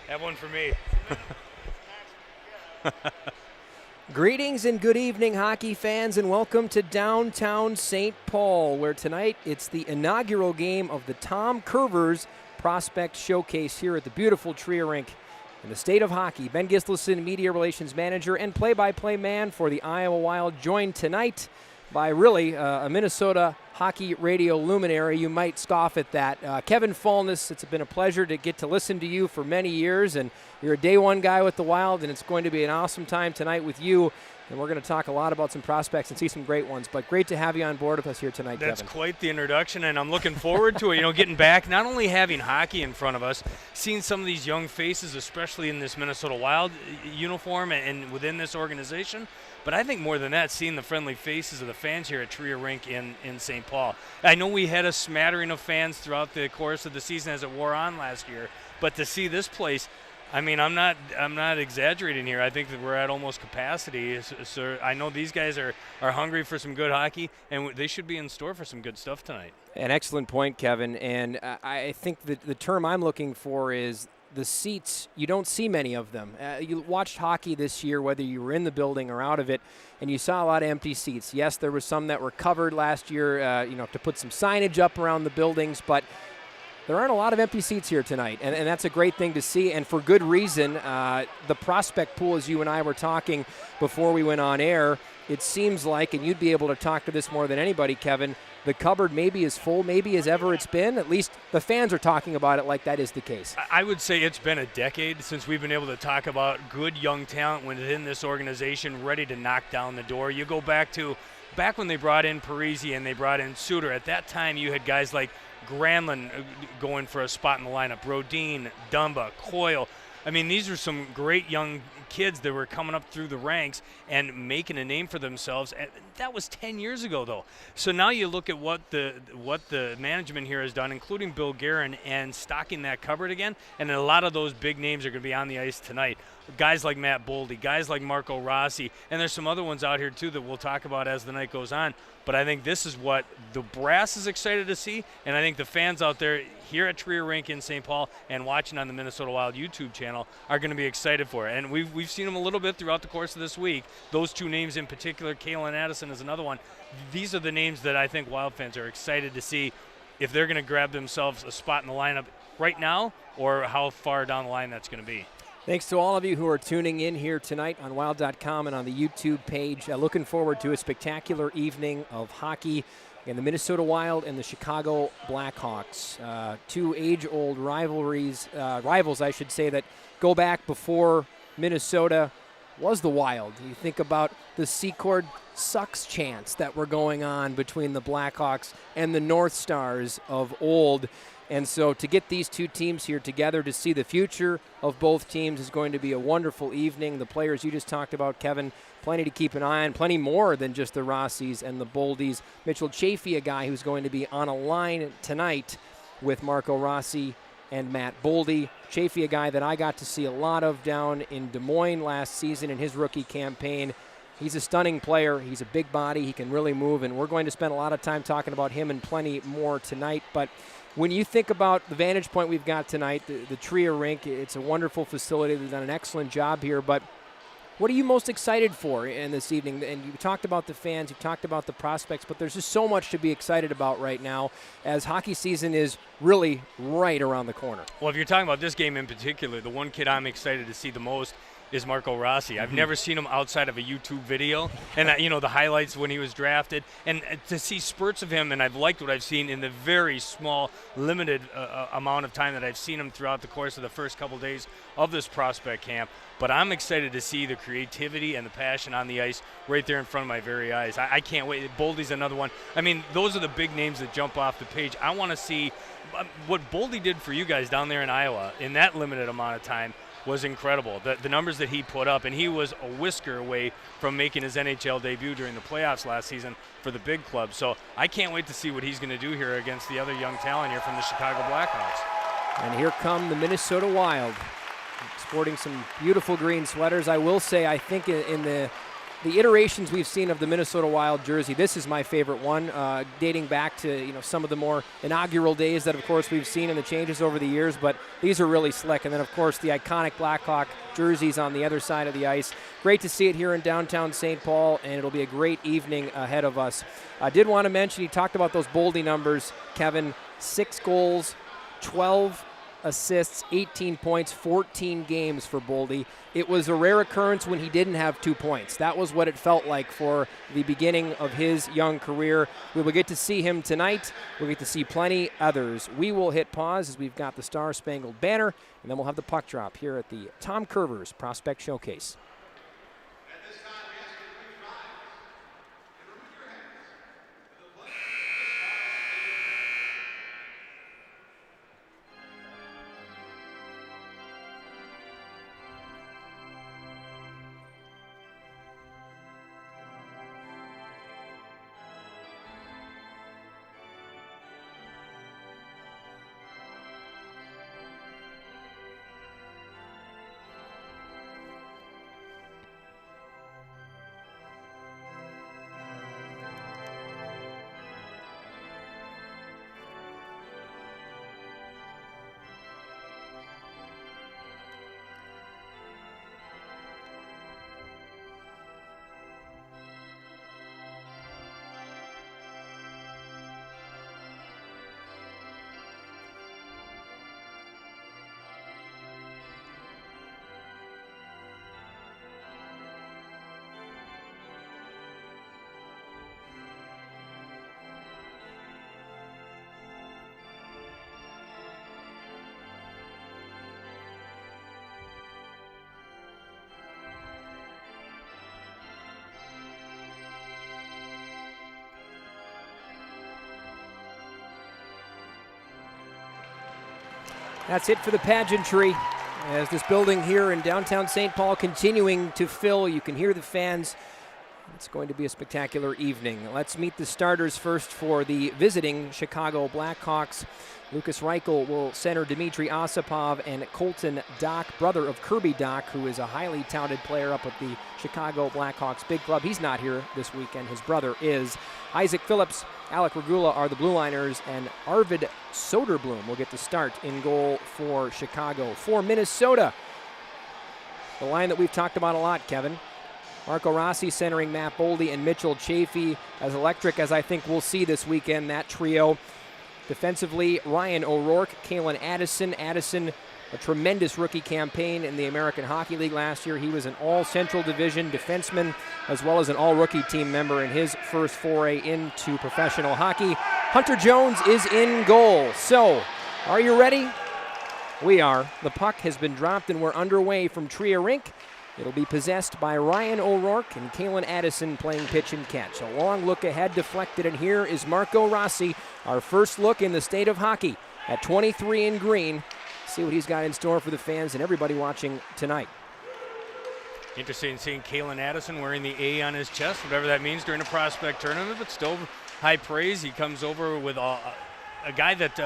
Have one for me. Greetings and good evening, hockey fans, and welcome to downtown St. Paul, where tonight it's the inaugural game of the Tom Curvers Prospect Showcase here at the beautiful Trier Rink in the state of hockey. Ben Gislason, Media Relations Manager and play-by-play man for the Iowa Wild, joined tonight by really a Minnesota hockey radio luminary. You might scoff at that. Kevin Fallness, it's been a pleasure to get to listen to you for many years, and you're a day one guy with the Wild, and it's going to be an awesome time tonight with you. And we're going to talk a lot about some prospects and see some great ones. But great to have you on board with us here tonight, That's Kevin. quite the introduction, and I'm looking forward to it. You know, getting back, not only having hockey in front of us, seeing some of these young faces, especially in this Minnesota Wild uniform and within this organization, but I think more than that, seeing the friendly faces of the fans here at Trier Rink in St. Paul. I know we had a smattering of fans throughout the course of the season as it wore on last year, but to see this place, I mean, I'm not exaggerating here. I think that we're at almost capacity. So I know these guys are hungry for some good hockey, and they should be in store for some good stuff tonight. An excellent point, Kevin. And I think that the term I'm looking for is the seats. You don't see many of them. You watched hockey this year, whether you were in the building or out of it, and you saw a lot of empty seats. Yes, there were some that were covered last year, to put some signage up around the buildings, but there aren't a lot of empty seats here tonight, and that's a great thing to see, and for good reason. The prospect pool, as you and I were talking before we went on air, it seems like, and you'd be able to talk to this more than anybody, Kevin, the cupboard maybe as full maybe as ever it's been. At least the fans are talking about it like that is the case. I would say it's been a decade since we've been able to talk about good young talent within this organization ready to knock down the door. You go back when they brought in Parisi and they brought in Suter. At that time, you had guys like Granlund going for a spot in the lineup, Rodin, Dumba, Coyle. I mean, these are some great young kids that were coming up through the ranks and making a name for themselves. And that was 10 years ago, though. So now you look at what the management here has done, including Bill Guerin, and stocking that cupboard again. And a lot of those big names are going to be on the ice tonight. Guys like Matt Boldy, guys like Marco Rossi, and there's some other ones out here, too, that we'll talk about as the night goes on. But I think this is what the brass is excited to see, and I think the fans out there here at Trier Rink in St. Paul and watching on the Minnesota Wild YouTube channel are going to be excited for it. And we've seen them a little bit throughout the course of this week. Those two names in particular, Kalen Addison is another one. These are the names that I think Wild fans are excited to see if they're going to grab themselves a spot in the lineup right now or how far down the line that's going to be. Thanks to all of you who are tuning in here tonight on Wild.com and on the YouTube page. Looking forward to a spectacular evening of hockey in the Minnesota Wild and the Chicago Blackhawks. Two age-old rivals, I should say, that go back before Minnesota was the Wild. You think about the Secord sucks chants that were going on between the Blackhawks and the North Stars of old. And so to get these two teams here together to see the future of both teams is going to be a wonderful evening. The players you just talked about, Kevin, plenty to keep an eye on, plenty more than just the Rossis and the Boldies. Mitchell Chafee, a guy who's going to be on a line tonight with Marco Rossi and Matt Boldy. Chafee, a guy that I got to see a lot of down in Des Moines last season in his rookie campaign. He's a stunning player. He's a big body. He can really move, and we're going to spend a lot of time talking about him and plenty more tonight. But when you think about the vantage point we've got tonight, the Trier Rink, it's a wonderful facility. They've done an excellent job here. But what are you most excited for in this evening? And you talked about the fans, you talked about the prospects, but there's just so much to be excited about right now as hockey season is really right around the corner. Well, if you're talking about this game in particular, the one kid I'm excited to see the most is Marco Rossi. I've never seen him outside of a YouTube video and, the highlights when he was drafted. And to see spurts of him, and I've liked what I've seen in the very small, limited amount of time that I've seen him throughout the course of the first couple days of this prospect camp. But I'm excited to see the creativity and the passion on the ice right there in front of my very eyes. I can't wait. Boldy's another one. I mean, those are the big names that jump off the page. I want to see what Boldy did for you guys down there in Iowa in that limited amount of time. Was incredible. The numbers that he put up, and he was a whisker away from making his NHL debut during the playoffs last season for the big club. So I can't wait to see what he's going to do here against the other young talent here from the Chicago Blackhawks. And here come the Minnesota Wild, sporting some beautiful green sweaters. I will say, I think in the the iterations we've seen of the Minnesota Wild jersey, this is my favorite one, dating back to some of the more inaugural days that, of course, we've seen in the changes over the years. But these are really slick. And then, of course, the iconic Blackhawk jerseys on the other side of the ice. Great to see it here in downtown St. Paul, and it'll be a great evening ahead of us. I did want to mention, he talked about those Boldy numbers, Kevin. 6 goals, 12 assists, 18 points, 14 games for Boldy. It was a rare occurrence when he didn't have 2 points. That was what it felt like for the beginning of his young career. We will get to see him tonight. We'll get to see plenty others. We will hit pause as we've got the Star Spangled Banner, and then we'll have the puck drop here at the Tom Curvers Prospect Showcase. That's it for the pageantry. As this building here in downtown St. Paul continuing to fill, you can hear the fans. It's going to be a spectacular evening. Let's meet the starters first for the visiting Chicago Blackhawks. Lucas Reichel will center Dmitry Osipov and Colton Dock, brother of Kirby Dock, who is a highly touted player up at the Chicago Blackhawks big club. He's not here this weekend. His brother is. Isaac Phillips, Alec Regula are the blue liners, and Arvid Soderblom will get the start in goal for Chicago. For Minnesota, the line that we've talked about a lot, Kevin. Marco Rossi centering Matt Boldy and Mitchell Chafee, as electric as I think we'll see this weekend, that trio. Defensively, Ryan O'Rourke, Kalen Addison. Addison, a tremendous rookie campaign in the American Hockey League last year. He was an all-Central Division defenseman as well as an all-rookie team member in his first foray into professional hockey. Hunter Jones is in goal. So, are you ready? We are. The puck has been dropped and we're underway from Tria Rink. It'll be possessed by Ryan O'Rourke and Kalen Addison playing pitch and catch. A long look ahead deflected, and here is Marco Rossi, our first look in the state of hockey at 23 in green. See what he's got in store for the fans and everybody watching tonight. Interesting seeing Kalen Addison wearing the A on his chest, whatever that means during a prospect tournament, but still high praise. He comes over with a guy that,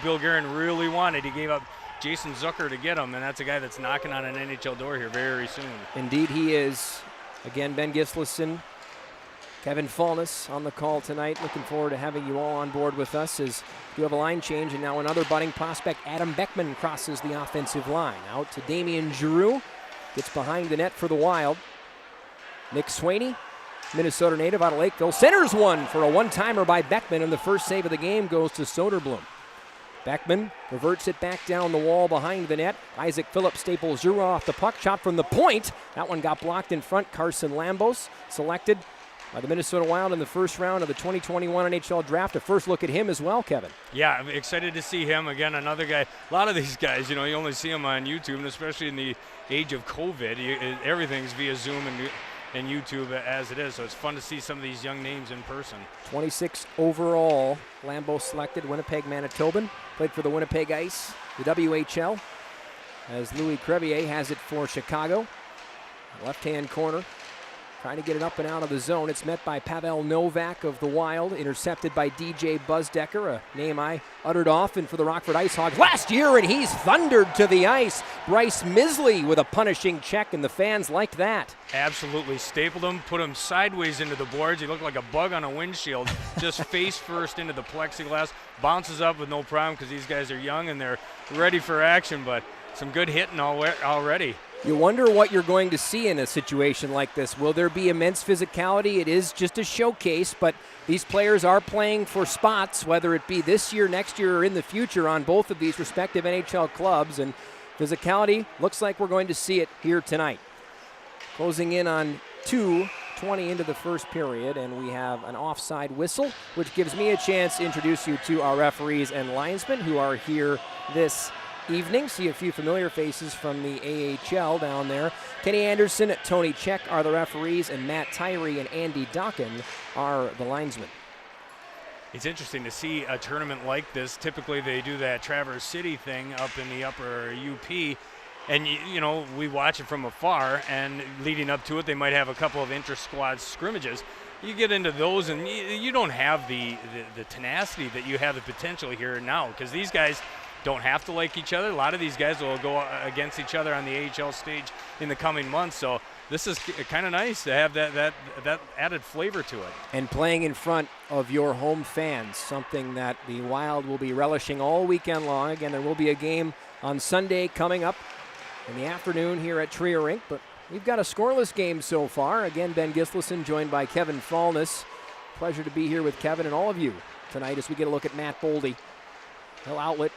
Bill Guerin really wanted. He gave up Jason Zucker to get him, and that's a guy that's knocking on an NHL door here very soon. Indeed he is. Again, Ben Gislason, Kevin Falness on the call tonight. Looking forward to having you all on board with us as you have a line change, and now another budding prospect, Adam Beckman, crosses the offensive line. Out to Damian Giroux, gets behind the net for the Wild. Nick Swaney, Minnesota native out of Lakeville, centers one for a one-timer by Beckman, and the first save of the game goes to Soderblom. Beckman reverts it back down the wall behind the net. Isaac Phillips staples Giroux off the puck. Shot from the point. That one got blocked in front. Carson Lambos selected by the Minnesota Wild in the first round of the 2021 NHL Draft. A first look at him as well, Kevin. Yeah, I'm excited to see him. Again, another guy. A lot of these guys, you only see them on YouTube, and especially in the age of COVID, everything's via Zoom and YouTube as it is, so it's fun to see some of these young names in person. 26 overall, Lambeau selected, Winnipeg, Manitoban. Played for the Winnipeg Ice, the WHL, as Louis Crevier has it for Chicago. Left-hand corner. Trying to get it up and out of the zone. It's met by Pavel Novak of the Wild, intercepted by DJ Buzdecker, a name I uttered often for the Rockford Ice Hogs last year, and he's thundered to the ice. Bryce Misley with a punishing check, and the fans liked that. Absolutely stapled him, put him sideways into the boards. He looked like a bug on a windshield, just face first into the plexiglass. Bounces up with no problem because these guys are young and they're ready for action, but some good hitting already. You wonder what you're going to see in a situation like this. Will there be immense physicality? It is just a showcase, but these players are playing for spots, whether it be this year, next year, or in the future on both of these respective NHL clubs, and physicality looks like we're going to see it here tonight. Closing in on 2:20 into the first period, and we have an offside whistle, which gives me a chance to introduce you to our referees and linesmen who are here this evening. See a few familiar faces from the AHL down there. Kenny Anderson, Tony Check are the referees, and Matt Tyree and Andy Dockin are the linesmen. It's interesting to see a tournament like this. Typically they do that Traverse City thing up in the upper UP, and you know, we watch it from afar, and leading up to it they might have a couple of inter-squad scrimmages. You get into those and you don't have the tenacity that you have the potential here now, because these guys don't have to like each other. A lot of these guys will go against each other on the AHL stage in the coming months, so this is kind of nice to have that added flavor to it. And playing in front of your home fans, something that the Wild will be relishing all weekend long. Again, there will be a game on Sunday coming up in the afternoon here at Trier Rink, but we've got a scoreless game so far. Again, Ben Gislason joined by Kevin Fallness. Pleasure to be here with Kevin and all of you tonight as we get a look at Matt Boldy. Hill Outlet,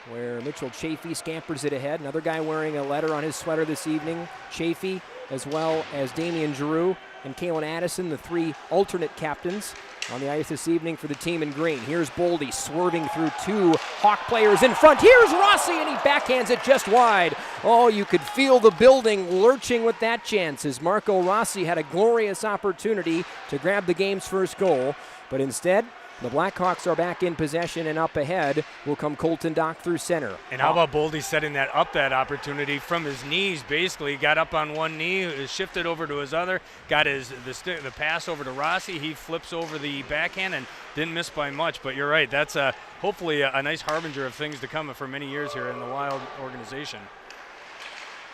where Mitchell Chafee scampers it ahead. Another guy wearing a letter on his sweater this evening, Chafee, as well as Damian Giroux and Kalen Addison, the three alternate captains on the ice this evening for the team in green. Here's Boldy swerving through two Hawk players in front. Here's Rossi, and he backhands it just wide. Oh, you could feel the building lurching with that chance as Marco Rossi had a glorious opportunity to grab the game's first goal, but instead, the Blackhawks are back in possession, and up ahead will come Colton Dock through center. And how about Boldy setting that opportunity from his knees, basically. Got up on one knee, shifted over to his other, got the pass over to Rossi. He flips over the backhand and didn't miss by much. But you're right, that's hopefully a nice harbinger of things to come for many years here in the Wild organization.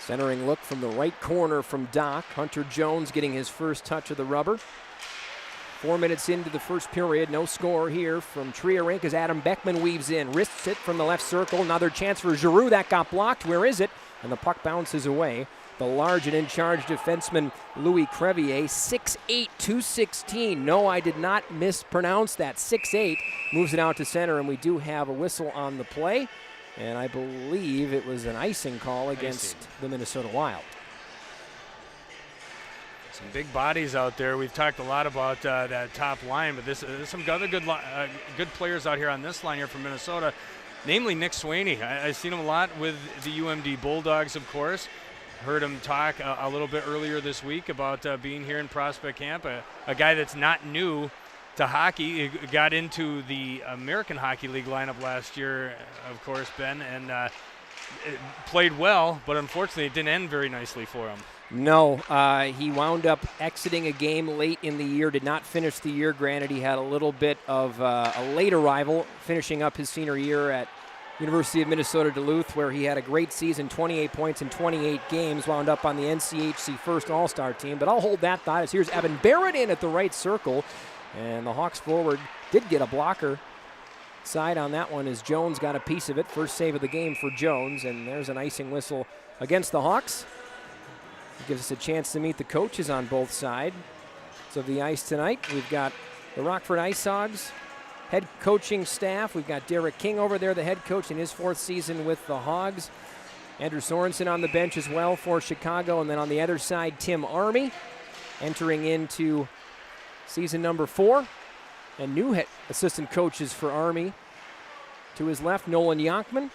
Centering look from the right corner from Dock. Hunter Jones getting his first touch of the rubber. 4 minutes into the first period, no score here from Trier Rink as Adam Beckman weaves in, wrists it from the left circle. Another chance for Giroux, that got blocked. Where is it? And the puck bounces away. The large and in-charge defenseman Louis Crevier, 6'8", 216. No, I did not mispronounce that. 6'8", moves it out to center, and we do have a whistle on the play. And I believe it was an icing call against the Minnesota Wild. Some big bodies out there. We've talked a lot about that top line, but there's some other good players out here on this line here from Minnesota, namely Nick Swaney. I've seen him a lot with the UMD Bulldogs, of course. Heard him talk a little bit earlier this week about being here in Prospect Camp, a guy that's not new to hockey. He got into the American Hockey League lineup last year, of course, Ben, and played well, but unfortunately it didn't end very nicely for him. No, he wound up exiting a game late in the year, did not finish the year. Granted, he had a little bit of a late arrival, finishing up his senior year at University of Minnesota Duluth, where he had a great season, 28 points in 28 games, wound up on the NCHC first All-Star team. But I'll hold that thought as here's Evan Barrett in at the right circle, and the Hawks forward did get a blocker side on that one as Jones got a piece of it. First save of the game for Jones, and there's an icing whistle against the Hawks. It gives us a chance to meet the coaches on both sides of the ice tonight. We've got the Rockford Ice Hogs head coaching staff. We've got Derek King over there, the head coach in his fourth season with the Hogs. Andrew Sorensen on the bench as well for Chicago. And then on the other side, Tim Army entering into season number 4. And new head assistant coaches for Army. To his left, Nolan Yonkman,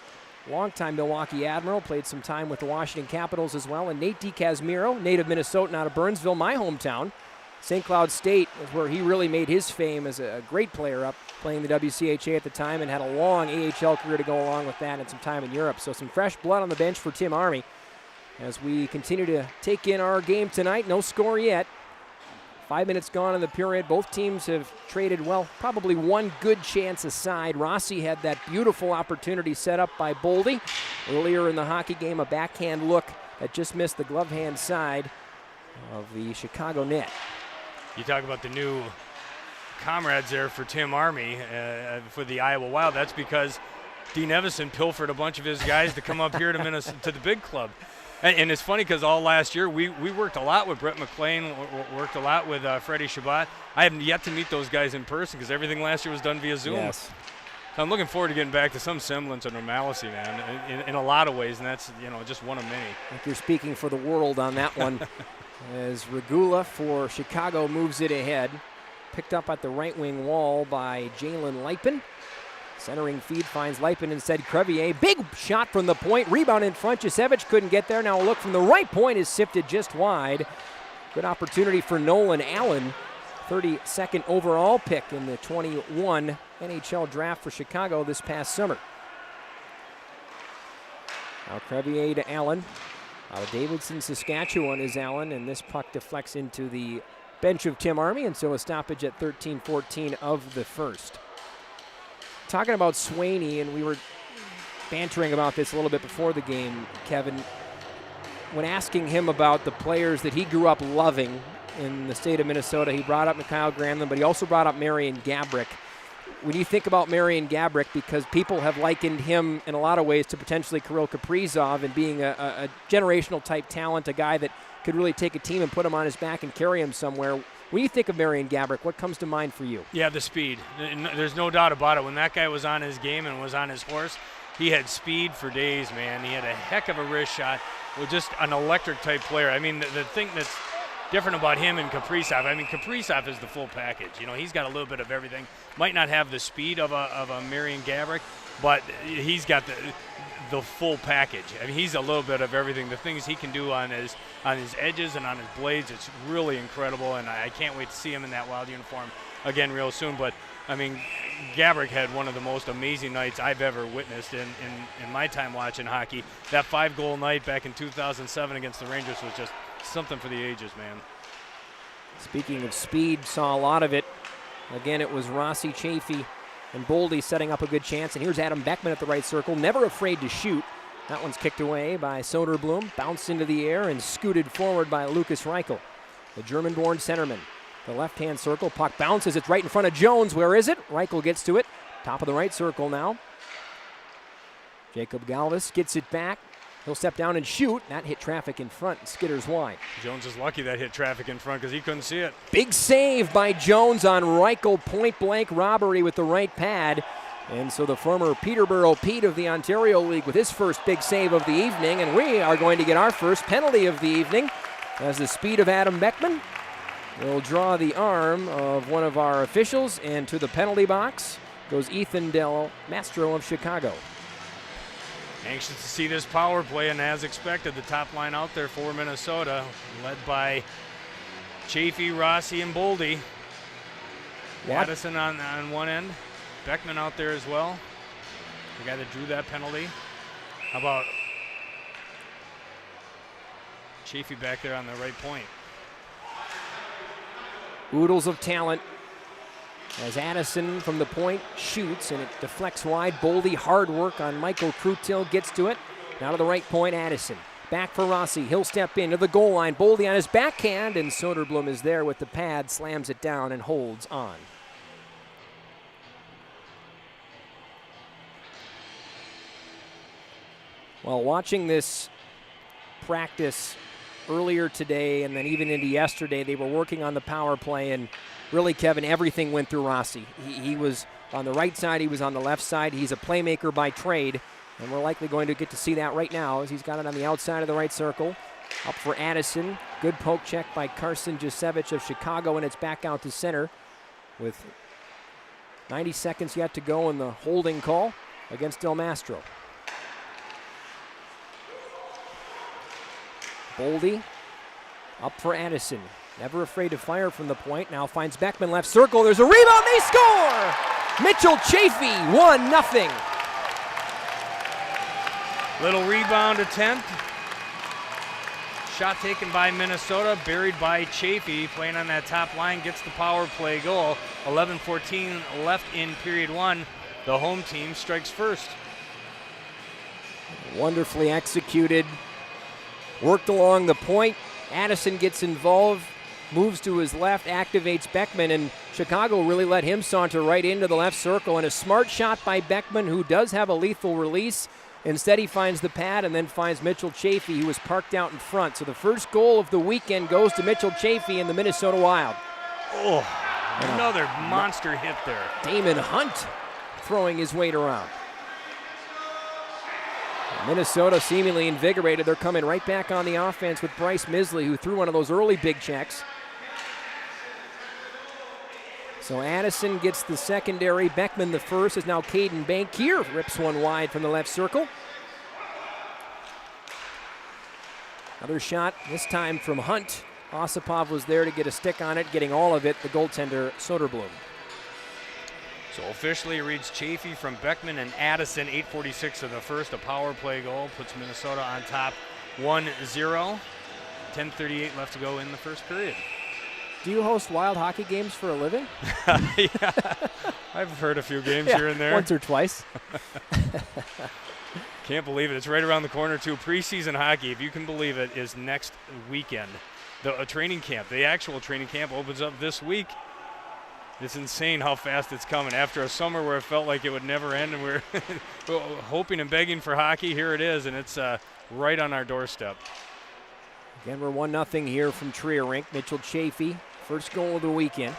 longtime Milwaukee Admiral, played some time with the Washington Capitals as well. And Nate DiCasmiro, native Minnesotan out of Burnsville, my hometown. St. Cloud State is where he really made his fame as a great player up playing the WCHA at the time and had a long AHL career to go along with that and some time in Europe. So some fresh blood on the bench for Tim Army as we continue to take in our game tonight. No score yet. 5 minutes gone in the period. Both teams have traded, well, probably one good chance aside. Rossi had that beautiful opportunity set up by Boldy. Earlier in the hockey game, a backhand look that just missed the glove hand side of the Chicago net. You talk about the new comrades there for Tim Army for the Iowa Wild. That's because Dean Evison pilfered a bunch of his guys to come up here to Minnesota, to the big club. And it's funny because all last year we worked a lot with Brett McLean, worked a lot with Freddie Shabbat. I have yet to meet those guys in person because everything last year was done via Zoom. Yes. So I'm looking forward to getting back to some semblance of normalcy, man, in a lot of ways, and that's just one of many. I think you're speaking for the world on that one. As Regula for Chicago moves it ahead. Picked up at the right wing wall by Jalen Lipin. Centering feed finds Lipin instead Crevier. Big shot from the point. Rebound in front. Jasevich couldn't get there. Now a look from the right point is sifted just wide. Good opportunity for Nolan Allen. 32nd overall pick in the 21 NHL draft for Chicago this past summer. Now Crevier to Allen. Out of Davidson, Saskatchewan is Allen, and this puck deflects into the bench of Tim Army, and so a stoppage at 13-14 of the first. Talking about Swaney, and we were bantering about this a little bit before the game, Kevin, when asking him about the players that he grew up loving in the state of Minnesota, he brought up Mikhail Granlund, but he also brought up Marian Gaborik. When you think about Marian Gaborik, because people have likened him in a lot of ways to potentially Kirill Kaprizov and being a generational type talent, a guy that could really take a team and put him on his back and carry him somewhere. When you think of Marian Gaborik, what comes to mind for you? Yeah, the speed. There's no doubt about it. When that guy was on his game and was on his horse, he had speed for days, man. He had a heck of a wrist shot. Was just an electric type player. I mean, the thing that's different about him and Kaprizov, I mean, Kaprizov is the full package. He's got a little bit of everything. Might not have the speed of a Marian Gaborik, but he's got the full package. I mean, he's a little bit of everything. The things he can do on his edges and on his blades, it's really incredible, and I can't wait to see him in that Wild uniform again real soon. But, I mean, Gaborik had one of the most amazing nights I've ever witnessed in my time watching hockey. That 5-goal night back in 2007 against the Rangers was just something for the ages, man. Speaking of speed, saw a lot of it. Again, it was Rossi, Chafee, and Boldy setting up a good chance. And here's Adam Beckman at the right circle, never afraid to shoot. That one's kicked away by Soderblom, bounced into the air and scooted forward by Lukas Reichel, the German-born centerman. The left-hand circle, puck bounces, it's right in front of Jones. Where is it? Reichel gets to it. Top of the right circle now. Jacob Galvis gets it back. He'll step down and shoot. That hit traffic in front and skitters wide. Jones is lucky that hit traffic in front because he couldn't see it. Big save by Jones on Reichel, point-blank robbery with the right pad. And so the former Peterborough Pete of the Ontario League with his first big save of the evening. And we are going to get our first penalty of the evening as the speed of Adam Beckman will draw the arm of one of our officials. And to the penalty box goes Ethan Del Mastro of Chicago. Anxious to see this power play, and as expected, the top line out there for Minnesota, led by Chafee, Rossi, and Boldy. Addison on one end, Beckman out there as well, the guy that drew that penalty. How about Chafee back there on the right point? Oodles of talent as Addison from the point shoots, and it deflects wide. Boldy, hard work on Michael Krutil, gets to it. Now to the right point, Addison. Back for Rossi. He'll step into the goal line. Boldy on his backhand, and Soderblom is there with the pad, slams it down and holds on. Well, watching this practice earlier today and then even into yesterday, they were working on the power play, and really, Kevin, everything went through Rossi. He was on the right side, he was on the left side. He's a playmaker by trade, and we're likely going to get to see that right now as he's got it on the outside of the right circle. Up for Addison. Good poke check by Carson Jasevich of Chicago, and it's back out to center with 90 seconds yet to go in the holding call against Del Mastro. Boldy up for Addison. Never afraid to fire from the point. Now finds Beckman left circle. There's a rebound. They score! Mitchell Chafee, 1-0. Little rebound attempt. Shot taken by Minnesota, buried by Chafee, playing on that top line, gets the power play goal. 11:14 left in period one. The home team strikes first. Wonderfully executed. Worked along the point. Addison gets involved, moves to his left, activates Beckman, and Chicago really let him saunter right into the left circle. And a smart shot by Beckman, who does have a lethal release. Instead, he finds the pad and then finds Mitchell Chafee, who was parked out in front. So the first goal of the weekend goes to Mitchell Chafee in the Minnesota Wild. Oh, another monster hit there. Damon Hunt throwing his weight around. Minnesota seemingly invigorated. They're coming right back on the offense with Bryce Misley, who threw one of those early big checks. So Addison gets the secondary. Beckman the first, is now Caden Bankier. Rips one wide from the left circle. Another shot, this time from Hunt. Osipov was there to get a stick on it, getting all of it, the goaltender Soderblom. So officially it reads Chafee from Beckman and Addison, 8:46 of the first. A power play goal puts Minnesota on top 1-0. 10:38 left to go in the first period. Do you host Wild hockey games for a living? Yeah, I've heard a few games here and there. Once or twice. Can't believe it. It's right around the corner, too. Preseason hockey, if you can believe it, is next weekend. A training camp, the actual training camp opens up this week. It's insane how fast it's coming. After a summer where it felt like it would never end and we were hoping and begging for hockey, here it is, and it's right on our doorstep. Again, we're 1-0 here from Trier Rink. Mitchell Chafee, first goal of the weekend.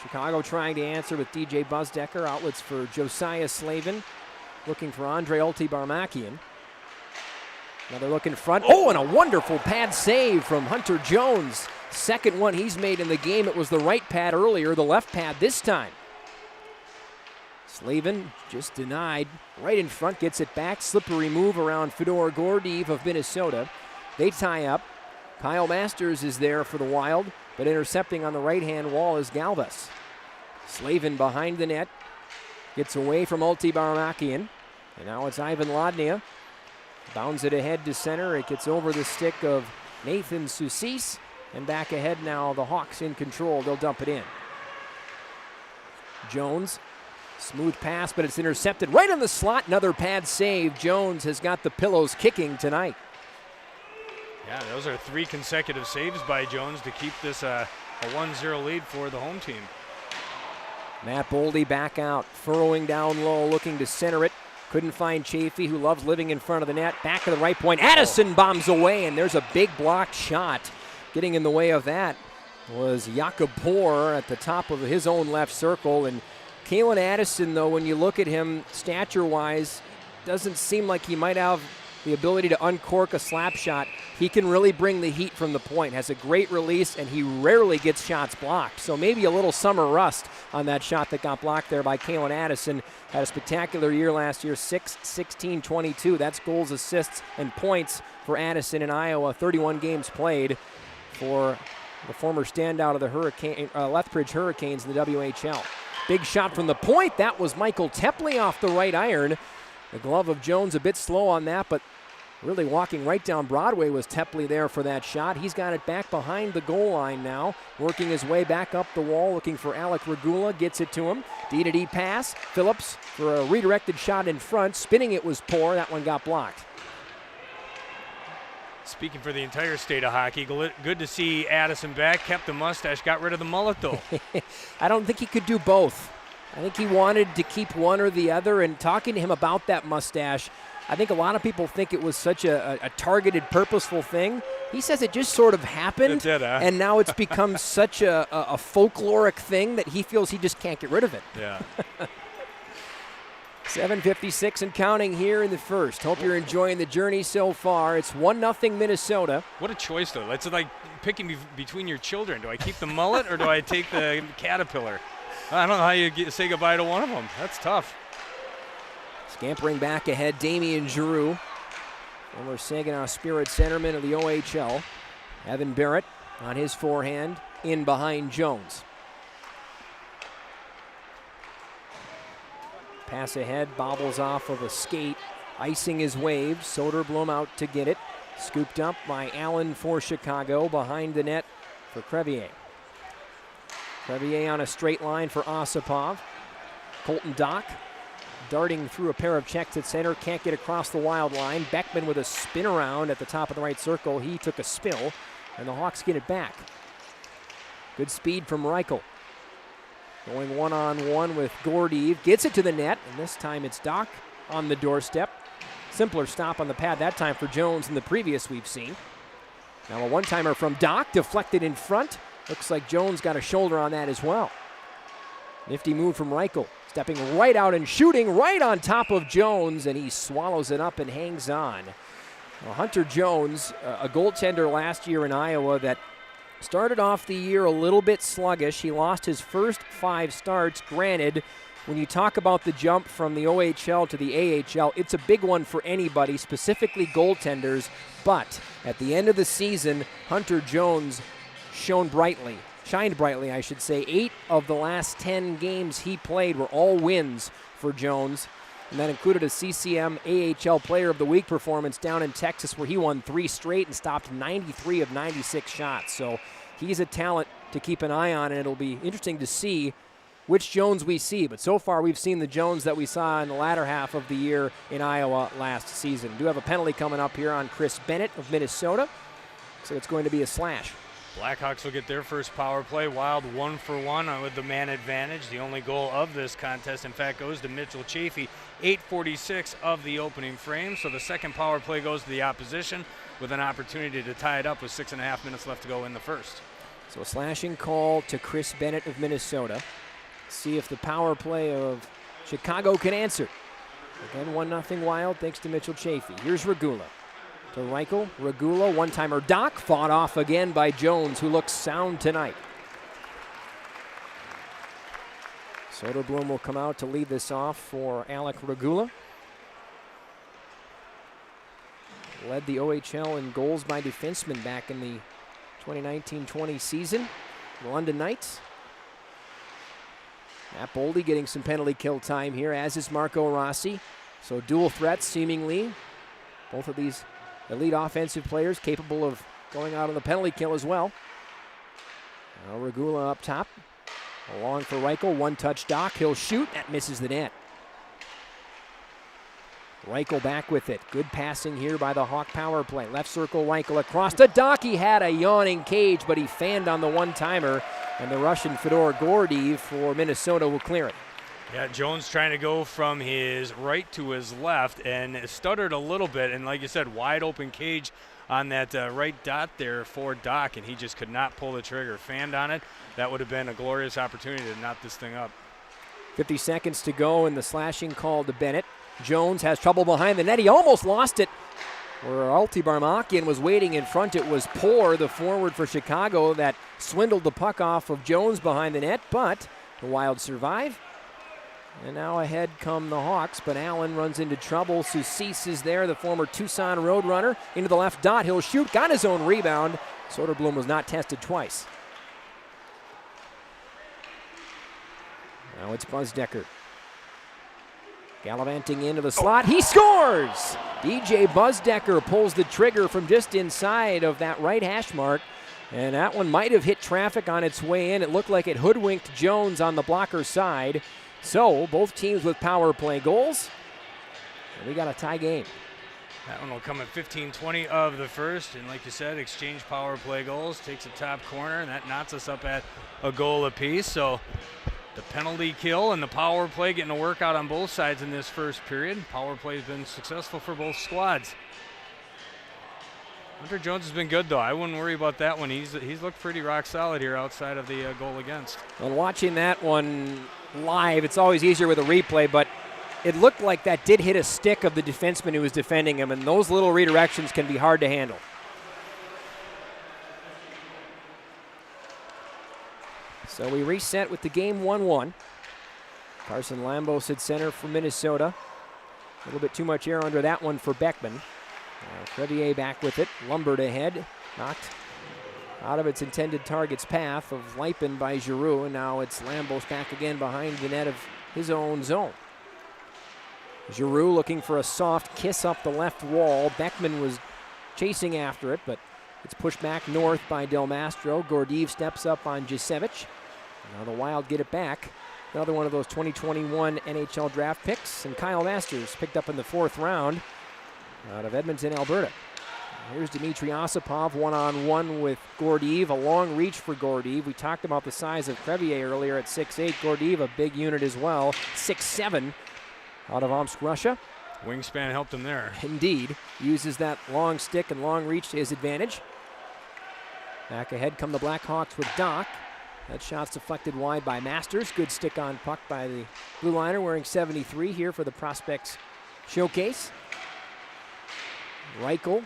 Chicago trying to answer with DJ Busdecker. Outlets for Josiah Slavin. Looking for Andre Ulti-Barmakian. Another look in front. Oh, and a wonderful pad save from Hunter Jones. Second one he's made in the game. It was the right pad earlier, the left pad this time. Slavin just denied. Right in front, gets it back. Slippery move around Fedor Gordeev of Minnesota. They tie up. Kyle Masters is there for the Wild, but intercepting on the right-hand wall is Galvas. Slavin behind the net. Gets away from Ulti-Barmakian. And now it's Ivan Lodnia. Bounds it ahead to center. It gets over the stick of Nathan Soucis. And back ahead now, the Hawks in control. They'll dump it in. Jones, smooth pass, but it's intercepted right in the slot. Another pad save. Jones has got the pillows kicking tonight. Yeah, those are 3 consecutive saves by Jones to keep this a 1-0 lead for the home team. Matt Boldy back out, furrowing down low, looking to center it. Couldn't find Chafee, who loves living in front of the net. Back to the right point. Addison bombs away, and there's a big blocked shot. Getting in the way of that was Jakob Poor at the top of his own left circle. And Kalen Addison, though, when you look at him stature-wise, doesn't seem like he might have the ability to uncork a slap shot. He can really bring the heat from the point, has a great release, and he rarely gets shots blocked. So maybe a little summer rust on that shot that got blocked there by Kalen Addison. Had a spectacular year last year, 6, 16, 22. That's goals, assists, and points for Addison in Iowa. 31 games played for the former standout of the Lethbridge Hurricanes in the WHL. Big shot from the point. That was Michael Tepley off the right iron. The glove of Jones a bit slow on that, but really walking right down Broadway was Tepley there for that shot. He's got it back behind the goal line now, working his way back up the wall, looking for Alec Regula, gets it to him. D-to-D pass. Phillips for a redirected shot in front. Spinning it was Poor. That one got blocked. Speaking for the entire state of hockey, good to see Addison back. Kept the mustache, got rid of the mullet, though. I don't think he could do both. I think he wanted to keep one or the other, and talking to him about that mustache, I think a lot of people think it was such a targeted, purposeful thing. He says it just sort of happened, it did, huh? And now it's become such a folkloric thing that he feels he just can't get rid of it. Yeah. 7:56 and counting here in the first. Hope you're enjoying the journey so far. It's 1-0 Minnesota. What a choice, though. It's like picking between your children. Do I keep the mullet or do I take the caterpillar? I don't know how you say goodbye to one of them. That's tough. Scampering back ahead, Damian Giroux, former Saginaw Spirit centerman of the OHL. Evan Barrett on his forehand, in behind Jones. Pass ahead, bobbles off of a skate, icing his wave. Soderblom out to get it. Scooped up by Allen for Chicago, behind the net for Crevier. Crevier on a straight line for Osipov. Colton Dock darting through a pair of checks at center, can't get across the Wild line. Beckman with a spin around at the top of the right circle. He took a spill, and the Hawks get it back. Good speed from Reichel. Going one-on-one with Gordeev. Gets it to the net, and this time it's Dock on the doorstep. Simpler stop on the pad that time for Jones than the previous we've seen. Now a one-timer from Dock, deflected in front. Looks like Jones got a shoulder on that as well. Nifty move from Reichel. Stepping right out and shooting right on top of Jones, and he swallows it up and hangs on. Well, Hunter Jones, a goaltender last year in Iowa that started off the year a little bit sluggish. He lost his first 5 starts. Granted, when you talk about the jump from the OHL to the AHL, it's a big one for anybody, specifically goaltenders. But at the end of the season, Hunter Jones shined brightly, I should say. 8 of the last 10 games he played were all wins for Jones. And that included a CCM AHL Player of the Week performance down in Texas where he won 3 straight and stopped 93 of 96 shots. So he's a talent to keep an eye on, and it'll be interesting to see which Jones we see. But so far we've seen the Jones that we saw in the latter half of the year in Iowa last season. We do have a penalty coming up here on Chris Bennett of Minnesota. So it's going to be a slash. Blackhawks will get their first power play. Wild 1-for-1 with the man advantage. The only goal of this contest, in fact, goes to Mitchell Chafee. 8:46 of the opening frame. So the second power play goes to the opposition with an opportunity to tie it up with 6.5 minutes left to go in the first. So a slashing call to Chris Bennett of Minnesota. See if the power play of Chicago can answer. Again, 1-0 Wild thanks to Mitchell Chafee. Here's Regula. To Reichel, Regula, one-timer Dock, fought off again by Jones, who looks sound tonight. Soderblom will come out to lead this off for Alec Regula. Led the OHL in goals by defensemen back in the 2019-20 season. The London Knights. Matt Boldy getting some penalty kill time here, as is Marco Rossi. So dual threats, seemingly. Both of these elite offensive players capable of going out on the penalty kill as well. Now Regula up top. Along for Reichel, one-touch Dock. He'll shoot. That misses the net. Reichel back with it. Good passing here by the Hawk power play. Left circle, Reichel across to Dock. He had a yawning cage, but he fanned on the one-timer. And the Russian Fedor Gordeev for Minnesota will clear it. Yeah, Jones trying to go from his right to his left and stuttered a little bit. And like you said, wide open cage on that right dot there for Dock, and he just could not pull the trigger. Fanned on it. That would have been a glorious opportunity to knot this thing up. 50 seconds to go, and the slashing call to Bennett. Jones has trouble behind the net. He almost lost it. Where Alti Barmakian was waiting in front, it was Poor, the forward for Chicago, that swindled the puck off of Jones behind the net, but the Wild survive. And now ahead come the Hawks, but Allen runs into trouble. Soucis is there, the former Tucson Roadrunner. Into the left dot, he'll shoot, got his own rebound. Soderblom was not tested twice. Now it's Buzdecker. Gallivanting into the slot, he scores! DJ Buzdecker pulls the trigger from just inside of that right hash mark, and that one might have hit traffic on its way in. It looked like it hoodwinked Jones on the blocker side. So both teams with power play goals, and we got a tie game. That one will come at 15:20 of the first, and like you said, exchange power play goals, takes a top corner, and that knots us up at a goal apiece. So the penalty kill and the power play getting a workout on both sides in this first period. Power play has been successful for both squads. Hunter Jones has been good, though. I wouldn't worry about that one. He's looked pretty rock solid here outside of the goal against. And watching that one live, it's always easier with a replay, but it looked like that did hit a stick of the defenseman who was defending him, and those little redirections can be hard to handle. So we reset with the game 1-1. Carson Lambos at center for Minnesota. A little bit too much air under that one for Beckman. Crevier back with it, lumbered ahead, knocked out of its intended target's path of Leipin by Giroux, and now it's Lambos back again behind the net of his own zone. Giroux looking for a soft kiss up the left wall. Beckman was chasing after it, but it's pushed back north by Del Mastro. Gordeev steps up on Jasevich. Now the Wild get it back. Another one of those 2021 NHL draft picks, and Kyle Masters picked up in the 4th round out of Edmonton, Alberta. Here's Dmitry Osipov one-on-one with Gordeev. A long reach for Gordeev. We talked about the size of Crevier earlier at 6'8". Gordeev, a big unit as well, 6'7", out of Omsk, Russia. Wingspan helped him there. Indeed. Uses that long stick and long reach to his advantage. Back ahead come the Blackhawks with Doc. That shot's deflected wide by Masters. Good stick on puck by the blue liner wearing 73 here for the Prospects Showcase. Reichel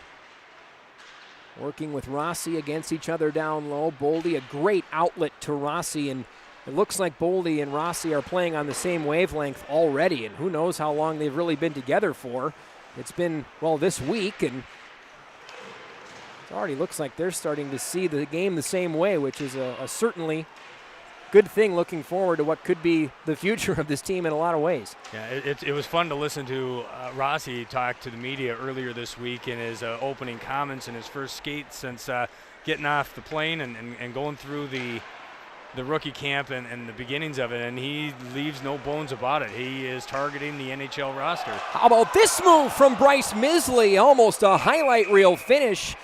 working with Rossi against each other down low. Boldy, a great outlet to Rossi, and it looks like Boldy and Rossi are playing on the same wavelength already, and who knows how long they've really been together for. It's been, well, this week, and it already looks like they're starting to see the game the same way, which is a certainly good thing looking forward to what could be the future of this team in a lot of ways. Yeah, it was fun to listen to Rossi talk to the media earlier this week in his opening comments in his first skate since getting off the plane and going through the rookie camp and the beginnings of it, and he leaves no bones about it. He is targeting the NHL roster. How about this move from Bryce Misley? Almost a highlight reel finish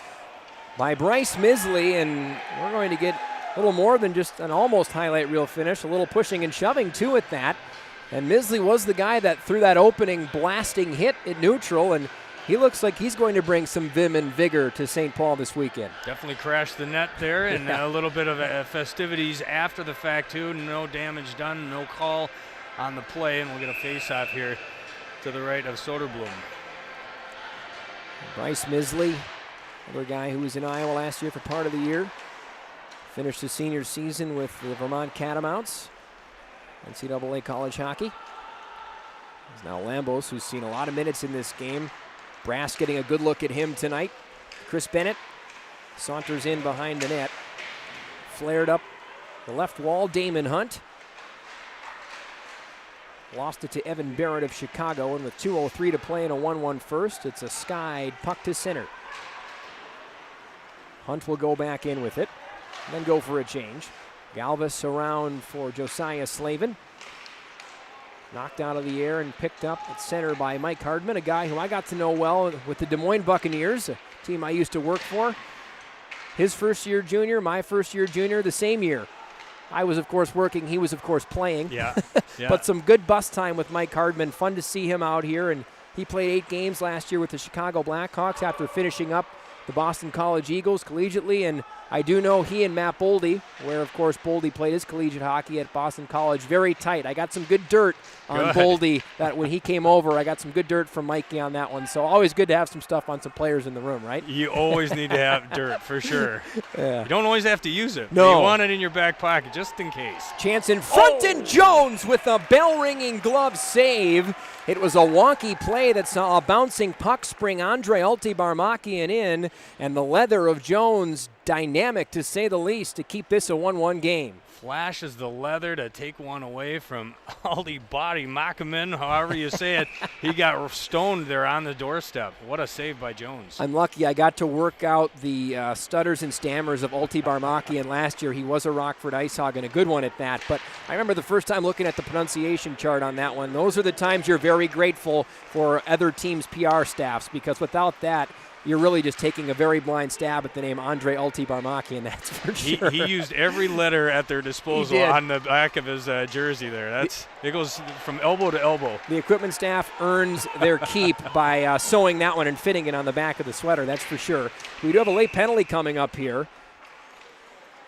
by Bryce Misley, and we're going to get a little more than just an almost highlight reel finish, a little pushing and shoving too at that. And Misley was the guy that threw that opening blasting hit at neutral, and he looks like he's going to bring some vim and vigor to St. Paul this weekend. Definitely crashed the net there, and a little bit of festivities after the fact too. No damage done, no call on the play, and we'll get a face-off here to the right of Soderblom. Bryce Misley, another guy who was in Iowa last year for part of the year. Finished his senior season with the Vermont Catamounts, NCAA college hockey. There's now Lambos, who's seen a lot of minutes in this game. Brass getting a good look at him tonight. Chris Bennett saunters in behind the net. Flared up the left wall, Damon Hunt. Lost it to Evan Barrett of Chicago, and with 2:03 to play in a 1-1 first, it's a skied puck to center. Hunt will go back in with it, then go for a change. Galvis around for Josiah Slavin. Knocked out of the air and picked up at center by Mike Hardman, a guy who I got to know well with the Des Moines Buccaneers, a team I used to work for. His first year junior, my first year junior, the same year. I was, of course, working. He was, of course, playing. Yeah. But some good bus time with Mike Hardman. Fun to see him out here. And he played 8 games last year with the Chicago Blackhawks after finishing up the Boston College Eagles collegiately. And I do know he and Matt Boldy, where, of course, Boldy played his collegiate hockey at Boston College, very tight. I got some good dirt on Boldy that when he came over. I got some good dirt from Mikey on that one. So always good to have some stuff on some players in the room, right? You always need to have dirt, for sure. Yeah. You don't always have to use it. No. You want it in your back pocket, just in case. Chance in front, and Jones with a bell-ringing glove save. It was a wonky play that saw a bouncing puck spring Andre Ultibarmakian in, and the leather of Jones dynamic, to say the least, to keep this a 1-1 game. Flashes the leather to take one away from Aldi Body Makaman, however you say it. He got stoned there on the doorstep. What a save by Jones. I'm lucky I got to work out the stutters and stammers of Ultibarmakian last year. He was a Rockford Ice Hog, and a good one at that. But I remember the first time looking at the pronunciation chart on that one. Those are the times you're very grateful for other teams' PR staffs, because without that, you're really just taking a very blind stab at the name Andre Ultibarmakian, that's for sure. He used every letter at their disposal on the back of his jersey there. It goes from elbow to elbow. The equipment staff earns their keep by sewing that one and fitting it on the back of the sweater, that's for sure. We do have a late penalty coming up here,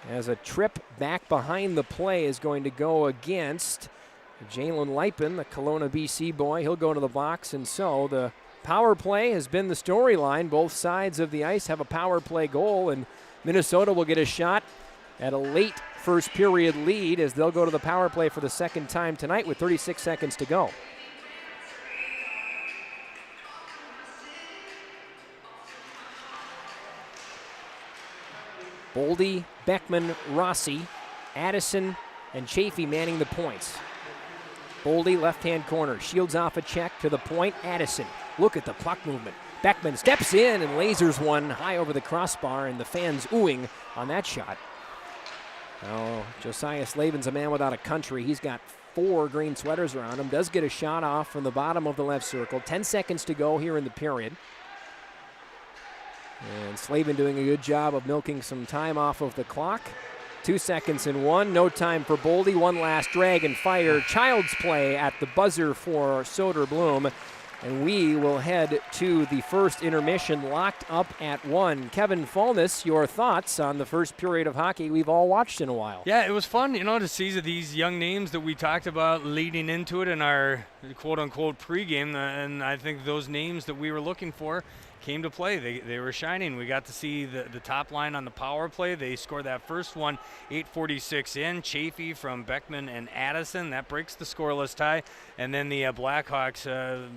as a trip back behind the play is going to go against Jalen Lipin, the Kelowna, BC boy. He'll go to the box, and so the power play has been the storyline. Both sides of the ice have a power play goal, and Minnesota will get a shot at a late first period lead as they'll go to the power play for the second time tonight with 36 seconds to go. Boldy, Beckman, Rossi, Addison, and Chafee manning the points. Boldy, left-hand corner, shields off a check to the point. Addison, look at the puck movement. Beckman steps in and lasers one high over the crossbar, and the fans oohing on that shot. Oh, Josiah Slavin's a man without a country. He's got 4 green sweaters around him. Does get a shot off from the bottom of the left circle. 10 seconds to go here in the period. And Slavin doing a good job of milking some time off of the clock. 2 seconds and 1. No time for Boldy. One last drag and fire. Child's play at the buzzer for Soderblom. And we will head to the first intermission, locked up at 1. Kevin Fulness, your thoughts on the first period of hockey we've all watched in a while? Yeah, it was fun, to see these young names that we talked about leading into it in our quote-unquote pregame, and I think those names that we were looking for came to play. They were shining. We got to see the top line on the power play. They scored that first one, 8:46 in. Chafee from Beckman and Addison. That breaks the scoreless tie. And then the Blackhawks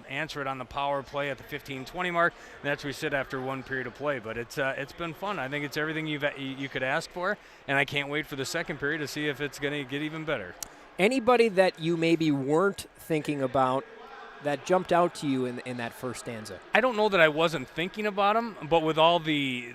answer it on the power play at the 15-20 mark. And that's where we sit after 1 period of play. But it's been fun. I think it's everything you could ask for. And I can't wait for the second period to see if it's going to get even better. Anybody that you maybe weren't thinking about that jumped out to you in that first stanza? I don't know that I wasn't thinking about him, but with all the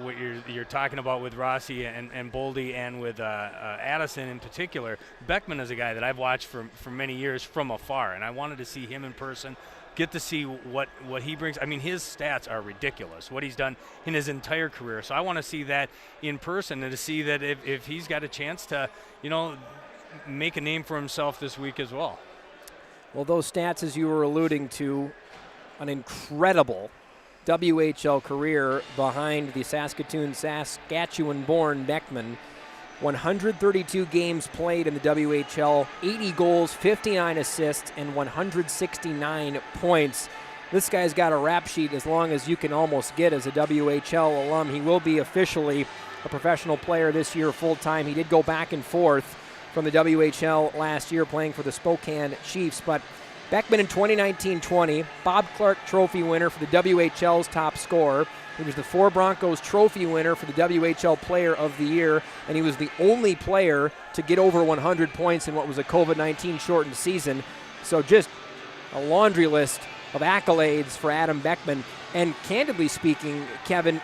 what you're talking about with Rossi and Boldy and with Addison in particular, Beckman is a guy that I've watched for many years from afar, and I wanted to see him in person, get to see what he brings. I mean, his stats are ridiculous, what he's done in his entire career. So I want to see that in person and to see that if he's got a chance to, make a name for himself this week as well. Well, those stats, as you were alluding to, an incredible WHL career behind the Saskatchewan-born Beckman. 132 games played in the WHL, 80 goals, 59 assists, and 169 points. This guy's got a rap sheet as long as you can almost get as a WHL alum. He will be officially a professional player this year full-time. He did go back and forth from the WHL last year playing for the Spokane Chiefs. But Beckman in 2019-20, Bob Clark Trophy winner for the WHL's top scorer. He was the 4 Broncos Trophy winner for the WHL Player of the Year, and he was the only player to get over 100 points in what was a COVID-19 shortened season. So just a laundry list of accolades for Adam Beckman. And candidly speaking, Kevin,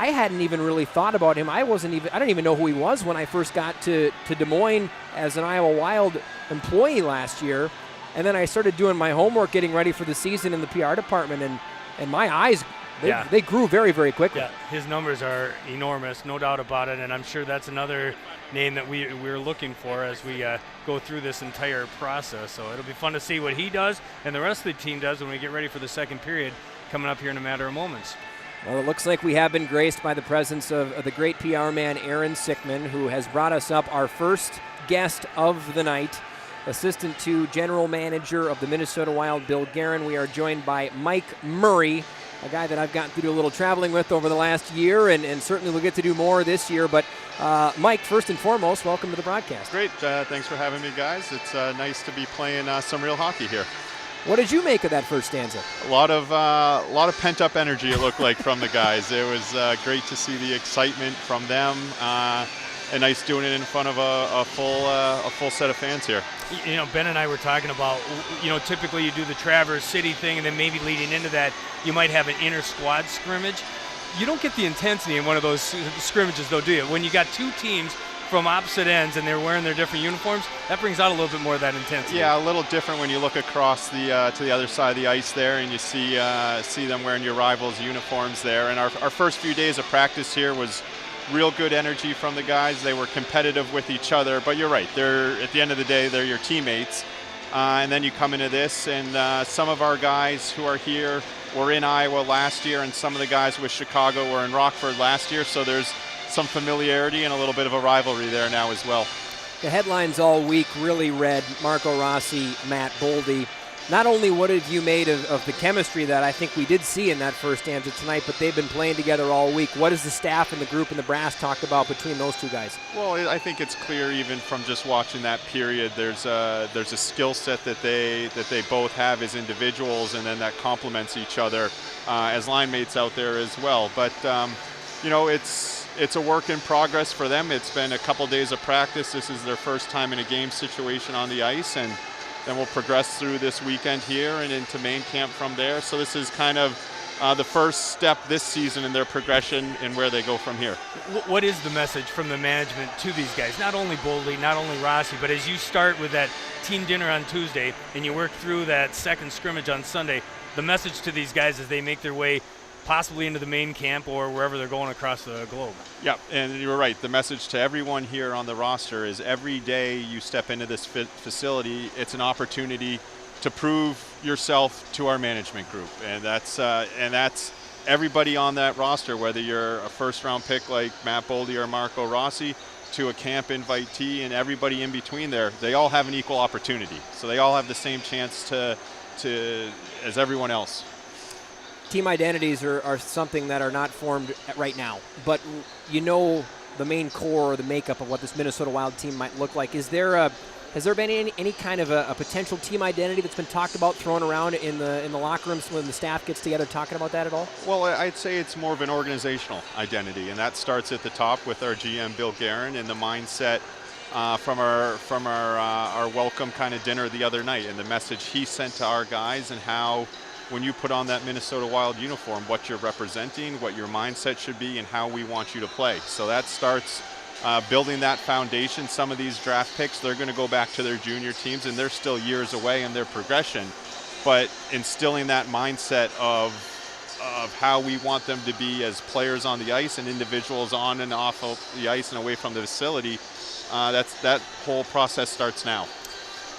I hadn't even really thought about him. I didn't even know who he was when I first got to Des Moines as an Iowa Wild employee last year. And then I started doing my homework, getting ready for the season in the PR department, and my eyes, they grew very, very quickly. Yeah, his numbers are enormous, no doubt about it, and I'm sure that's another name that we're looking for as we go through this entire process. So it'll be fun to see what he does and the rest of the team does when we get ready for the second period coming up here in a matter of moments. Well, it looks like we have been graced by the presence of the great PR man, Aaron Sickman, who has brought us up our first guest of the night, assistant to general manager of the Minnesota Wild, Bill Guerin. We are joined by Mike Murray, a guy that I've gotten to do a little traveling with over the last year, and certainly we'll get to do more this year. But Mike, first and foremost, welcome to the broadcast. Great. Thanks for having me, guys. It's nice to be playing some real hockey here. What did you make of that first stanza? A lot of pent-up energy, it looked like, from the guys. It was great to see the excitement from them. And nice doing it in front of a full set of fans here. Ben and I were talking about, typically you do the Traverse City thing, and then maybe leading into that, you might have an inter-squad scrimmage. You don't get the intensity in one of those scrimmages, though, do you? When you got two teams from opposite ends and they're wearing their different uniforms, that brings out a little bit more of that intensity. Yeah, a little different when you look across the to the other side of the ice there, and you see them wearing your rivals' uniforms there. And our first few days of practice here was real good energy from the guys. They were competitive with each other, but you're right. At the end of the day, they're your teammates. And then you come into this, and some of our guys who are here were in Iowa last year, and some of the guys with Chicago were in Rockford last year. So there's some familiarity and a little bit of a rivalry there now as well. The headlines all week really read Marco Rossi, Matt Boldy. Not only what have you made of the chemistry that I think we did see in that first stanza tonight, but they've been playing together all week. What has the staff and the group and the brass talked about between those two guys? Well, I think it's clear even from just watching that period. There's a skill set that they both have as individuals, and then that complements each other as line mates out there as well. But it's a work in progress for them. It's been a couple days of practice. This is their first time in a game situation on the ice, and Then we'll progress through this weekend here and into main camp from there. So this is kind of the first step this season in their progression and where they go from here. What is the message from the management to these guys? Not only Boldly, not only Rossi, but as you start with that team dinner on Tuesday and you work through that second scrimmage on Sunday, the message to these guys as they make their way possibly into the main camp or wherever they're going across the globe. Yeah, and you're right. The message to everyone here on the roster is every day you step into this facility, it's an opportunity to prove yourself to our management group. And that's everybody on that roster, whether you're a first-round pick like Matt Boldy or Marco Rossi, to a camp invitee and everybody in between there, they all have an equal opportunity. So they all have the same chance to as everyone else. Team identities are something that are not formed right now, but you know the main core or the makeup of what this Minnesota Wild team might look like. Has there been any kind of a potential team identity that's been talked about, thrown around in the locker rooms when the staff gets together talking about that at all? Well, I'd say it's more of an organizational identity, and that starts at the top with our GM Bill Guerin and the mindset from our welcome kind of dinner the other night, and the message he sent to our guys, and how when you put on that Minnesota Wild uniform, what you're representing, what your mindset should be, and how we want you to play. So that starts building that foundation. Some of these draft picks, they're going to go back to their junior teams, and they're still years away in their progression. But instilling that mindset of how we want them to be as players on the ice and individuals on and off of the ice and away from the facility, that whole process starts now.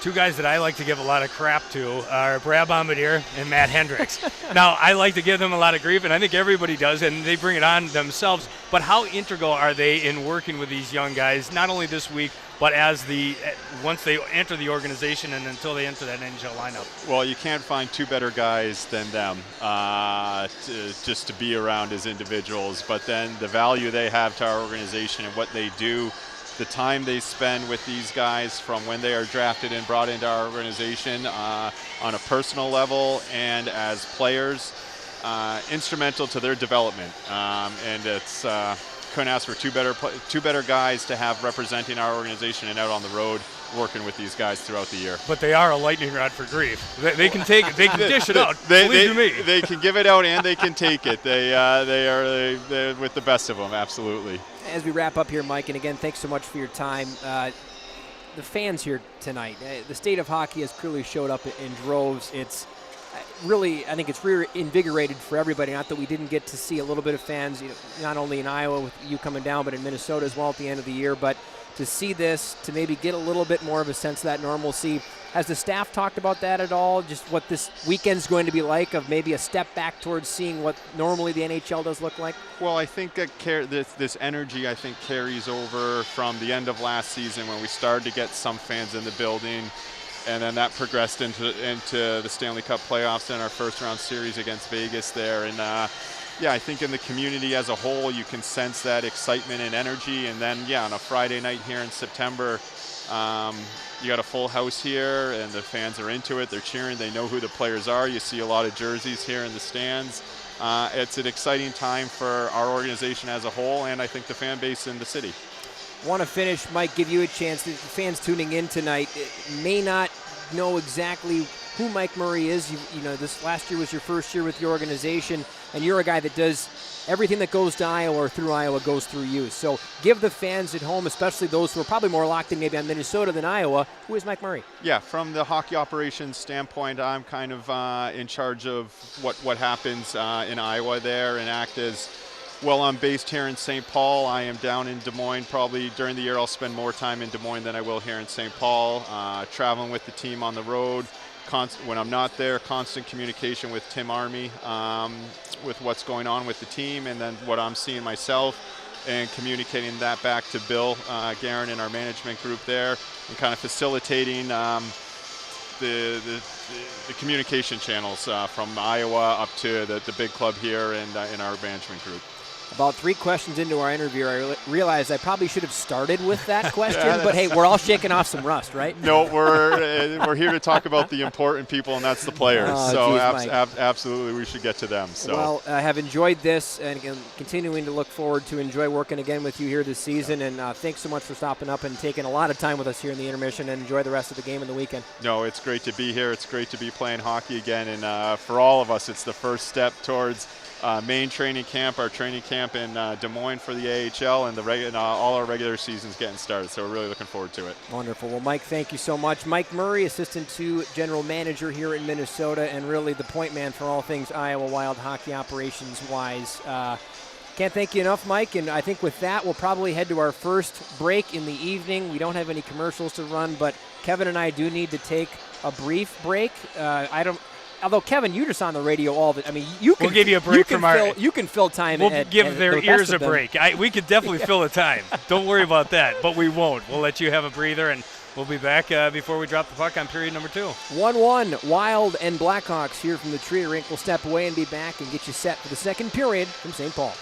Two guys that I like to give a lot of crap to are Brad Bombardier and Matt Hendricks. Now, I like to give them a lot of grief, and I think everybody does, and they bring it on themselves. But how integral are they in working with these young guys, not only this week, but once they enter the organization and until they enter that NHL lineup? Well, you can't find two better guys than them just to be around as individuals. But then the value they have to our organization and what they do, the time they spend with these guys from when they are drafted and brought into our organization on a personal level and as players, instrumental to their development. And it's couldn't ask for two better guys to have representing our organization and out on the road working with these guys throughout the year. But they are a lightning rod for grief. They can take it. They can dish it out. Believe me. They can give it out and they can take it. They're with the best of them, absolutely. As we wrap up here, Mike, and again, thanks so much for your time. The fans here tonight, the state of hockey has clearly showed up in droves. It's really, I think it's reinvigorated for everybody. Not that we didn't get to see a little bit of fans, not only in Iowa with you coming down, but in Minnesota as well at the end of the year. But to see this, to maybe get a little bit more of a sense of that normalcy. Has the staff talked about that at all? Just what this weekend's going to be like, of maybe a step back towards seeing what normally the NHL does look like? Well, I think that this energy, I think, carries over from the end of last season when we started to get some fans in the building, and then that progressed into the Stanley Cup playoffs and our first-round series against Vegas there. And yeah, I think in the community as a whole, you can sense that excitement and energy. And then, yeah, on a Friday night here in September, you got a full house here, and the fans are into it. They're cheering. They know who the players are. You see a lot of jerseys here in the stands. It's an exciting time for our organization as a whole, and I think the fan base in the city. Want to finish, Mike, give you a chance. The fans tuning in tonight may not know exactly who Mike Murray is. You know, this last year was your first year with your organization, and you're a guy that does everything that goes to Iowa or through Iowa goes through you. So give the fans at home, especially those who are probably more locked in maybe on Minnesota than Iowa, who is Mike Murray? Yeah, from the hockey operations standpoint, I'm kind of in charge of what happens in Iowa there, and act as, well, I'm based here in St. Paul. I am down in Des Moines. Probably during the year I'll spend more time in Des Moines than I will here in St. Paul, traveling with the team on the road. When I'm not there, constant communication with Tim Army with what's going on with the team, and then what I'm seeing myself, and communicating that back to Bill Guerin and our management group there, and kind of facilitating the communication channels from Iowa up to the big club here and in our management group. About 3 questions into our interview, I realized I probably should have started with that question, but hey, we're all shaking off some rust, right? No, we're here to talk about the important people, and that's the players. So geez, absolutely, we should get to them. So. Well, I have enjoyed this, and continuing to look forward to enjoy working again with you here this season. And thanks so much for stopping up and taking a lot of time with us here in the intermission, and enjoy the rest of the game and the weekend. No, it's great to be here. It's great to be playing hockey again, and for all of us, it's the first step towards main training camp, our training camp in Des Moines for the AHL, and all our regular seasons getting started. So we're really looking forward to it. Wonderful. Well, Mike, thank you so much. Mike Murray, Assistant to General Manager here in Minnesota, and really the point man for all things Iowa Wild hockey operations-wise. Can't thank you enough, Mike, and I think with that, we'll probably head to our first break in the evening. We don't have any commercials to run, but Kevin and I do need to take a brief break. Although, Kevin, you're just on the radio all the – I mean, you can – We'll give you a break from our – You can fill time We'll give their ears a break. We could definitely fill the time. Don't worry about that, but we won't. We'll let you have a breather, and we'll be back before we drop the puck on period number 2. 1-1, Wild and Blackhawks here from the Tree Rink. We'll step away and be back and get you set for the second period from St. Paul.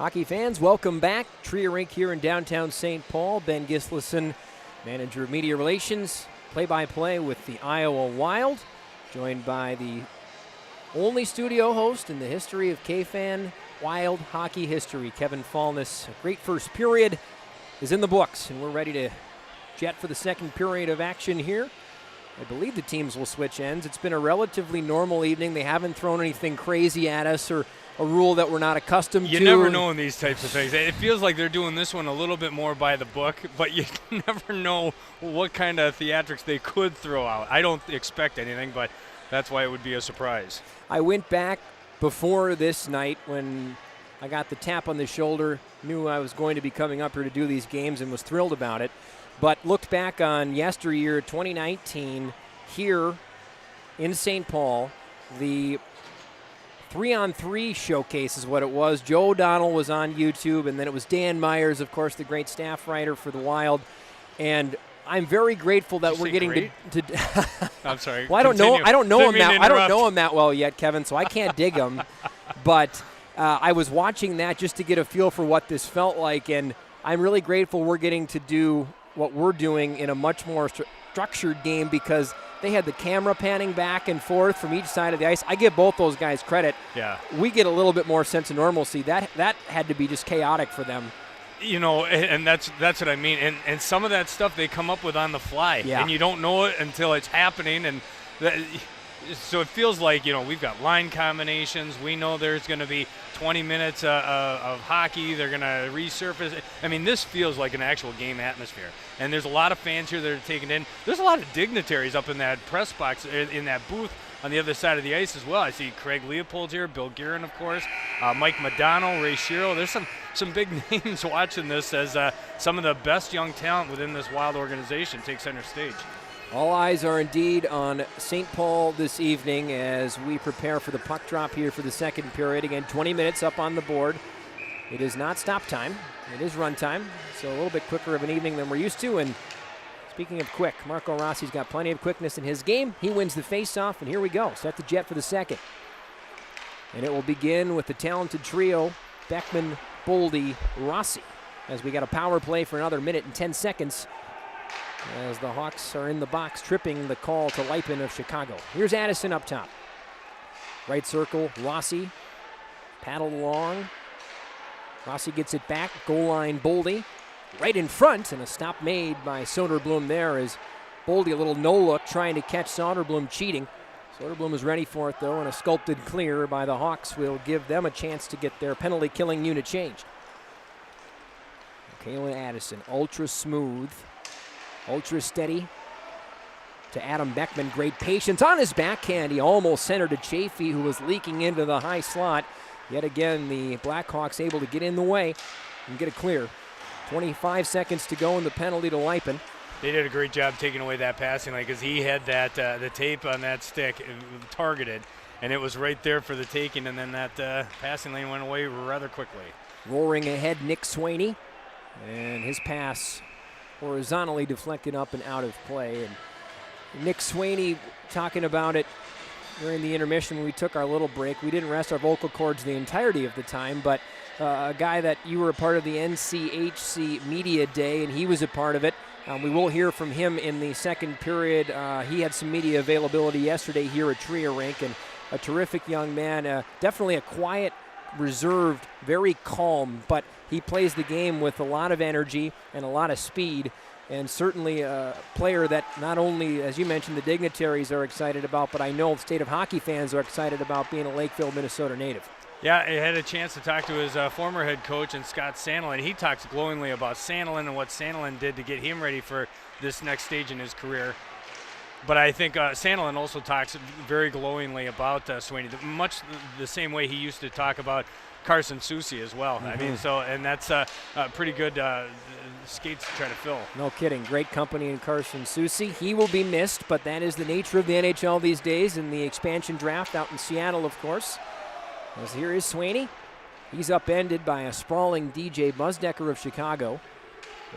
Hockey fans, welcome back. Tria Rink here in downtown St. Paul. Ben Gislason, Manager of Media Relations, play-by-play with the Iowa Wild, joined by the only studio host in the history of KFan Wild hockey history, Kevin Fallness. A great first period is in the books, and we're ready to jet for the second period of action here. I believe the teams will switch ends. It's been a relatively normal evening. They haven't thrown anything crazy at us or a rule that we're not accustomed to. You never know in these types of things. It feels like they're doing this one a little bit more by the book, but you never know what kind of theatrics they could throw out. I don't expect anything, but that's why it would be a surprise. I went back before this night when I got the tap on the shoulder, knew I was going to be coming up here to do these games and was thrilled about it, but looked back on yesteryear 2019 here in St. Paul. The 3-on-3 showcase is what it was. Joe O'Donnell was on YouTube, and then it was Dan Myers, of course, the great staff writer for the Wild. And I'm very grateful that we're getting to I'm sorry. Well, I don't know him that. I don't know him that well yet, Kevin, so I can't dig him. But I was watching that just to get a feel for what this felt like, and I'm really grateful we're getting to do what we're doing in a much more structured game because they had the camera panning back and forth from each side of the ice. I give both those guys credit. Yeah. We get a little bit more sense of normalcy. That had to be just chaotic for them. You know, and that's what I mean. And some of that stuff they come up with on the fly. Yeah. And you don't know it until it's happening. And so it feels like, you know, we've got line combinations. We know there's going to be 20 minutes of hockey. They're going to resurface. I mean, this feels like an actual game atmosphere. And there's a lot of fans here that are taking in. There's a lot of dignitaries up in that press box, in that booth on the other side of the ice as well. I see Craig Leopold here, Bill Guerin, of course, Mike Madonna, Ray Shiro. There's some big names watching this as some of the best young talent within this Wild organization take center stage. All eyes are indeed on St. Paul this evening as we prepare for the puck drop here for the second period. Again, 20 minutes up on the board. It is not stop time. It is run time, so a little bit quicker of an evening than we're used to. And speaking of quick, Marco Rossi's got plenty of quickness in his game. He wins the faceoff, and here we go. Set the jet for the second. And it will begin with the talented trio, Beckman, Boldy, Rossi, as we got a power play for another minute and 10 seconds as the Hawks are in the box, tripping the call to Lipin of Chicago. Here's Addison up top. Right circle, Rossi, paddled along. Rossi gets it back, goal line, Boldy. Right in front, and a stop made by Soderblom there as Boldy, a little no-look, trying to catch Soderblom cheating. Soderblom is ready for it, though, and a sculpted clear by the Hawks will give them a chance to get their penalty-killing unit changed. Kalen Addison, ultra smooth, ultra steady to Adam Beckman. Great patience on his backhand. He almost centered to Chafee, who was leaking into the high slot. Yet again, the Blackhawks able to get in the way and get a clear. 25 seconds to go in the penalty to Lipin. They did a great job taking away that passing lane because he had that the tape on that stick targeted, and it was right there for the taking, and then that passing lane went away rather quickly. Roaring ahead, Nick Swaney, and his pass horizontally deflected up and out of play. And Nick Swaney talking about it during the intermission when we took our little break. We didn't rest our vocal cords the entirety of the time, but a guy that you were a part of the NCHC Media Day, and he was a part of it. We will hear from him in the second period. He had some media availability yesterday here at Tria Rink, and a terrific young man. Definitely a quiet, reserved, very calm, but he plays the game with a lot of energy and a lot of speed, and certainly a player that not only, as you mentioned, the dignitaries are excited about, but I know the state of hockey fans are excited about being a Lakeville, Minnesota native. Yeah, I had a chance to talk to his former head coach, and Scott Sandelin. He talks glowingly about Sandelin and what Sandelin did to get him ready for this next stage in his career. But I think Sandelin also talks very glowingly about Swaney, much the same way he used to talk about Carson Soucy as well. Mm-hmm. I mean, so, and that's a pretty good skates to try to fill. No kidding. Great company in Carson Soucy. He will be missed, but that is the nature of the NHL these days in the expansion draft out in Seattle, of course. As here is Swaney. He's upended by a sprawling DJ Buzdecker of Chicago.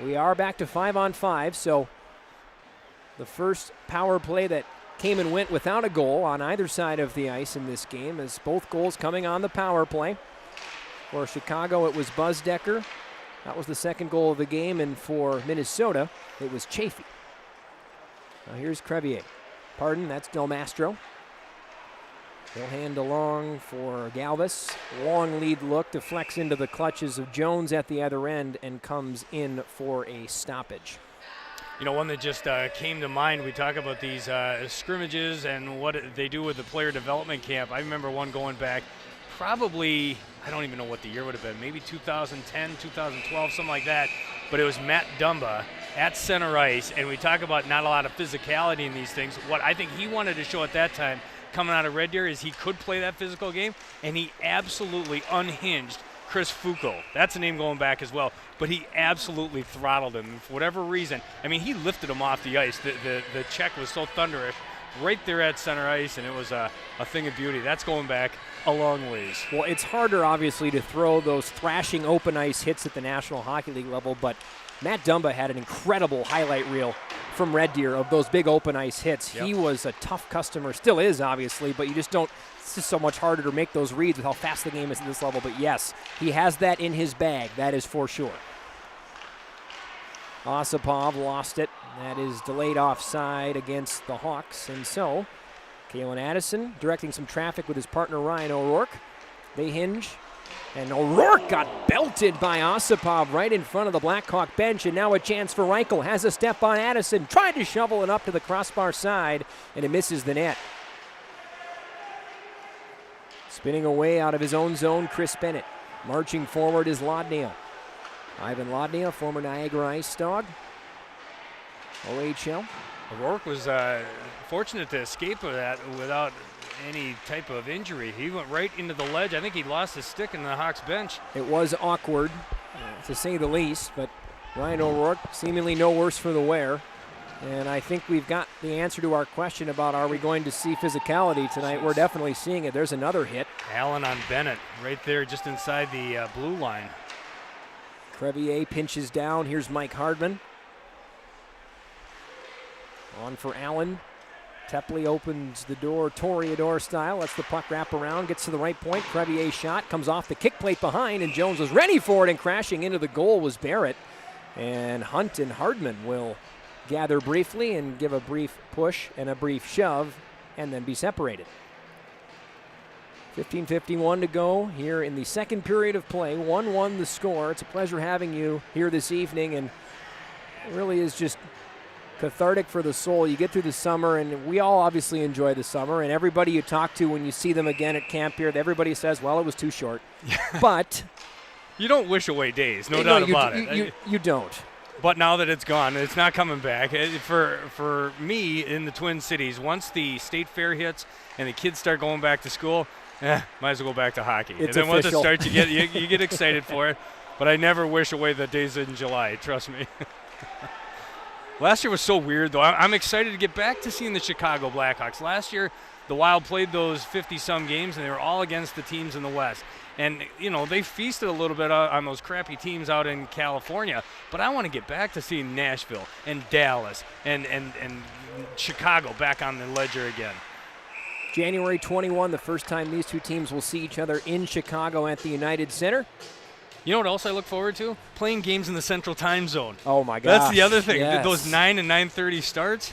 We are back to 5-on-5, so the first power play that came and went without a goal on either side of the ice in this game, as both goals coming on the power play. For Chicago, it was Buzdecker. That was the second goal of the game, and for Minnesota, it was Chafee. Now here's Crevier. Pardon, that's Del Mastro. He'll hand along for Galvis. Long lead look, deflects into the clutches of Jones at the other end and comes in for a stoppage. You know, one that just came to mind, we talk about these scrimmages and what they do with the player development camp. I remember one going back probably, I don't even know what the year would have been, maybe 2010, 2012, something like that. But it was Matt Dumba at center ice, and we talk about not a lot of physicality in these things. What I think he wanted to show at that time coming out of Red Deer is he could play that physical game, and he absolutely unhinged Chris Foucault. That's a name going back as well, but he absolutely throttled him for whatever reason. I mean, he lifted him off the ice. The check was so thunderous right there at center ice, and it was a thing of beauty. That's going back a long ways. Well, it's harder, obviously, to throw those thrashing open ice hits at the National Hockey League level, but Matt Dumba had an incredible highlight reel from Red Deer of those big open ice hits. Yep. He was a tough customer, still is, obviously, but you just don't, it's just so much harder to make those reads with how fast the game is at this level. But yes, he has that in his bag, that is for sure. Osipov lost it. That is delayed offside against the Hawks. And so, Kalen Addison directing some traffic with his partner Ryan O'Rourke. They hinge. And O'Rourke got belted by Osipov right in front of the Blackhawk bench, and now a chance for Reichel. Has a step on Addison, tried to shovel it up to the crossbar side, and it misses the net. Spinning away out of his own zone, Chris Bennett. Marching forward is Lodnia. Ivan Lodnia, former Niagara Ice Dog. OHL. O'Rourke was fortunate to escape of that without any type of injury. He went right into the ledge. I think he lost his stick in the Hawks bench. It was awkward, to say the least, but Ryan O'Rourke seemingly no worse for the wear. And I think we've got the answer to our question about are we going to see physicality tonight. We're definitely seeing it. There's another hit. Allen on Bennett right there just inside the blue line. Crevier pinches down. Here's Mike Hardman. On for Allen. Tepley opens the door, Toreador style. Lets the puck wrap around, gets to the right point. Crevier shot, comes off the kick plate behind, and Jones was ready for it, and crashing into the goal was Barrett. And Hunt and Hardman will gather briefly and give a brief push and a brief shove, and then be separated. 15:51 to go here in the second period of play. 1-1 the score. It's a pleasure having you here this evening, and it really is just cathartic for the soul. You get through the summer, and we all obviously enjoy the summer, and everybody you talk to when you see them again at camp here, everybody says, well, it was too short. But you don't wish away days, no doubt about it. You don't. But now that it's gone, it's not coming back. For me in the Twin Cities, once the state fair hits and the kids start going back to school, might as well go back to hockey. It's and then official. Once it starts, you get excited for it. But I never wish away the days in July, trust me. Last year was so weird, though. I'm excited to get back to seeing the Chicago Blackhawks. Last year, the Wild played those 50-some games, and they were all against the teams in the West. And, you know, they feasted a little bit on those crappy teams out in California. But I want to get back to seeing Nashville and Dallas and Chicago back on the ledger again. January 21, the first time these two teams will see each other in Chicago at the United Center. You know what else I look forward to? Playing games in the Central Time Zone. Oh, my gosh. That's the other thing. Yes. Those 9 and 9:30 starts.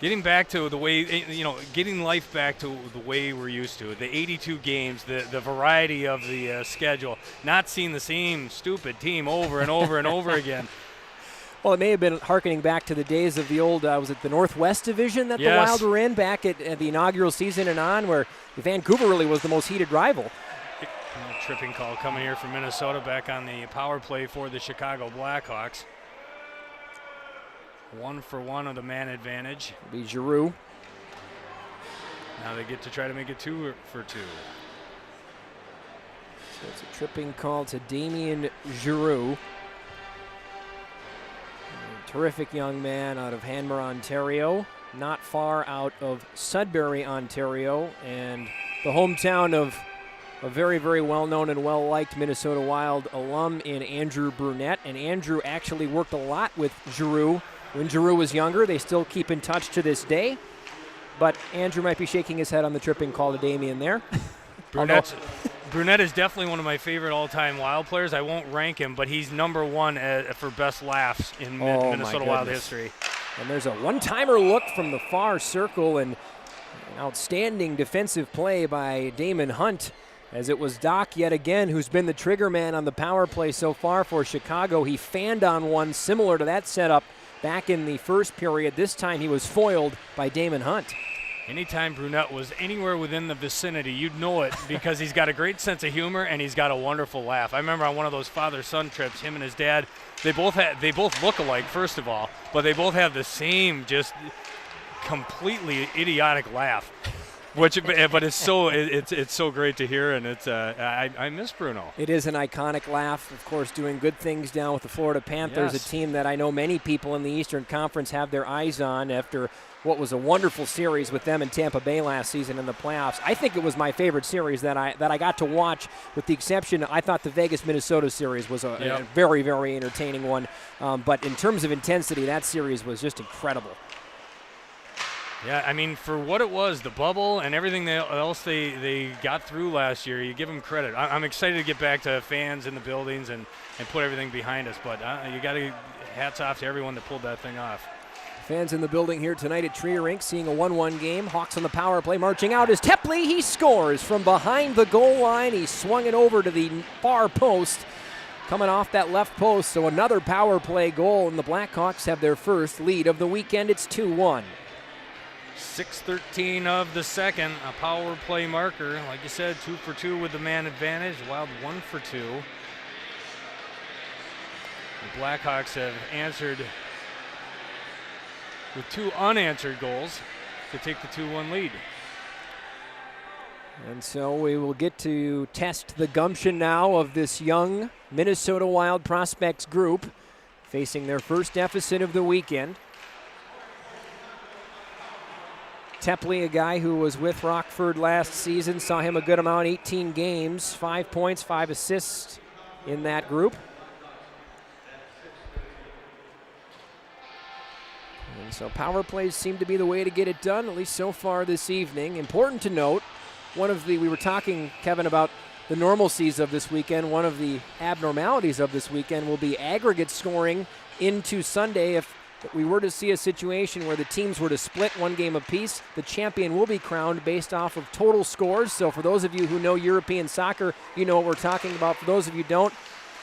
Getting back to the way, getting life back to the way we're used to. The 82 games, the variety of the schedule. Not seeing the same stupid team over and over and over again. Well, it may have been hearkening back to the days of the old, was it the Northwest Division that the Wild were in back at the inaugural season and on, where Vancouver really was the most heated rival. Tripping call coming here from Minnesota back on the power play for the Chicago Blackhawks. 1-for-1 of the man advantage. It'll be Giroux. Now they get to try to make it 2-for-2. So it's a tripping call to Damien Giroux. A terrific young man out of Hanmer, Ontario. Not far out of Sudbury, Ontario, and the hometown of a very, very well-known and well-liked Minnesota Wild alum in Andrew Brunette. And Andrew actually worked a lot with Giroux when Giroux was younger. They still keep in touch to this day. But Andrew might be shaking his head on the tripping call to Damien there. Brunette is definitely one of my favorite all-time Wild players. I won't rank him, but he's number one for best laughs in Minnesota Wild history. And there's a one-timer look from the far circle, and an outstanding defensive play by Damon Hunt, as it was Doc yet again who's been the trigger man on the power play so far for Chicago. He fanned on one similar to that setup back in the first period. This time he was foiled by Damon Hunt. Anytime Brunette was anywhere within the vicinity, you'd know it because he's got a great sense of humor and he's got a wonderful laugh. I remember on one of those father-son trips, him and his dad, they both look alike, first of all, but they both have the same just completely idiotic laugh. But it's so great to hear, and I miss Bruno. It is an iconic laugh, of course, doing good things down with the Florida Panthers, Yes. a team that I know many people in the Eastern Conference have their eyes on after what was a wonderful series with them in Tampa Bay last season in the playoffs. I think it was my favorite series that I got to watch, with the exception, I thought the Vegas-Minnesota series was a very, very entertaining one. But in terms of intensity, that series was just incredible. Yeah, I mean, for what it was, the bubble and everything else they got through last year, you give them credit. I'm excited to get back to fans in the buildings and put everything behind us. But you got to hats off to everyone that pulled that thing off. Fans in the building here tonight at Trier Rink, seeing a 1-1 game. Hawks on the power play, marching out is Tepley. He scores from behind the goal line. He swung it over to the far post, coming off that left post. So another power play goal, and the Blackhawks have their first lead of the weekend. It's 2-1. 6:13 of the second, a power play marker. Like you said, 2 for 2 with the man advantage. Wild 1 for 2. The Blackhawks have answered with 2 unanswered goals to take the 2-1 lead. And so we will get to test the gumption now of this young Minnesota Wild prospects group, facing their first deficit of the weekend. Tepley, a guy who was with Rockford last season, saw him a good amount, 18 games, 5 points, 5 assists in that group. And so power plays seem to be the way to get it done, at least so far this evening. Important to note, we were talking, Kevin, about the normalcies of this weekend. One of the abnormalities of this weekend will be aggregate scoring into Sunday. If we were to see a situation where the teams were to split 1 game apiece, the champion will be crowned based off of total scores. So for those of you who know European soccer, you know what we're talking about. For those of you who don't,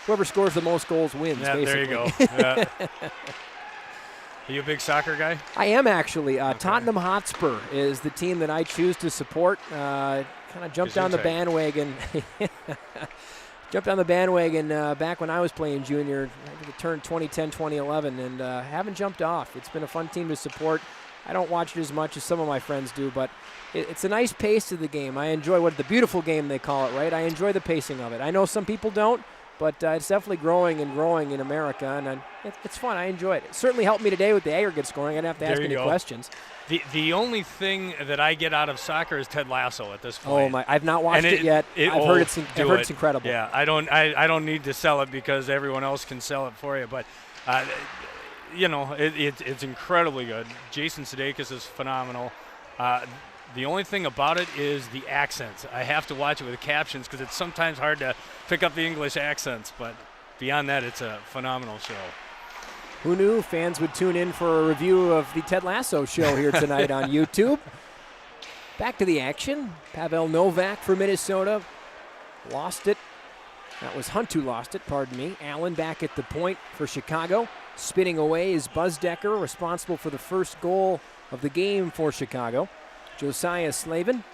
whoever scores the most goals wins, Yeah, basically. there you go. Yeah. Are you a big soccer guy? I am actually. Tottenham Hotspur is the team that I choose to support. Kind of jumped on the bandwagon. Jumped on the bandwagon back when I was playing junior. I think it turned 2010, 2011, and haven't jumped off. It's been a fun team to support. I don't watch it as much as some of my friends do, but it's a nice pace to the game. I enjoy the beautiful game they call it, right? I enjoy the pacing of it. I know some people don't, but it's definitely growing and growing in America, and it's fun. I enjoy it. It certainly helped me today with the aggregate scoring. I didn't have to ask any questions. The only thing that I get out of soccer is Ted Lasso at this point. Oh my! I've not watched it yet. I've heard it's incredible. Yeah, I don't need to sell it because everyone else can sell it for you. But it's incredibly good. Jason Sudeikis is phenomenal. The only thing about it is the accents. I have to watch it with captions because it's sometimes hard to pick up the English accents. But beyond that, it's a phenomenal show. Who knew fans would tune in for a review of the Ted Lasso show here tonight on YouTube? Back to the action. Pavel Novak for Minnesota. Lost it. That was Hunt who lost it, pardon me. Allen back at the point for Chicago. Spinning away is Buzdecker, responsible for the first goal of the game for Chicago. Josiah Slavin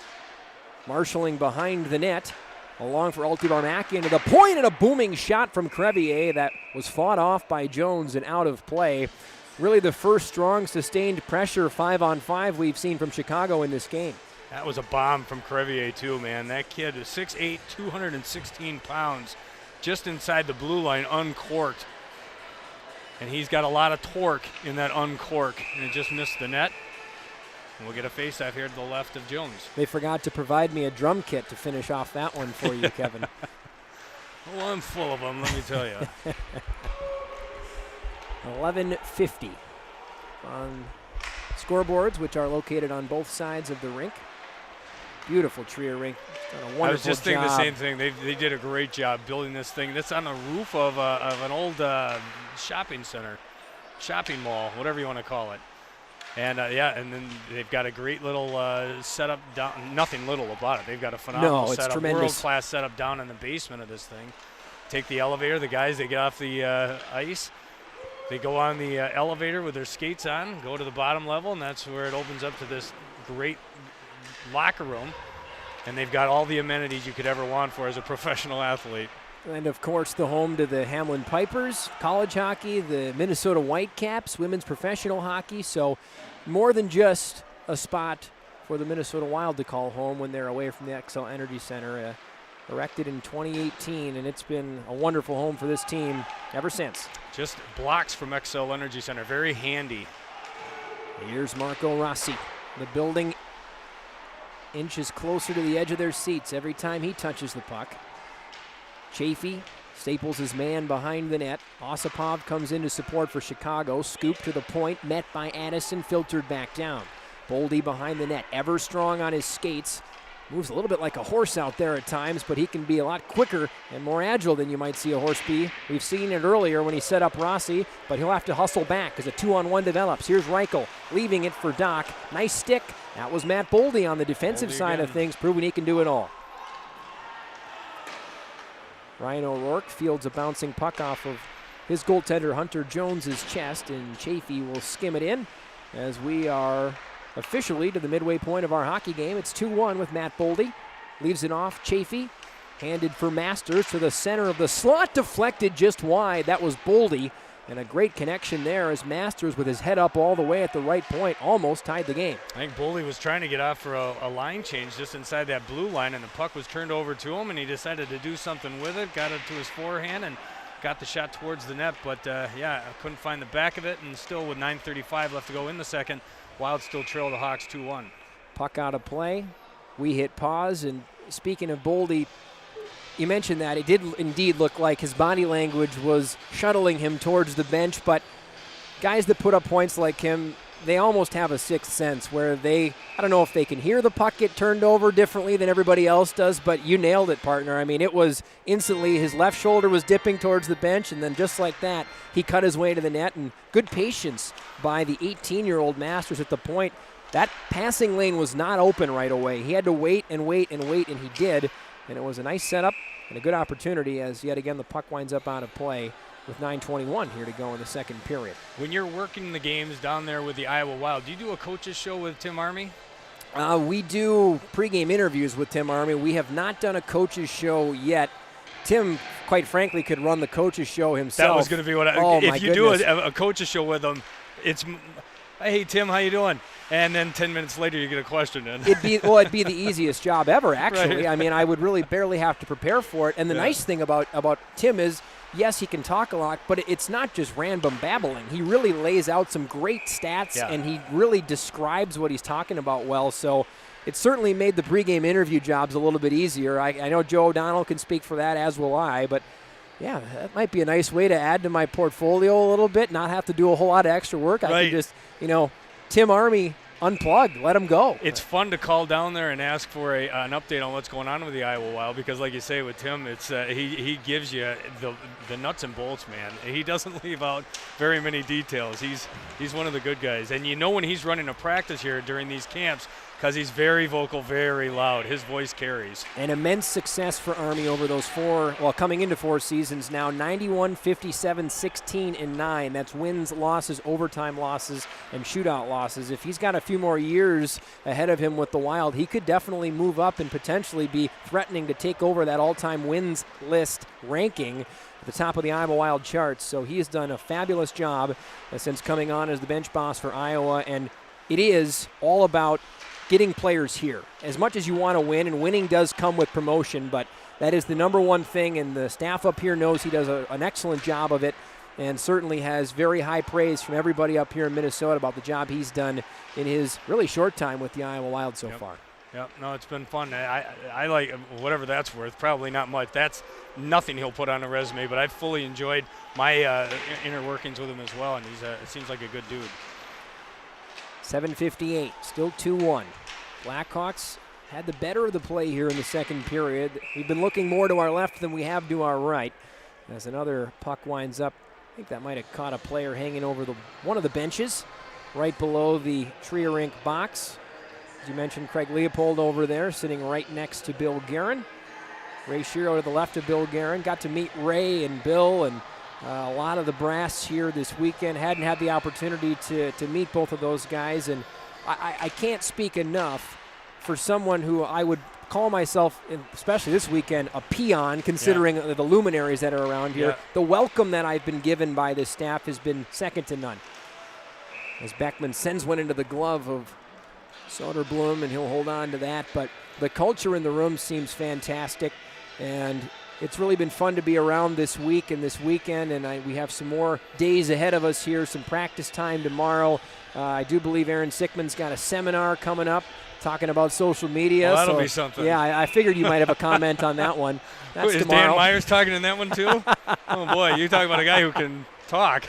marshalling behind the net. Along for Altibarmaki into the point, and a booming shot from Crevier that was fought off by Jones and out of play. Really the first strong sustained pressure 5-on-5 we've seen from Chicago in this game. That was a bomb from Crevier too, man. That kid is 6'8", 216 pounds, just inside the blue line, uncorked. And he's got a lot of torque in that uncork, and it just missed the net. And we'll get a face-off here to the left of Jones. They forgot to provide me a drum kit to finish off that one for you, Kevin. Well, I'm full of them, let me tell you. 11:50 on scoreboards, which are located on both sides of the rink. Beautiful tree rink. Done a wonderful job. I was just thinking the same thing. They did a great job building this thing. That's on the roof of an old shopping center, shopping mall, whatever you want to call it. And and then they've got a great little setup down. Nothing little about it. They've got a phenomenal setup, world-class setup down in the basement of this thing. Take the elevator. The guys, they get off the ice. They go on the elevator with their skates on, go to the bottom level, and that's where it opens up to this great locker room. And they've got all the amenities you could ever want for as a professional athlete. And, of course, the home to the Hamlin Pipers, college hockey, the Minnesota Whitecaps, women's professional hockey. So more than just a spot for the Minnesota Wild to call home when they're away from the XL Energy Center. Erected in 2018, and it's been a wonderful home for this team ever since. Just blocks from XL Energy Center. Very handy. Here's Marco Rossi. The building inches closer to the edge of their seats every time he touches the puck. Chafee staples his man behind the net. Osipov comes into support for Chicago. Scoop to the point, met by Addison, filtered back down. Boldy behind the net, ever strong on his skates. Moves a little bit like a horse out there at times, but he can be a lot quicker and more agile than you might see a horse be. We've seen it earlier when he set up Rossi, but he'll have to hustle back as a 2-on-1 develops. Here's Reichel leaving it for Doc. Nice stick. That was Matt Boldy on the defensive side of things, proving he can do it all. Ryan O'Rourke fields a bouncing puck off of his goaltender Hunter Jones's chest, and Chafee will skim it in as we are officially to the midway point of our hockey game. It's 2-1 with Matt Boldy. Leaves it off Chafee. Handed for Masters to the center of the slot. Deflected just wide. That was Boldy. And a great connection there as Masters, with his head up all the way at the right point, almost tied the game. I think Boldy was trying to get off for a line change just inside that blue line, and the puck was turned over to him, and he decided to do something with it. Got it to his forehand and got the shot towards the net. But, I couldn't find the back of it, and still with 9:35 left to go in the second, Wild still trail the Hawks 2-1. Puck out of play. We hit pause. And speaking of Boldy, you mentioned that it did indeed look like his body language was shuttling him towards the bench. But guys that put up points like him, they almost have a sixth sense where I don't know if they can hear the puck get turned over differently than everybody else does, but you nailed it, partner. I mean, it was instantly his left shoulder was dipping towards the bench, and then just like that, he cut his way to the net, and good patience by the 18-year-old Masters at the point. That passing lane was not open right away. He had to wait and wait and wait, and he did, and it was a nice setup and a good opportunity as, yet again, the puck winds up out of play with 9:21 here to go in the second period. When you're working the games down there with the Iowa Wild, do you do a coach's show with Tim Army? We do pregame interviews with Tim Army. We have not done a coach's show yet. Tim, quite frankly, could run the coach's show himself. That was going to be what if you do a coach's show with him, it's, hey, Tim, how you doing? And then 10 minutes later, you get a question in. It'd be the easiest job ever, actually. Right. I mean, I would really barely have to prepare for it. And the nice thing about Tim is, yes, he can talk a lot, but it's not just random babbling. He really lays out some great stats, and he really describes what he's talking about well. So it certainly made the pregame interview jobs a little bit easier. I know Joe O'Donnell can speak for that, as will I. But, yeah, that might be a nice way to add to my portfolio a little bit, not have to do a whole lot of extra work. I can just, Tim Army, unplug, let him go. It's fun to call down there and ask for an update on what's going on with the Iowa Wild because, like you say, with Tim, it's he gives you the nuts and bolts, man. He doesn't leave out very many details. He's one of the good guys. And when he's running a practice here during these camps because he's very vocal, very loud. His voice carries. An immense success for Army over those coming into 4 seasons now, 91, 57, 16, and 9. That's wins, losses, overtime losses, and shootout losses. If he's got a few more years ahead of him with the Wild, he could definitely move up and potentially be threatening to take over that all-time wins list ranking at the top of the Iowa Wild charts. So he has done a fabulous job since coming on as the bench boss for Iowa, and it is all about getting players here. As much as you want to win, and winning does come with promotion, but that is the number one thing, and the staff up here knows he does an excellent job of it, and certainly has very high praise from everybody up here in Minnesota about the job he's done in his really short time with the Iowa Wild so far. Yep, no, it's been fun. I like whatever that's worth. Probably not much. That's nothing he'll put on a resume, but I've fully enjoyed my inner workings with him as well, and it seems like a good dude. 7:58, still 2-1. Blackhawks had the better of the play here in the second period. We've been looking more to our left than we have to our right. As another puck winds up, I think that might have caught a player hanging over one of the benches right below the Trier Rink box. As you mentioned, Craig Leopold over there, sitting right next to Bill Guerin. Ray Shiro to the left of Bill Guerin. Got to meet Ray and Bill and a lot of the brass here this weekend. Hadn't had the opportunity to meet both of those guys, and I can't speak enough for someone who I would call myself, especially this weekend, a peon, considering the luminaries that are around here. The welcome that I've been given by this staff has been second to none. As Beckman sends one into the glove of Soderblom, and he'll hold on to that. But the culture in the room seems fantastic, and it's really been fun to be around this week and this weekend, and we have some more days ahead of us here, some practice time tomorrow. I do believe Aaron Sickman's got a seminar coming up talking about social media. Well, that'll be something. Yeah, I figured you might have a comment on that one. That's Is tomorrow. Dan Myers talking in that one too? Oh boy, you talk about a guy who can talk.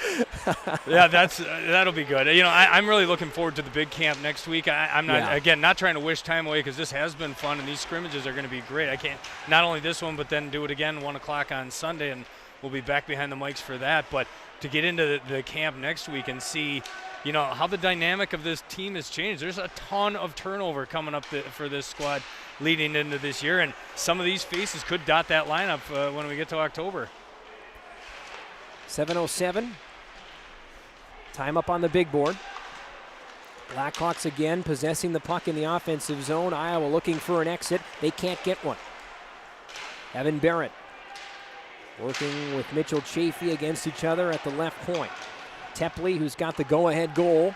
Yeah, that'll be good. You know, I'm really looking forward to the big camp next week. I'm not trying to wish time away, because this has been fun, and these scrimmages are going to be great. I can't, not only this one, but then do it again 1 o'clock on Sunday, and we'll be back behind the mics for that. But to get into the camp next week and see, you know, how the dynamic of this team has changed. There's a ton of turnover coming up for this squad leading into this year, and some of these faces could dot that lineup when we get to October. 7:07. Time up on the big board. Blackhawks again possessing the puck in the offensive zone. Iowa looking for an exit. They can't get one. Evan Barrett working with Mitchell Chafee against each other at the left point. Tepley, who's got the go-ahead goal.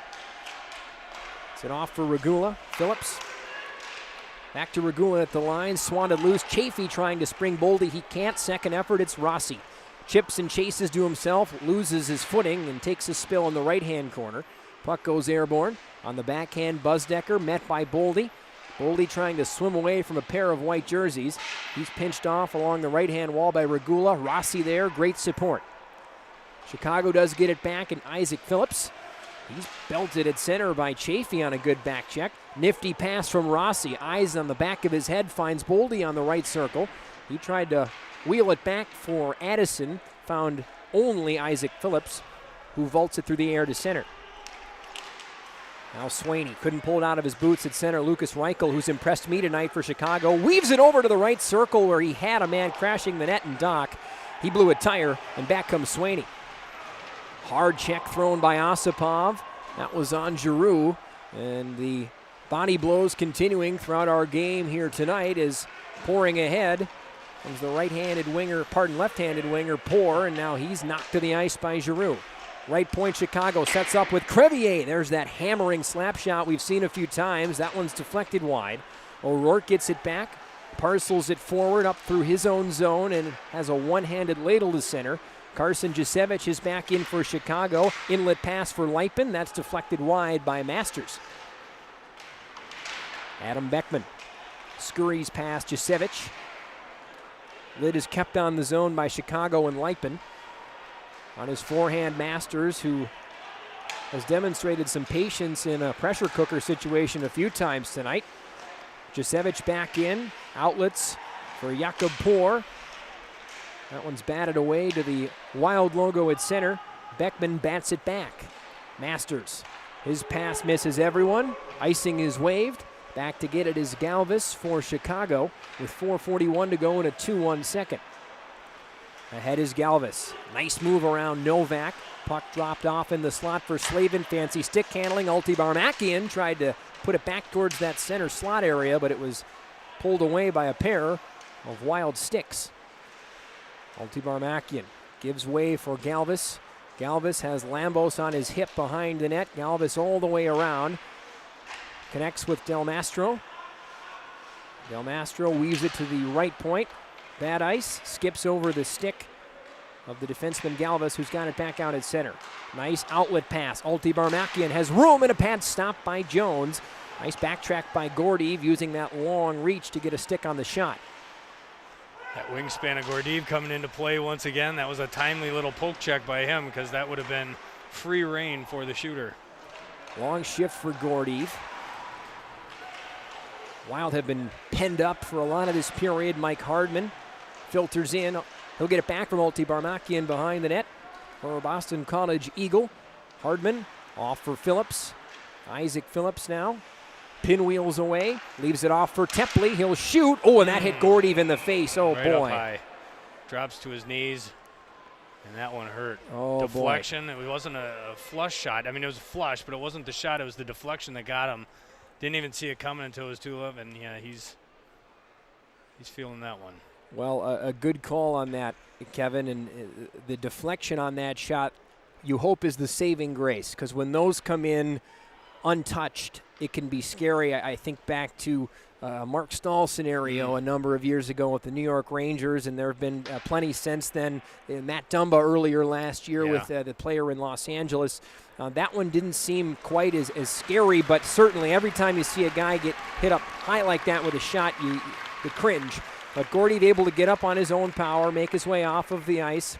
It's it off for Regula. Phillips. Back to Regula at the line. Swanded loose. Chafee trying to spring Boldy. He can't. Second effort, it's Rossi. Chips and chases to himself, loses his footing, and takes a spill in the right-hand corner. Puck goes airborne. On the backhand, Buzdecker met by Boldy. Boldy trying to swim away from a pair of white jerseys. He's pinched off along the right-hand wall by Regula. Rossi there, great support. Chicago does get it back, and Isaac Phillips. He's belted at center by Chafee on a good back check. Nifty pass from Rossi. Eyes on the back of his head, finds Boldy on the right circle. He tried to wheel it back for Addison, found only Isaac Phillips, who vaults it through the air to center. Now Swaney couldn't pull it out of his boots at center. Lucas Reichel, who's impressed me tonight for Chicago, weaves it over to the right circle where he had a man crashing the net and Doc. He blew a tire, and back comes Swaney. Hard check thrown by Osipov. That was on Giroux, and the body blows continuing throughout our game here tonight is pouring ahead. Comes the left-handed winger, Poor, and now he's knocked to the ice by Giroux. Right point, Chicago sets up with Crevier. There's that hammering slap shot we've seen a few times. That one's deflected wide. O'Rourke gets it back, parcels it forward up through his own zone, and has a one-handed ladle to center. Carson Jasevich is back in for Chicago. Inlet pass for Leipin. That's deflected wide by Masters. Adam Beckman scurries past Jasevich. Lid is kept on the zone by Chicago and Leipin. On his forehand, Masters, who has demonstrated some patience in a pressure cooker situation a few times tonight. Jasevich back in. Outlets for Jakob Poor. That one's batted away to the Wild logo at center. Beckman bats it back. Masters. His pass misses everyone. Icing is waved. Back to get it is Galvis for Chicago with 4:41 to go in a 2-1 second. Ahead is Galvis. Nice move around Novak. Puck dropped off in the slot for Slavin. Fancy stick handling. Ulti Barmakian tried to put it back towards that center slot area, but it was pulled away by a pair of Wild sticks. Ulti Barmakian gives way for Galvis. Galvis has Lambos on his hip behind the net. Galvis all the way around. Connects with Del Mastro. Del Mastro weaves it to the right point. Bad ice, skips over the stick of the defenseman Galvis, who's got it back out at center. Nice outlet pass. Ulti Barmakian has room, and a pad stop by Jones. Nice backtrack by Gordeev, using that long reach to get a stick on the shot. That wingspan of Gordeev coming into play once again. That was a timely little poke check by him, because that would have been free reign for the shooter. Long shift for Gordeev. Wild have been penned up for a lot of this period. Mike Hardman filters in. He'll get it back from Ulti Barmakian behind the net for a Boston College Eagle. Hardman off for Phillips. Isaac Phillips now. Pinwheels away. Leaves it off for Tepley. He'll shoot. Oh, and that hit Gordy in the face. Oh, right boy. Up high. Drops to his knees. And that one hurt. Oh, deflection. boy. It wasn't a flush shot. I mean, it was a flush, but it wasn't the shot. It was the deflection that got him. Didn't even see it coming until it was too low. And, yeah, he's feeling that one. Well, a good call on that, Kevin. And the deflection on that shot, you hope, is the saving grace. Because when those come in untouched, it can be scary. I think back to Mark Stahl scenario a number of years ago with the New York Rangers, and there have been plenty since then. Matt Dumba earlier last year with the player in Los Angeles. That one didn't seem quite as scary, but certainly every time you see a guy get hit up high like that with a shot, you cringe. But Gordy able to get up on his own power, make his way off of the ice.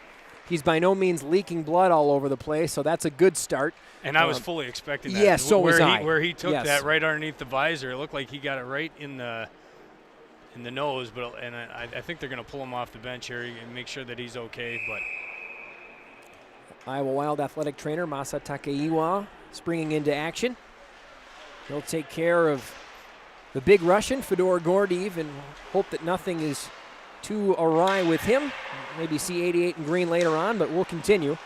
He's by no means leaking blood all over the place, so that's a good start. And I was fully expecting that. Yeah, so was I. Where he took that right underneath the visor, it looked like he got it right in the nose. And I think they're going to pull him off the bench here and make sure that he's okay. But Iowa Wild athletic trainer Masa Takeiwa springing into action. He'll take care of the big Russian, Fedor Gordeev, and hope that nothing is too awry with him. Maybe see 88 in green later on, but we'll continue.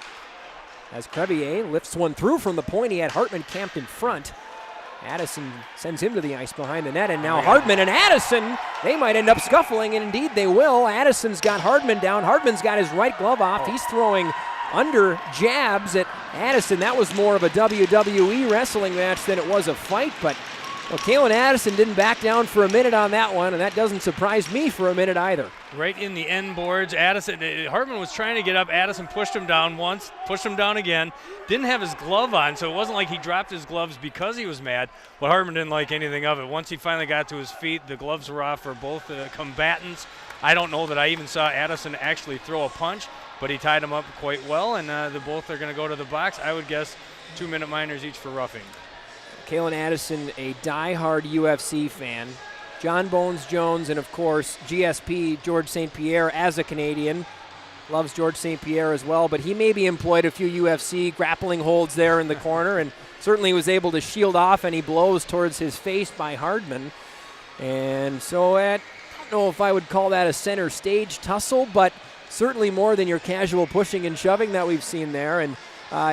As Crevier lifts one through from the point, he had Hartman camped in front. Addison sends him to the ice behind the net, and now Hardman and Addison, they might end up scuffling, and indeed they will. Addison's got Hardman down. Hardman's got his right glove off. He's throwing under jabs at Addison. That was more of a WWE wrestling match than it was a fight, but Kalen Addison didn't back down for a minute on that one, and that doesn't surprise me for a minute either. Right in the end boards, Hartman was trying to get up. Addison pushed him down once, pushed him down again. Didn't have his glove on, so it wasn't like he dropped his gloves because he was mad, but Hartman didn't like anything of it. Once he finally got to his feet, the gloves were off for both combatants. I don't know that I even saw Addison actually throw a punch, but he tied him up quite well, and both are going to go to the box. I would guess 2-minute minors each for roughing. Kalen Addison, a diehard UFC fan. John Bones Jones, and of course, GSP, George St. Pierre, as a Canadian. Loves George St. Pierre as well, but he maybe employed a few UFC grappling holds there in the corner, and certainly was able to shield off any blows towards his face by Hardman. And so I don't know if I would call that a center stage tussle, but certainly more than your casual pushing and shoving that we've seen there. And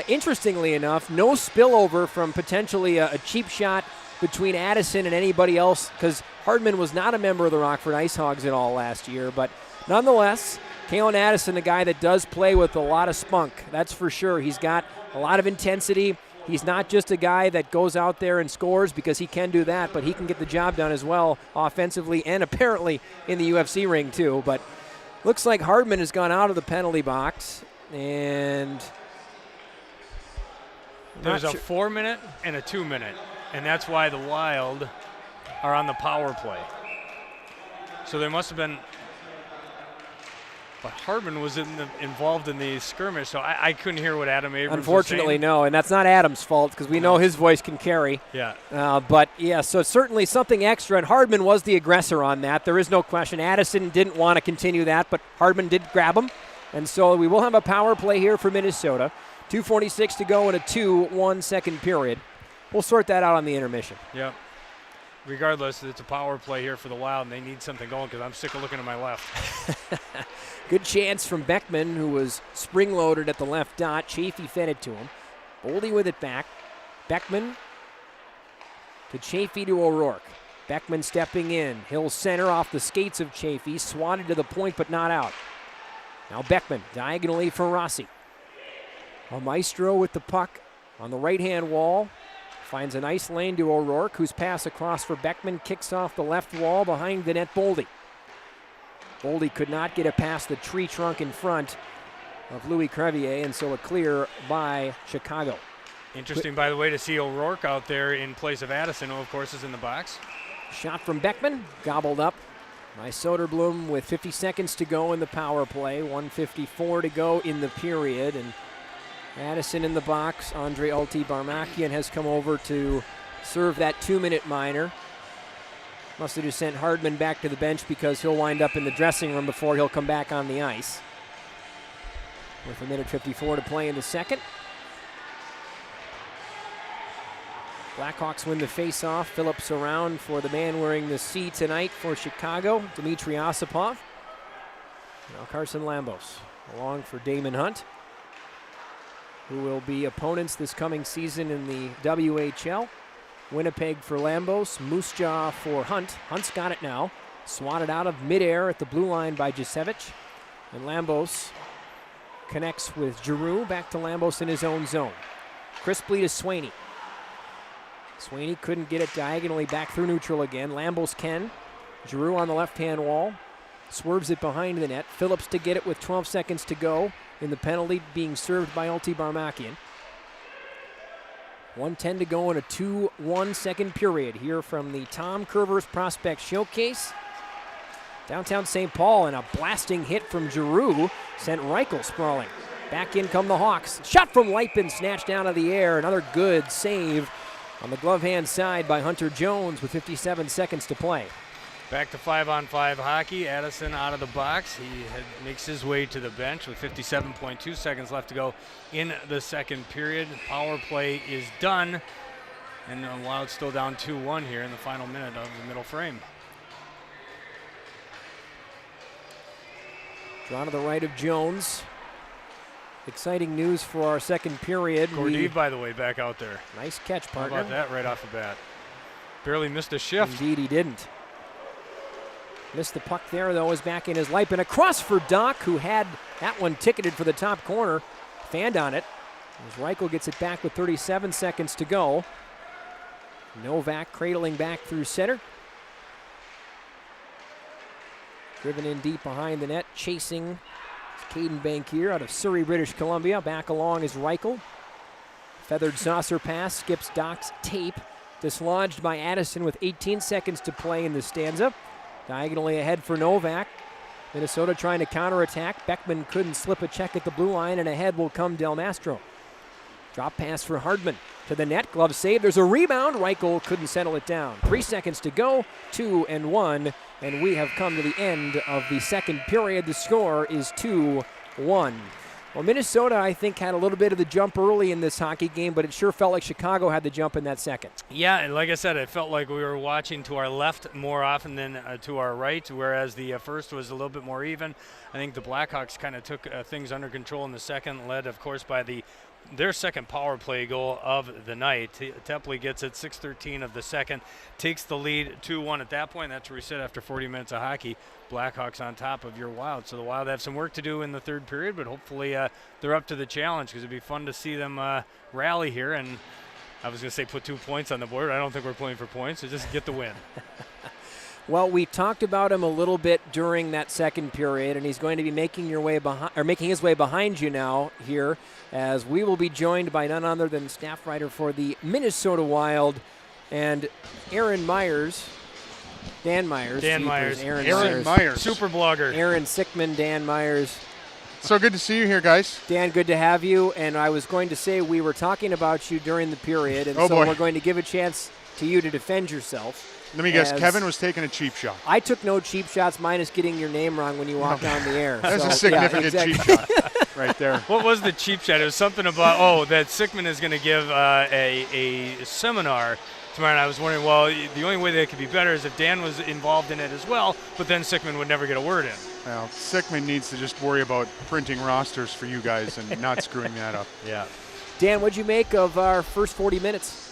interestingly enough, no spillover from potentially a cheap shot between Addison and anybody else, because Hardman was not a member of the Rockford Ice Hogs at all last year. But nonetheless, Kalen Addison, a guy that does play with a lot of spunk, that's for sure. He's got a lot of intensity. He's not just a guy that goes out there and scores, because he can do that, but he can get the job done as well offensively and apparently in the UFC ring too. But looks like Hardman has gone out of the penalty box, and there's a 4-minute and a 2-minute, and that's why the Wild are on the power play. So there must have been, but Hardman was involved in the skirmish, so I couldn't hear what Adam Abrams Unfortunately, was saying. no, and that's not Adam's fault, because we know his voice can carry. Yeah. But, yeah, so certainly something extra, and Hardman was the aggressor on that. There is no question. Addison didn't want to continue that, but Hardman did grab him. And so we will have a power play here for Minnesota. 2:46 to go in a 2-1 second period. We'll sort that out on the intermission. Yep. Regardless, it's a power play here for the Wild, and they need something going, because I'm sick of looking to my left. Good chance from Beckman, who was spring-loaded at the left dot. Chafee fed it to him. Boldy with it back. Beckman to Chafee to O'Rourke. Beckman stepping in. He'll center off the skates of Chafee. Swatted to the point, but not out. Now Beckman diagonally for Rossi. A Maestro with the puck on the right-hand wall. Finds a nice lane to O'Rourke, whose pass across for Beckman kicks off the left wall behind the net Boldy. Boldy could not get it past the tree trunk in front of Louis Crevier, and so a clear by Chicago. Interesting, by the way, to see O'Rourke out there in place of Addison, who, of course, is in the box. Shot from Beckman, gobbled up by Soderblom with 50 seconds to go in the power play, 1:54 to go in the period, and Addison in the box. Andre Ulti Barmakian has come over to serve that 2-minute minor. Must have just sent Hardman back to the bench because he'll wind up in the dressing room before he'll come back on the ice. With 1:54 to play in the second. Blackhawks win the face-off. Phillips around for the man wearing the C tonight for Chicago, Dmitry Osipov. Now Carson Lambos along for Damon Hunt, who will be opponents this coming season in the WHL. Winnipeg for Lambos, Moose Jaw for Hunt. Hunt's got it now. Swatted out of midair at the blue line by Jasevich. And Lambos connects with Giroux. Back to Lambos in his own zone. Crisply to Swaney. Swaney couldn't get it diagonally back through neutral again. Lambos can. Giroux on the left-hand wall. Swerves it behind the net. Phillips to get it with 12 seconds to go in the penalty being served by Ulti Barmakian. 1:10 to go in a 2-1 second period here from the Tom Curvers Prospect Showcase. Downtown St. Paul, and a blasting hit from Giroux sent Reichel sprawling. Back in come the Hawks. Shot from Leipin, snatched out of the air. Another good save on the glove hand side by Hunter Jones with 57 seconds to play. Back to 5-on-5 hockey. Addison out of the box. He makes his way to the bench with 57.2 seconds left to go in the second period. Power play is done. And Wild still down 2-1 here in the final minute of the middle frame. Drawn to the right of Jones. Exciting news for our second period. Gordeev, by the way, back out there. Nice catch, partner. How about that right off the bat? Barely missed a shift. Indeed, he didn't. Missed the puck there, though, is back in his life. And across for Doc, who had that one ticketed for the top corner. Fanned on it. As Reichel gets it back with 37 seconds to go. Novak cradling back through center. Driven in deep behind the net, chasing Caden Bankier out of Surrey, British Columbia. Back along is Reichel. Feathered saucer pass, skips Doc's tape. Dislodged by Addison with 18 seconds to play in the stanza. Diagonally ahead for Novak. Minnesota trying to counterattack. Beckman couldn't slip a check at the blue line, and ahead will come Del Mastro. Drop pass for Hardman to the net. Glove save. There's a rebound. Reichel couldn't settle it down. 3 seconds to go. 2-1. And we have come to the end of the second period. The score is 2-1. Well, Minnesota, I think, had a little bit of the jump early in this hockey game, but it sure felt like Chicago had the jump in that second. Yeah, and like I said, it felt like we were watching to our left more often than to our right, whereas the first was a little bit more even. I think the Blackhawks kind of took things under control in the second, led, of course, by their second power play goal of the night. Tepley gets it 6:13 of the second, takes the lead 2-1 at that point. That's where we sit after 40 minutes of hockey. Blackhawks on top of your Wild. So the Wild have some work to do in the third period, but hopefully they're up to the challenge, because it'd be fun to see them rally here. And I was going to say put 2 points on the board. I don't think we're playing for points, so just get the win. Well, we talked about him a little bit during that second period, and he's going to be making his way behind you now here, as we will be joined by none other than staff writer for the Minnesota Wild and Dan Myers. Aaron Myers. Super blogger. Aaron Sickman, Dan Myers. So good to see you here, guys. Dan, good to have you. And I was going to say we were talking about you during the period, and we're going to give a chance to you to defend yourself. Let me guess, Kevin was taking a cheap shot. I took no cheap shots, minus getting your name wrong when you walked on the air. That's a significant cheap shot right there. What was the cheap shot? It was something about, that Sickman is going to give a seminar tomorrow. And I was wondering, well, the only way that it could be better is if Dan was involved in it as well, but then Sickman would never get a word in. Well, Sickman needs to just worry about printing rosters for you guys and not screwing that up. Yeah. Dan, what'd you make of our first 40 minutes?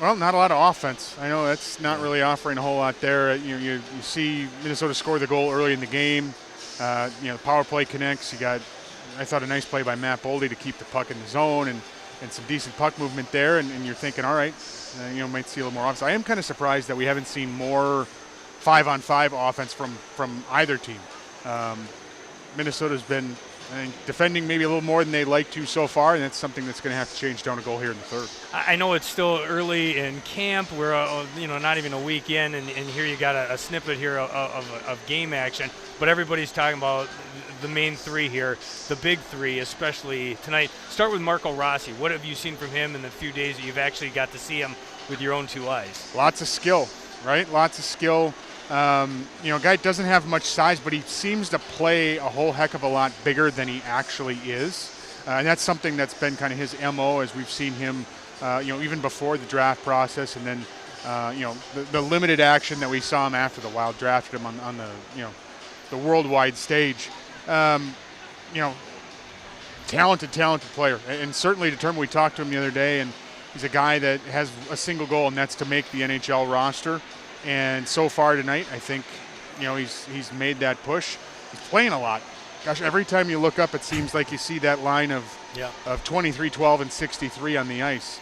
Well, not a lot of offense. I know that's not really offering a whole lot there. You see Minnesota score the goal early in the game. The power play connects. You got, I thought, a nice play by Matt Boldy to keep the puck in the zone and some decent puck movement there. And you're thinking, all right, might see a little more offense. I am kind of surprised that we haven't seen more 5-on-5 offense from either team. Minnesota's been, I think, defending maybe a little more than they like to so far, and that's something that's going to have to change down a goal here in the third. I know it's still early in camp. We're not even a week in, and here you got a snippet here of game action. But everybody's talking about the main three here, the big three, especially tonight. Start with Marco Rossi. What have you seen from him in the few days that you've actually got to see him with your own two eyes? Lots of skill. right? Lots of skill. Guy doesn't have much size, but he seems to play a whole heck of a lot bigger than he actually is. And that's something that's been kind of his MO as we've seen him, even before the draft process, and then, the limited action that we saw him after the Wild drafted him on the worldwide stage. Talented player, and certainly determined. We talked to him the other day, and he's a guy that has a single goal, and that's to make the NHL roster. And so far tonight, I think, he's made that push. He's playing a lot. Gosh, every time you look up, it seems like you see that line of 23, 12, and 63 on the ice.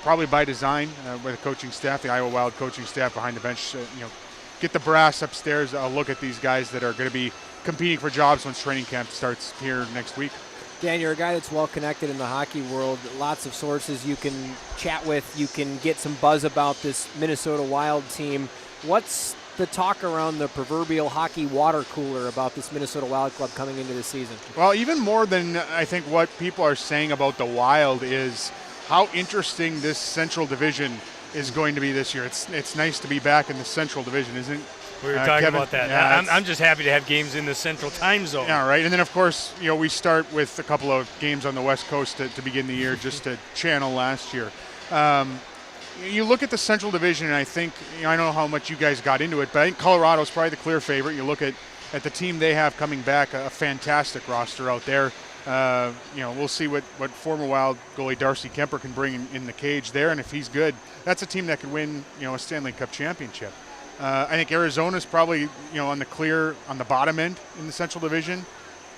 Probably by design, with the coaching staff, the Iowa Wild coaching staff behind the bench. Get the brass upstairs. A look at these guys that are going to be competing for jobs once training camp starts here next week. Dan, you're a guy that's well connected in the hockey world. Lots of sources you can chat with. You can get some buzz about this Minnesota Wild team. What's the talk around the proverbial hockey water cooler about this Minnesota Wild club coming into the season? Well, even more than I think what people are saying about the Wild is how interesting this Central Division is going to be this year. It's nice to be back in the Central Division, isn't it? We were talking Kevin, about that. Yeah, I'm just happy to have games in the Central Time Zone. Yeah, right. And then, of course, we start with a couple of games on the West Coast to begin the year, just to channel last year. You look at the Central Division, and I think, I don't know how much you guys got into it, but I think Colorado's probably the clear favorite. You look at the team they have coming back, a fantastic roster out there. We'll see what former Wild goalie Darcy Kemper can bring in the cage there, and if he's good, that's a team that could win, a Stanley Cup championship. I think Arizona's probably, on the bottom end in the Central Division.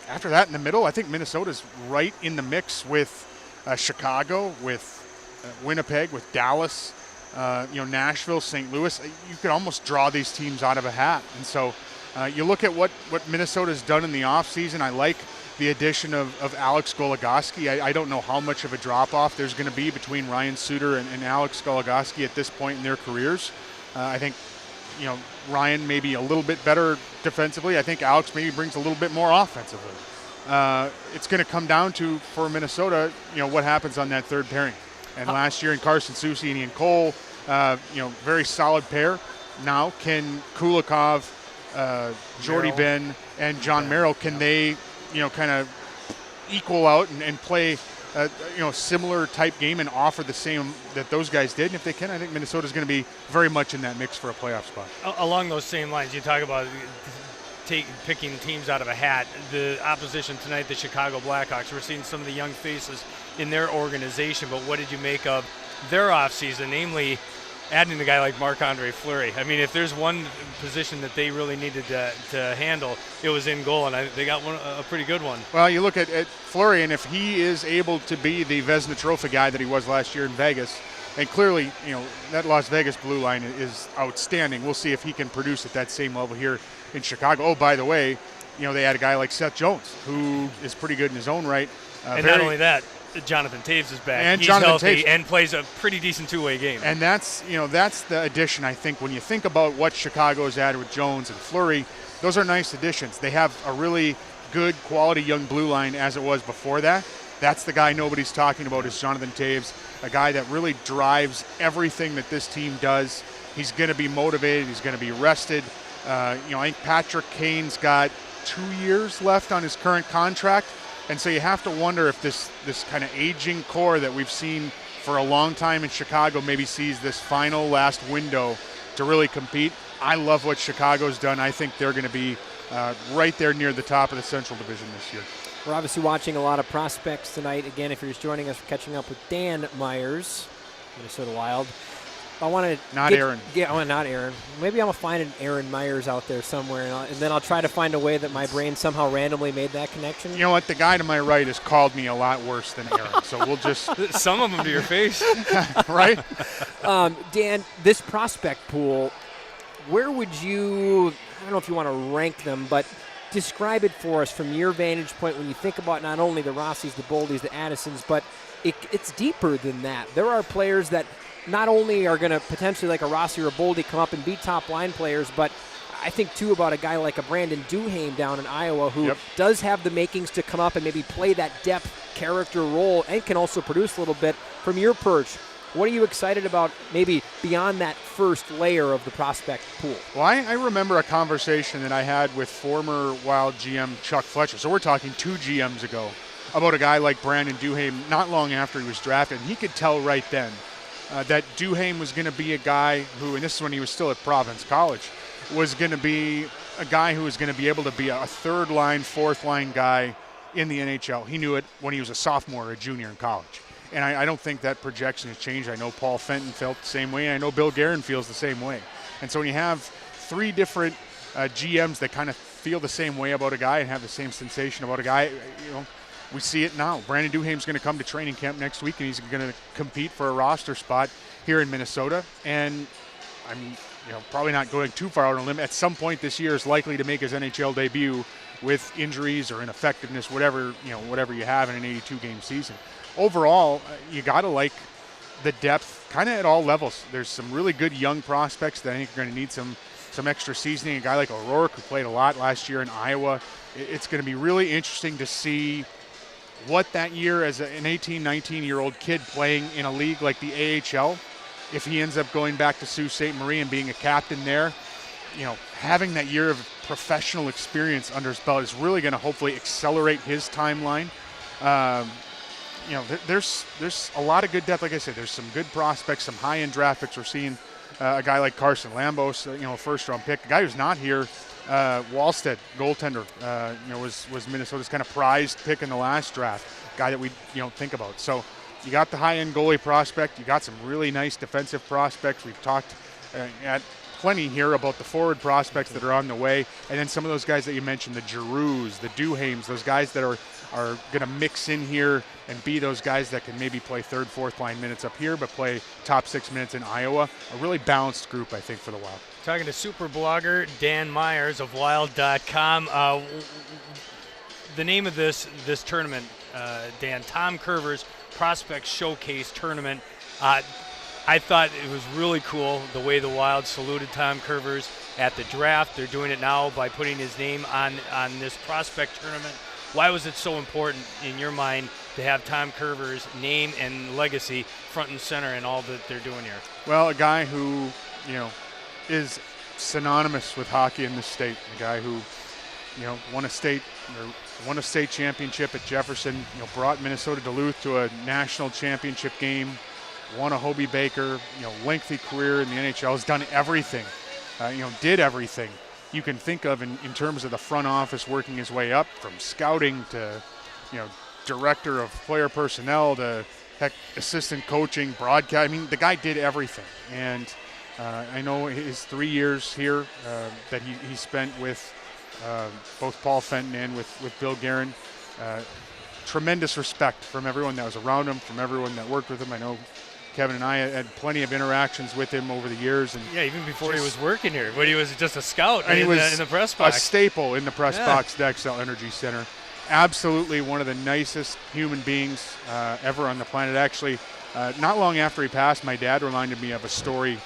After that, in the middle, I think Minnesota's right in the mix with Chicago, with Winnipeg, with Dallas, Nashville, St. Louis. You could almost draw these teams out of a hat. And so you look at what Minnesota's done in the offseason. I like the addition of Alex Goligoski. I don't know how much of a drop-off there's going to be between Ryan Suter and Alex Goligoski at this point in their careers. I think Ryan may be a little bit better defensively. I think Alex maybe brings a little bit more offensively. It's going to come down to, for Minnesota, what happens on that third pairing. And last year in Carson Soucy and Ian Cole, very solid pair. Now, can Kulikov, Jordy Ben, and John Merrill, can they, kind of equal out and play similar type game and offer the same that those guys did? And if they can, I think Minnesota's going to be very much in that mix for a playoff spot. Along those same lines, you talk about picking teams out of a hat. The opposition tonight, the Chicago Blackhawks, we're seeing some of the young faces in their organization, but what did you make of their offseason, namely adding a guy like Marc-Andre Fleury? I mean, if there's one position that they really needed to handle, it was in goal, and they got a pretty good one. Well, you look at Fleury, and if he is able to be the Vezina Trophy guy that he was last year in Vegas, and clearly, that Las Vegas blue line is outstanding. We'll see if he can produce at that same level here in Chicago. Oh, by the way, they had a guy like Seth Jones, who is pretty good in his own right. And not only that, Jonathan Toews is back. And he's Jonathan healthy Toews. And plays a pretty decent two-way game. And that's the addition, I think, when you think about what Chicago's added with Jones and Fleury. Those are nice additions. They have a really good quality young blue line as it was before that. That's the guy nobody's talking about is Jonathan Toews, a guy that really drives everything that this team does. He's going to be motivated. He's going to be rested. I think Patrick Kane's got 2 years left on his current contract. And so you have to wonder if this kind of aging core that we've seen for a long time in Chicago maybe sees this final last window to really compete. I love what Chicago's done. I think they're going to be right there near the top of the Central Division this year. We're obviously watching a lot of prospects tonight. Again, if you're just joining us, we're catching up with Dan Myers, Minnesota Wild. I want to not Aaron. Yeah, not Aaron. Maybe I'm gonna find an Aaron Myers out there somewhere, and then I'll try to find a way that my brain somehow randomly made that connection. You know what? The guy to my right has called me a lot worse than Aaron, so we'll just some of them to your face, right? Dan, this prospect pool, where would you? I don't know if you want to rank them, but describe it for us from your vantage point when you think about not only the Rossis, the Boldies, the Addisons, but it's deeper than that. There are players that not only are going to potentially, like a Rossi or a Boldy, come up and be top line players, but I think too about a guy like a Brandon Duhaime down in Iowa who does have the makings to come up and maybe play that depth character role and can also produce a little bit. From your perch, What are you excited about maybe beyond that first layer of the prospect pool? Well, I remember a conversation that I had with former Wild GM Chuck Fletcher. So we're talking 2 GMs ago about a guy like Brandon Duhaime not long after he was drafted. And he could tell right then that Duhaime was going to be a guy who, and this is when he was still at Providence College, was going to be a guy who was going to be able to be a third-line, fourth-line guy in the NHL. He knew it when he was a sophomore or a junior in college. And I don't think that projection has changed. I know Paul Fenton felt the same way, and I know Bill Guerin feels the same way. And so when you have 3 different GMs that kind of feel the same way about a guy and have the same sensation about a guy, we see it now. Brandon Duhaime's going to come to training camp next week, and he's going to compete for a roster spot here in Minnesota. And I'm probably not going too far out on a limb. At some point this year is likely to make his NHL debut with injuries or ineffectiveness, whatever you have in an 82-game season. Overall, you got to like the depth kind of at all levels. There's some really good young prospects that I think are going to need some extra seasoning. A guy like O'Rourke, who played a lot last year in Iowa. It's going to be really interesting to see what that year as an 18, 19-year-old kid playing in a league like the AHL, if he ends up going back to Sault Ste. Marie and being a captain there, having that year of professional experience under his belt is really going to hopefully accelerate his timeline. There's a lot of good depth. Like I said, there's some good prospects, some high-end draft picks. We're seeing a guy like Carson Lambos, a first-round pick. A guy who's not here, Wallstead, goaltender, was Minnesota's kind of prized pick in the last draft. Guy that we think about. So you got the high-end goalie prospect. You got some really nice defensive prospects. We've talked at plenty here about the forward prospects that are on the way, and then some of those guys that you mentioned, the Giroux, the Duhaimes, those guys that are going to mix in here and be those guys that can maybe play third, fourth line minutes up here, but play top 6 minutes in Iowa. A really balanced group, I think, for the Wild. Talking to super blogger Dan Myers of Wild.com. The name of this tournament, Dan, Tom Curver's Prospect Showcase Tournament. I thought it was really cool the way the Wild saluted Tom Curvers at the draft. They're doing it now by putting his name on this prospect tournament. Why was it so important in your mind to have Tom Curver's name and legacy front and center in all that they're doing here? Well, a guy who, is synonymous with hockey in this state. A guy who, won a state championship at Jefferson, brought Minnesota Duluth to a national championship game, won a Hobey Baker, lengthy career in the NHL, has done everything, did everything you can think of in terms of the front office, working his way up from scouting to, director of player personnel to assistant coaching, broadcast. I mean, the guy did everything. And I know his 3 years here that he spent with both Paul Fenton and with Bill Guerin. Tremendous respect from everyone that was around him, from everyone that worked with him. I know Kevin and I had plenty of interactions with him over the years. And yeah, even before he was working here, when he was just a scout and in the press box. A staple in the press box at Xcel Energy Center. Absolutely one of the nicest human beings ever on the planet. Actually, not long after he passed, my dad reminded me of a story.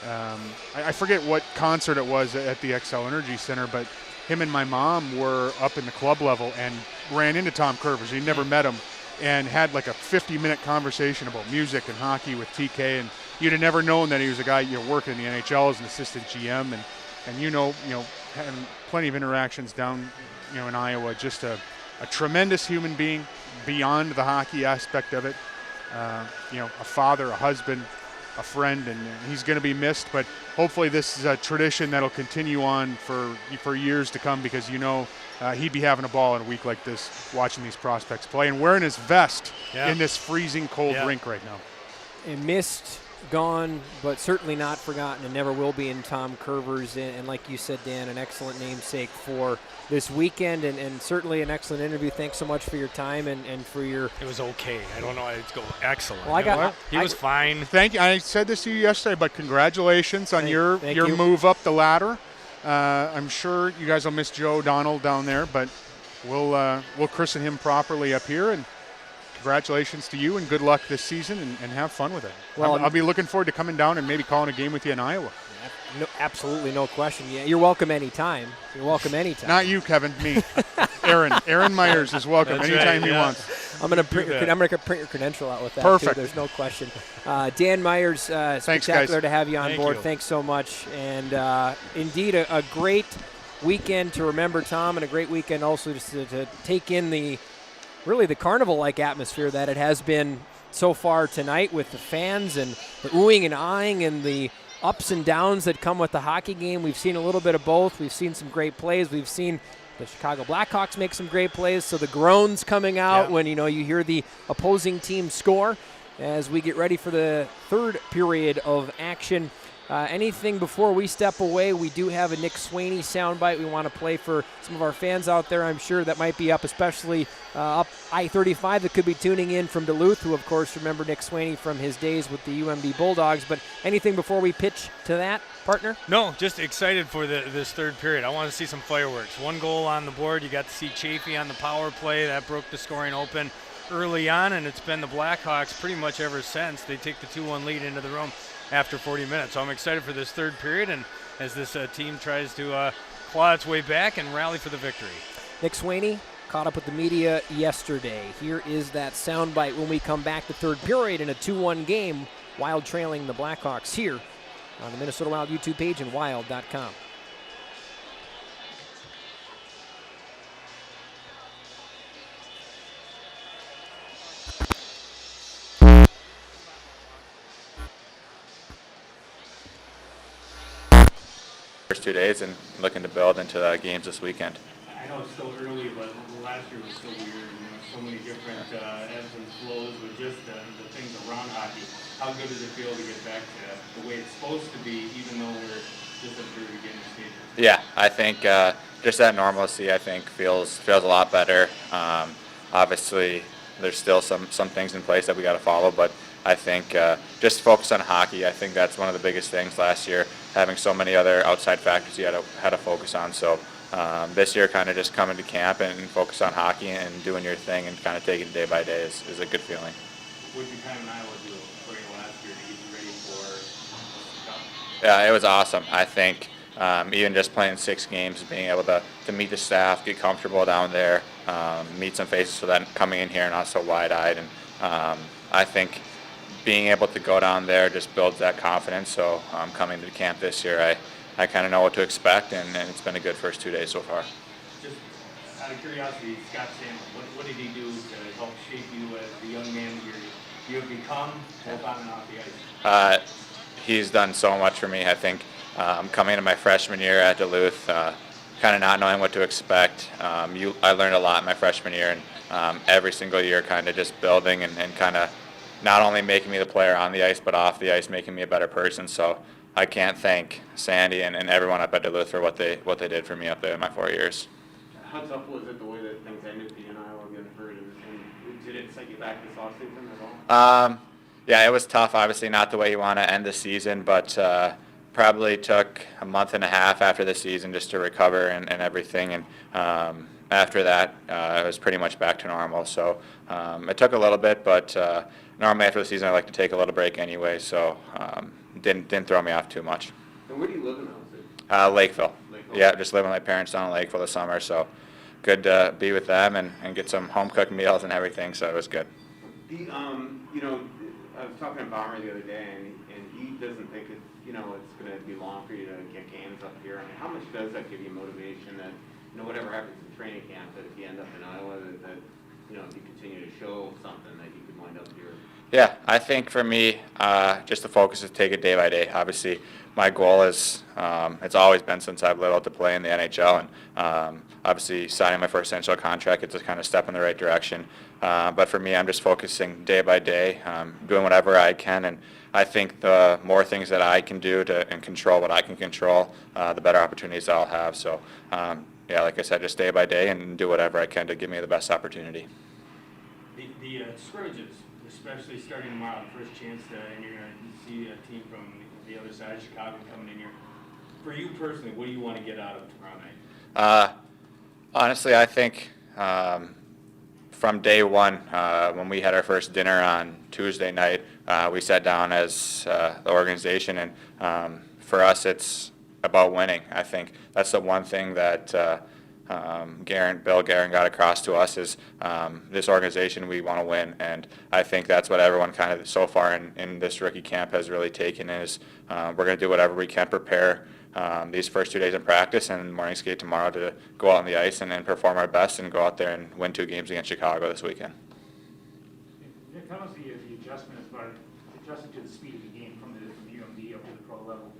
I forget what concert it was at the Xcel Energy Center, but him and my mom were up in the club level and ran into Tom Curvers. He never met him, and had like a 50-minute conversation about music and hockey with TK. And you'd have never known that he was a guy working in the NHL as an assistant GM, and having plenty of interactions down in Iowa. Just a tremendous human being beyond the hockey aspect of it. A father, a husband, a friend, and he's going to be missed. But hopefully this is a tradition that'll continue on for years to come, because he'd be having a ball in a week like this, watching these prospects play and wearing his vest in this freezing cold rink right now. And missed, gone, but certainly not forgotten, and never will be in Tom Curvers. And like you said, Dan, an excellent namesake for this weekend, and certainly an excellent interview. Thanks so much for your time and for your... It was okay. I don't know. It's go excellent. Well, he was fine. Thank you. I said this to you yesterday, but congratulations on your move up the ladder. I'm sure you guys will miss Joe O'Donnell down there, but we'll christen him properly up here. And congratulations to you, and good luck this season, and have fun with it. Well, I'll be looking forward to coming down and maybe calling a game with you in Iowa. No, absolutely no question. Yeah, you're welcome anytime. You're welcome anytime. Not you, Kevin. Me. Aaron Myers is welcome anytime he wants. I'm going to print your credential out with that. Perfect. Too. There's no question. Dan Myers, spectacular to have you on board. Thanks so much. And indeed, a great weekend to remember, Tom, and a great weekend also just to take in the carnival-like atmosphere that it has been so far tonight with the fans and the oohing and aahing and the ups and downs that come with the hockey game. We've seen a little bit of both. We've seen some great plays. We've seen the Chicago Blackhawks make some great plays. So the groans coming out when you hear the opposing team score as we get ready for the third period of action. Anything before we step away? We do have a Nick Swaney soundbite we want to play for some of our fans out there. I'm sure that might be up, especially up I-35 that could be tuning in from Duluth, who, of course, remember Nick Swaney from his days with the UMB Bulldogs. But anything before we pitch to that, partner? No, just excited for this third period. I want to see some fireworks. 1 goal on the board. You got to see Chafee on the power play. That broke the scoring open early on, and it's been the Blackhawks pretty much ever since. They take the 2-1 lead into the room after 40 minutes. So I'm excited for this third period, and as this team tries to claw its way back and rally for the victory. Nick Swaney caught up with the media yesterday. Here is that soundbite when we come back the third period in a 2-1 game, Wild trailing the Blackhawks here on the Minnesota Wild YouTube page and wild.com. First 2 days and looking to build into the games this weekend. I know it's still early, but last year was so weird. So many different ebbs and flows with just the things around hockey. How good does it feel to get back to the way it's supposed to be, even though we're just at the very beginning stages? Yeah, I think just that normalcy, I think, feels a lot better. Obviously, there's still some things in place that we got to follow, but I think just focus on hockey. I think that's one of the biggest things last year, having so many other outside factors you had to focus on. So this year, kind of just coming to camp and focus on hockey and doing your thing and kind of taking it day by day is a good feeling. What did you kind of Iowa do for you last year to get you ready for what's to come? Yeah, it was awesome. I think even just playing 6 games, being able to meet the staff, get comfortable down there, meet some faces so that coming in here not so wide-eyed. And I think being able to go down there just builds that confidence. So coming to the camp this year, I kind of know what to expect, and it's been a good first 2 days so far. Just out of curiosity, Scott Sandler, what did he do to help shape you as the young man you have become, both on and off the ice? He's done so much for me. I think coming into my freshman year at Duluth, kind of not knowing what to expect, I learned a lot in my freshman year, and every single year kind of just building and kind of not only making me the player on the ice, but off the ice, making me a better person. So I can't thank Sandy and everyone up at Duluth for what they did for me up there in my 4 years. How tough was it the way that things ended for you in Iowa getting hurt, and did it set you back this offseason at all? Yeah, it was tough. Obviously, not the way you want to end the season, but probably took a month and a half after the season just to recover and everything. And after that, it was pretty much back to normal. So it took a little bit, but normally after the season, I like to take a little break anyway. So didn't throw me off too much. And where do you live in Iowa? Lakeville. Yeah, just living with my parents down in Lakeville this summer. So good to be with them and get some home-cooked meals and everything. So it was good. I was talking to Bomber the other day, and he doesn't think it's going to be long for you to get games up here. I mean, how much does that give you motivation that, whatever happens in training camp, that if you end up in Iowa, that if you continue to show something, that you could wind up here? Yeah, I think for me, just the focus is to take it day by day. Obviously, my goal is, it's always been since I've little to play in the NHL, and obviously signing my first NHL contract, it's a kind of step in the right direction. But for me, I'm just focusing day by day, doing whatever I can, and I think the more things that I can do and control what I can control, the better opportunities I'll have. So, yeah, like I said, just day by day and do whatever I can to give me the best opportunity. The scrimmages, especially starting tomorrow, the first chance and you're going to see a team from the other side of Chicago coming in here. For you personally, what do you want to get out of tomorrow night? Honestly, I think from day one, when we had our first dinner on Tuesday night, we sat down as the organization, and for us, it's about winning. I think that's the one thing that Bill Guerin got across to us is this organization, we want to win. And I think that's what everyone kind of so far in this rookie camp has really taken is we're going to do whatever we can prepare these first 2 days in practice and morning skate tomorrow to go out on the ice and perform our best and go out there and win 2 games against Chicago this weekend. Tell us the adjustment as far as adjusting to the speed of the game from UMD up to the pro level.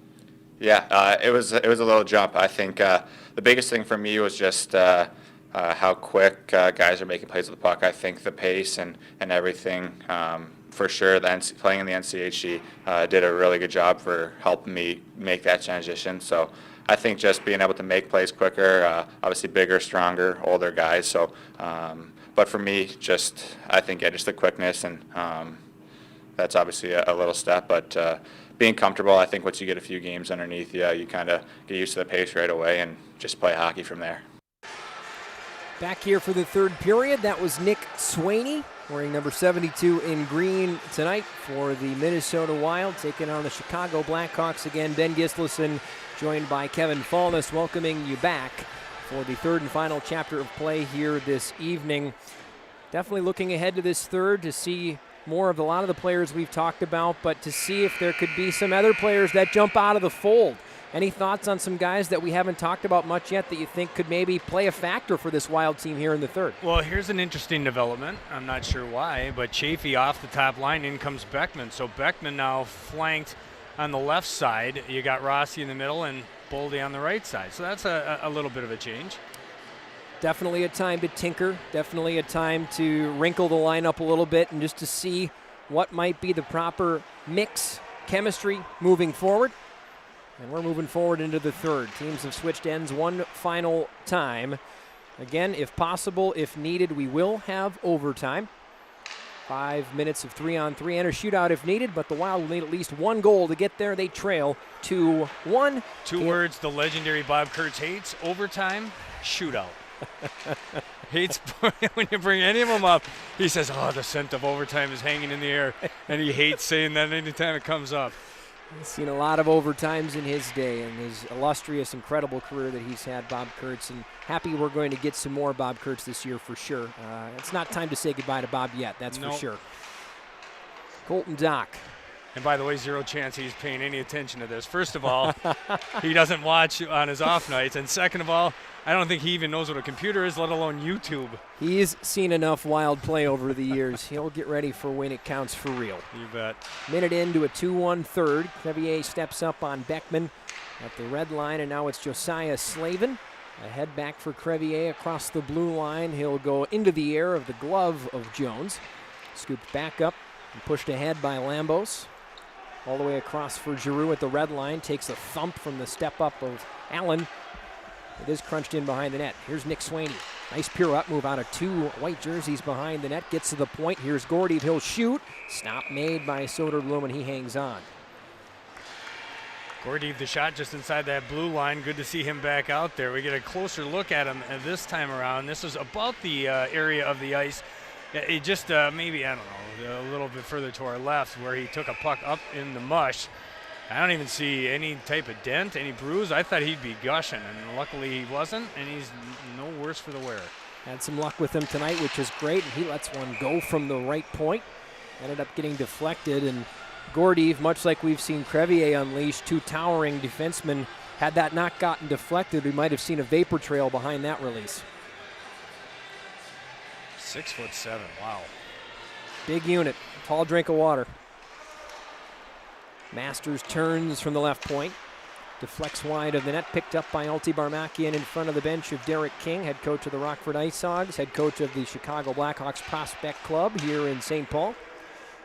Yeah, it was a little jump. I think the biggest thing for me was just how quick guys are making plays with the puck. I think the pace and everything, for sure, playing in the NCHC did a really good job for helping me make that transition. So I think just being able to make plays quicker, obviously bigger, stronger, older guys. So, but for me, I think just the quickness and that's obviously a little step, but being comfortable, I think once you get a few games underneath you, you kind of get used to the pace right away and just play hockey from there. Back here for the third period, that was Nick Swaney, wearing number 72 in green tonight for the Minnesota Wild, taking on the Chicago Blackhawks again. Ben Gislason joined by Kevin Fallness, welcoming you back for the third and final chapter of play here this evening. Definitely looking ahead to this third to see more of a lot of the players we've talked about, but to see if there could be some other players that jump out of the fold. Any thoughts on some guys that we haven't talked about much yet that you think could maybe play a factor for this Wild team here in the third? Well, here's an interesting development. I'm not sure why, but Chafee off the top line, in comes Beckman. So Beckman now flanked on the left side. You got Rossi in the middle and Boldy on the right side. So that's a little bit of a change. Definitely a time to tinker, definitely a time to wrinkle the lineup a little bit and just to see what might be the proper mix, chemistry moving forward. And we're moving forward into the third. Teams have switched ends one final time. Again, if possible, if needed, we will have overtime. 5 minutes of 3-on-3 and a shootout if needed, but the Wild will need at least one goal to get there. They trail 2-1. Two words the legendary Bob Kurtz hates: overtime, shootout. Hates when you bring any of them up. He says, oh, the scent of overtime is hanging in the air, and he hates saying that anytime it comes up. He's seen a lot of overtimes in his day and his illustrious, incredible career that he's had, Bob Kurtz, and happy we're going to get some more Bob Kurtz this year for sure. It's not time to say goodbye to Bob yet, that's for sure. Colton Dock. And by the way, zero chance he's paying any attention to this. First of all, he doesn't watch on his off nights. And second of all, I don't think he even knows what a computer is, let alone YouTube. He's seen enough Wild play over the years. He'll get ready for when it counts for real. You bet. Minute into a 2-1 third. Crevier steps up on Beckman at the red line, and now it's Josiah Slavin. A head back for Crevier across the blue line. He'll go into the air of the glove of Jones. Scooped back up and pushed ahead by Lambos. All the way across for Giroux at the red line. Takes a thump from the step up of Allen. It is crunched in behind the net. Here's Nick Swaney. Nice pirouette move out of 2 white jerseys behind the net. Gets to the point. Here's Gordy. He'll shoot. Stop made by Soderblom, and he hangs on. Gordy, the shot just inside that blue line. Good to see him back out there. We get a closer look at him this time around. This is about the area of the ice. It just maybe, I don't know, a little bit further to our left where he took a puck up in the mush. I don't even see any type of dent, any bruise. I thought he'd be gushing, and luckily he wasn't, and he's no worse for the wear. Had some luck with him tonight, which is great. He lets one go from the right point. Ended up getting deflected, and Gordy, much like we've seen Crevier unleash, 2 towering defensemen. Had that not gotten deflected, we might have seen a vapor trail behind that release. 6'7", wow. Big unit, tall drink of water. Masters turns from the left point. Deflects wide of the net, picked up by Alti Barmakian in front of the bench of Derek King, head coach of the Rockford Ice Hogs, head coach of the Chicago Blackhawks Prospect Club here in St. Paul.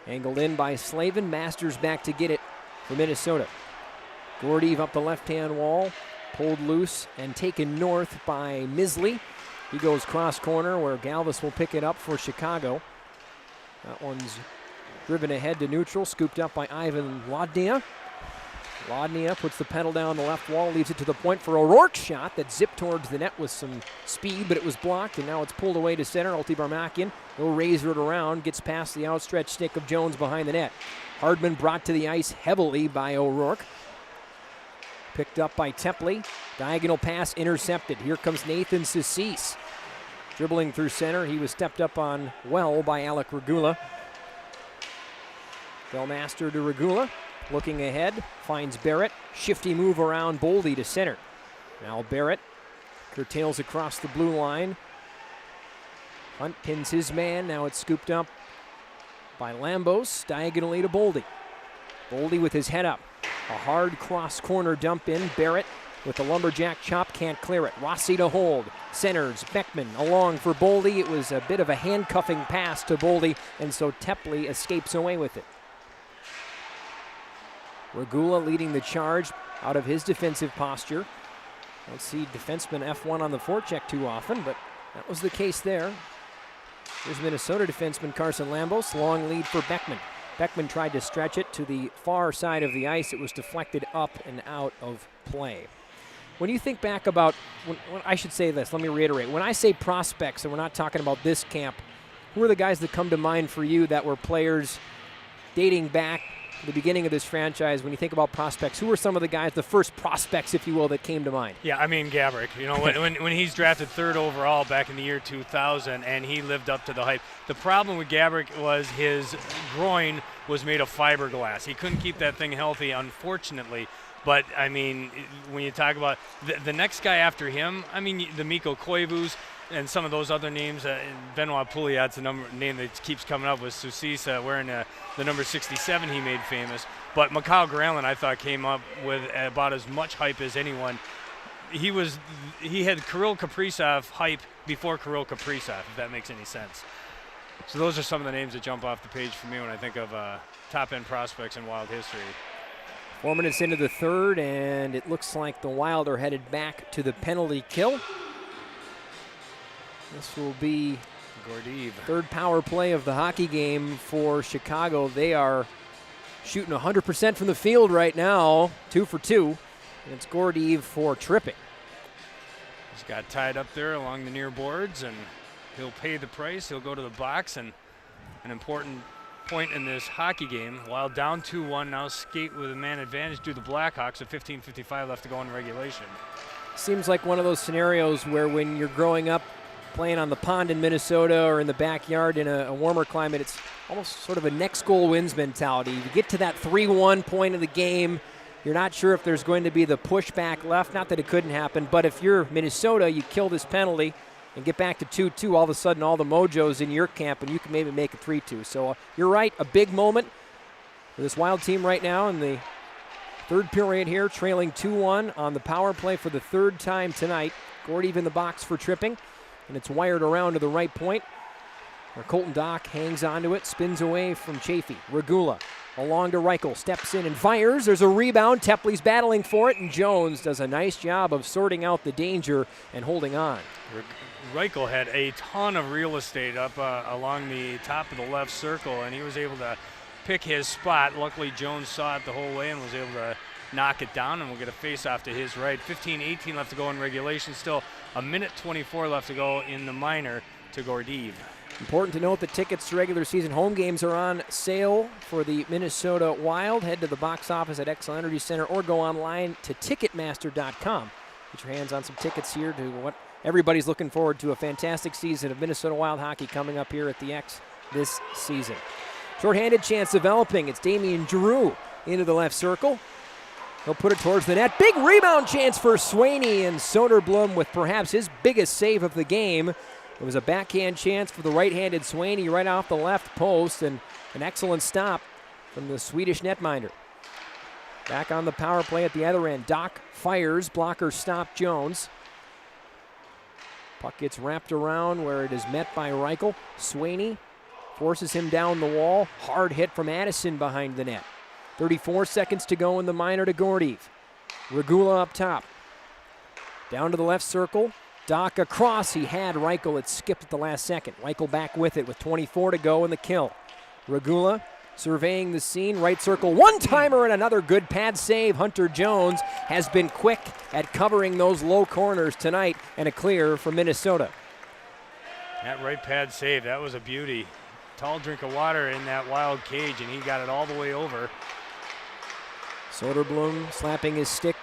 Angled in by Slavin, Masters back to get it for Minnesota. Gordy up the left-hand wall, pulled loose and taken north by Misley. He goes cross corner where Galvis will pick it up for Chicago. That one's driven ahead to neutral, scooped up by Ivan Lodnia. Lodnia puts the pedal down the left wall, leaves it to the point for O'Rourke's shot that zipped towards the net with some speed, but it was blocked, and now it's pulled away to center. Alti Barmakian will razor it around, gets past the outstretched stick of Jones behind the net. Hardman brought to the ice heavily by O'Rourke. Picked up by Tepley. Diagonal pass intercepted. Here comes Nathan Sassis. Dribbling through center. He was stepped up on well by Alec Regula. Belmaster to Regula. Looking ahead. Finds Barrett. Shifty move around Boldy to center. Now Barrett curtails across the blue line. Hunt pins his man. Now it's scooped up by Lambos. Diagonally to Boldy. Boldy with his head up. A hard cross corner dump in. Barrett with the lumberjack chop, can't clear it. Rossi to hold. Centers, Beckman along for Boldy. It was a bit of a handcuffing pass to Boldy, and so Tepley escapes away with it. Regula leading the charge out of his defensive posture. Don't see defenseman F1 on the forecheck too often, but that was the case there. Here's Minnesota defenseman Carson Lambos, long lead for Beckman. Beckman tried to stretch it to the far side of the ice. It was deflected up and out of play. When you think back about, when I should say this, let me reiterate. When I say prospects, and we're not talking about this camp, who are the guys that come to mind for you that were players dating back to the beginning of this franchise? When you think about prospects, who are some of the guys, the first prospects, if you will, that came to mind? Yeah, I mean, Gaborik. You know, when he's drafted 3rd overall back in the year 2000, and he lived up to the hype. The problem with Gaborik was his groin was made of fiberglass. He couldn't keep that thing healthy, unfortunately. But, I mean, when you talk about the next guy after him, I mean, the Mikko Koivus and some of those other names, Benoit Pouliot's a name that keeps coming up with Soucis wearing the number 67 he made famous. But Mikhail Granlund, I thought, came up with about as much hype as anyone. He had Kirill Kaprizov hype before Kirill Kaprizov, if that makes any sense. So those are some of the names that jump off the page for me when I think of top-end prospects in Wild history. 4 minutes into the third, and it looks like the Wild are headed back to the penalty kill. This will be Gordeev. Third power play of the hockey game for Chicago. They are shooting 100% from the field right now, 2 for 2. And it's Gordeev for tripping. He's got tied up there along the near boards, and he'll pay the price. He'll go to the box, and an important point in this hockey game. While down 2-1, now skate with a man advantage to the Blackhawks with 15:55 left to go in regulation. Seems like one of those scenarios where when you're growing up playing on the pond in Minnesota or in the backyard in a warmer climate, it's almost sort of a next goal wins mentality. You get to that 3-1 point of the game, you're not sure if there's going to be the pushback left. Not that it couldn't happen, but if you're Minnesota, you kill this penalty and get back to 2-2, all of a sudden all the mojo's in your camp, and you can maybe make it 3-2. So you're right, a big moment for this Wild team right now in the third period here, trailing 2-1 on the power play for the third time tonight. Gordeev in the box for tripping, and it's wired around to the right point, where Colton Dock hangs onto it, spins away from Chafee. Regula along to Reichel, steps in and fires. There's a rebound. Tepley's battling for it, and Jones does a nice job of sorting out the danger and holding on. Reichel had a ton of real estate up along the top of the left circle, and he was able to pick his spot. Luckily, Jones saw it the whole way and was able to knock it down, and we'll get a face-off to his right. 15:18 left to go in regulation. Still a minute 24 left to go in the minor to Gordeev. Important to note that tickets to regular season home games are on sale for the Minnesota Wild. Head to the box office at XL Energy Center or go online to Ticketmaster.com. Get your hands on some tickets here to what everybody's looking forward to, a fantastic season of Minnesota Wild hockey coming up here at the X this season. Short-handed chance developing. It's Damian Giroux into the left circle. He'll put it towards the net. Big rebound chance for Swaney, and Soderblom with perhaps his biggest save of the game. It was a backhand chance for the right-handed Swaney right off the left post, and an excellent stop from the Swedish netminder. Back on the power play at the other end. Doc fires. Blocker stopped Jones. Puck gets wrapped around where it is met by Reichel. Swaney forces him down the wall. Hard hit from Addison behind the net. 34 seconds to go in the minor to Gordeev. Regula up top. Down to the left circle. Doc across. He had Reichel. It skipped at the last second. Reichel back with it with 24 to go in the kill. Regula surveying the scene. Right circle. One-timer and another good pad save. Hunter Jones has been quick at covering those low corners tonight, and a clear for Minnesota. That right pad save, that was a beauty. Tall drink of water in that Wild cage, and he got it all the way over. Soderblom slapping his stick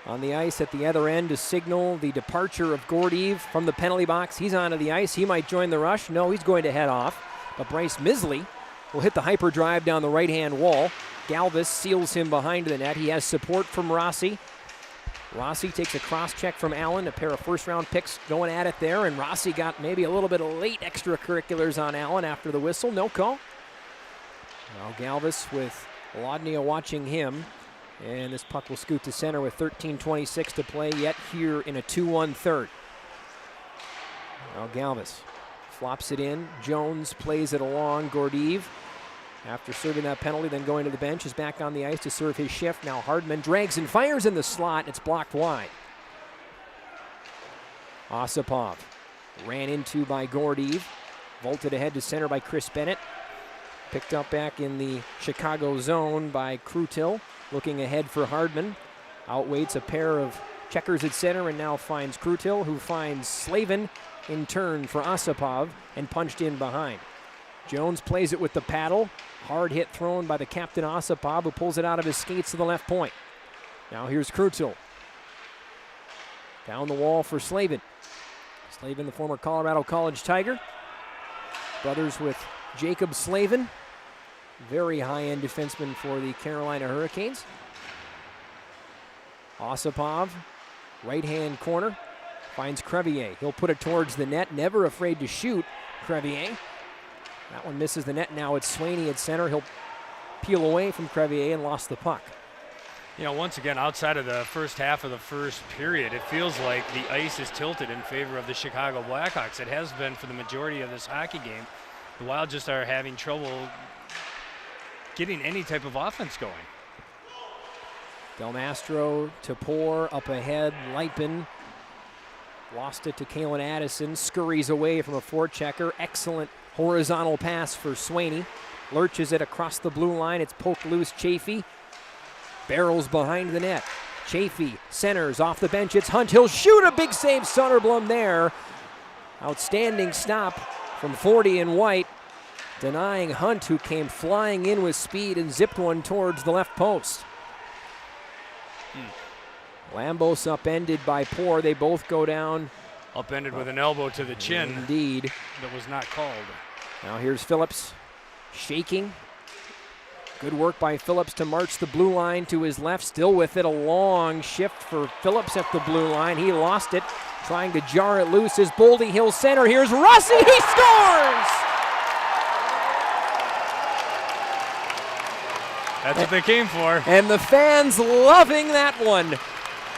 on the ice at the other end to signal the departure of Gordeev from the penalty box. He's onto the ice. He might join the rush. No, he's going to head off. But Bryce Misley will hit the hyperdrive down the right-hand wall. Galvis seals him behind the net. He has support from Rossi. Rossi takes a cross-check from Allen, a pair of first-round picks going at it there, and Rossi got maybe a little bit of late extracurriculars on Allen after the whistle. No call. Now Galvis with Lodnia watching him, and this puck will scoot to center with 13:26 to play yet here in a 2-1 third. Now Galvis flops it in. Jones plays it along. Gordeev, after serving that penalty, then going to the bench, is back on the ice to serve his shift. Now Hardman drags and fires in the slot. It's blocked wide. Osipov ran into by Gordeev. Vaulted ahead to center by Chris Bennett. Picked up back in the Chicago zone by Krutil. Looking ahead for Hardman. Outwaits a pair of checkers at center and now finds Krutil, who finds Slavin in turn for Osipov and punched in behind. Jones plays it with the paddle. Hard hit thrown by the captain Osipov, who pulls it out of his skates to the left point. Now here's Krutil. Down the wall for Slavin. Slavin, the former Colorado College Tiger. Brothers with Jacob Slavin. Very high-end defenseman for the Carolina Hurricanes. Osipov, right-hand corner, finds Crevier. He'll put it towards the net, never afraid to shoot, Crevier. That one misses the net. Now it's Swaney at center. He'll peel away from Crevier and lost the puck. You know, once again, outside of the first half of the first period, it feels like the ice is tilted in favor of the Chicago Blackhawks. It has been for the majority of this hockey game. The Wild just are having trouble getting any type of offense going. Del Mastro to pour up ahead. Lightman lost it to Kalen Addison. Scurries away from a forechecker. Excellent horizontal pass for Swaney. Lurches it across the blue line. It's poked loose. Chafee barrels behind the net. Chafee centers off the bench. It's Hunt. He'll shoot. A big save. Soderblom there. Outstanding stop from 40 and White, denying Hunt, who came flying in with speed and zipped one towards the left post. Lambos upended by Poor. They both go down. Upended with an elbow to the chin. Indeed. That was not called. Now here's Phillips shaking. Good work by Phillips to march the blue line to his left. Still with it. A long shift for Phillips at the blue line. He lost it. Trying to jar it loose is Boldy. Hill center. Here's Rossi. He scores! That's what they came for. And the fans loving that one.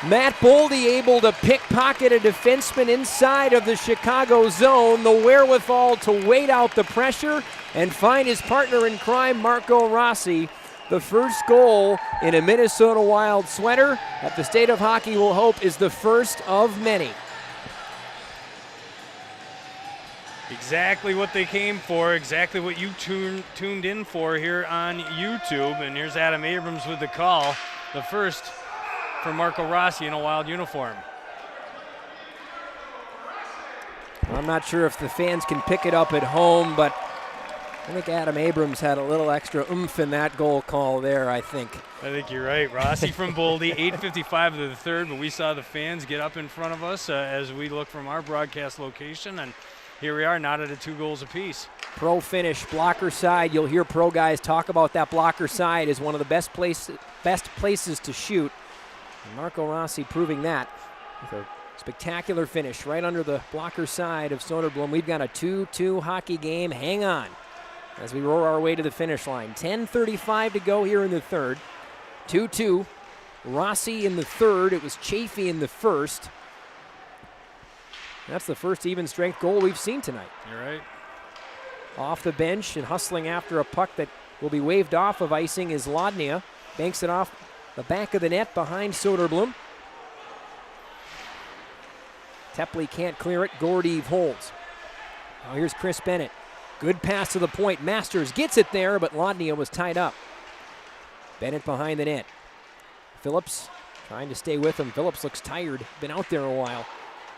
Matt Boldy able to pickpocket a defenseman inside of the Chicago zone. The wherewithal to wait out the pressure and find his partner in crime, Marco Rossi. The first goal in a Minnesota Wild sweater that the State of Hockey will hope is the first of many. Exactly what they came for, exactly what you tuned in for here on YouTube. And here's Adam Abrams with the call. The first for Marco Rossi in a Wild uniform. I'm not sure if the fans can pick it up at home, but I think Adam Abrams had a little extra oomph in that goal call there, I think. I think you're right. Rossi from Boldy, 8:55 of the third, but we saw the fans get up in front of us as we look from our broadcast location, and here we are, knotted at 2 goals apiece. Pro finish, blocker side. You'll hear pro guys talk about that blocker side as one of the best places to shoot. And Marco Rossi proving that with a spectacular finish right under the blocker side of Soderblom. We've got a 2-2 hockey game. Hang on as we roar our way to the finish line. 10:35 to go here in the third. 2-2. Rossi in the third. It was Chafee in the first. That's the first even strength goal we've seen tonight. You're right. Off the bench and hustling after a puck that will be waved off of icing is Lodnia. Banks it off the back of the net behind Soderblom. Tepley can't clear it. Gordeev holds. Now here's Chris Bennett. Good pass to the point. Masters gets it there, but Lodnia was tied up. Bennett behind the net. Phillips trying to stay with him. Phillips looks tired. Been out there a while.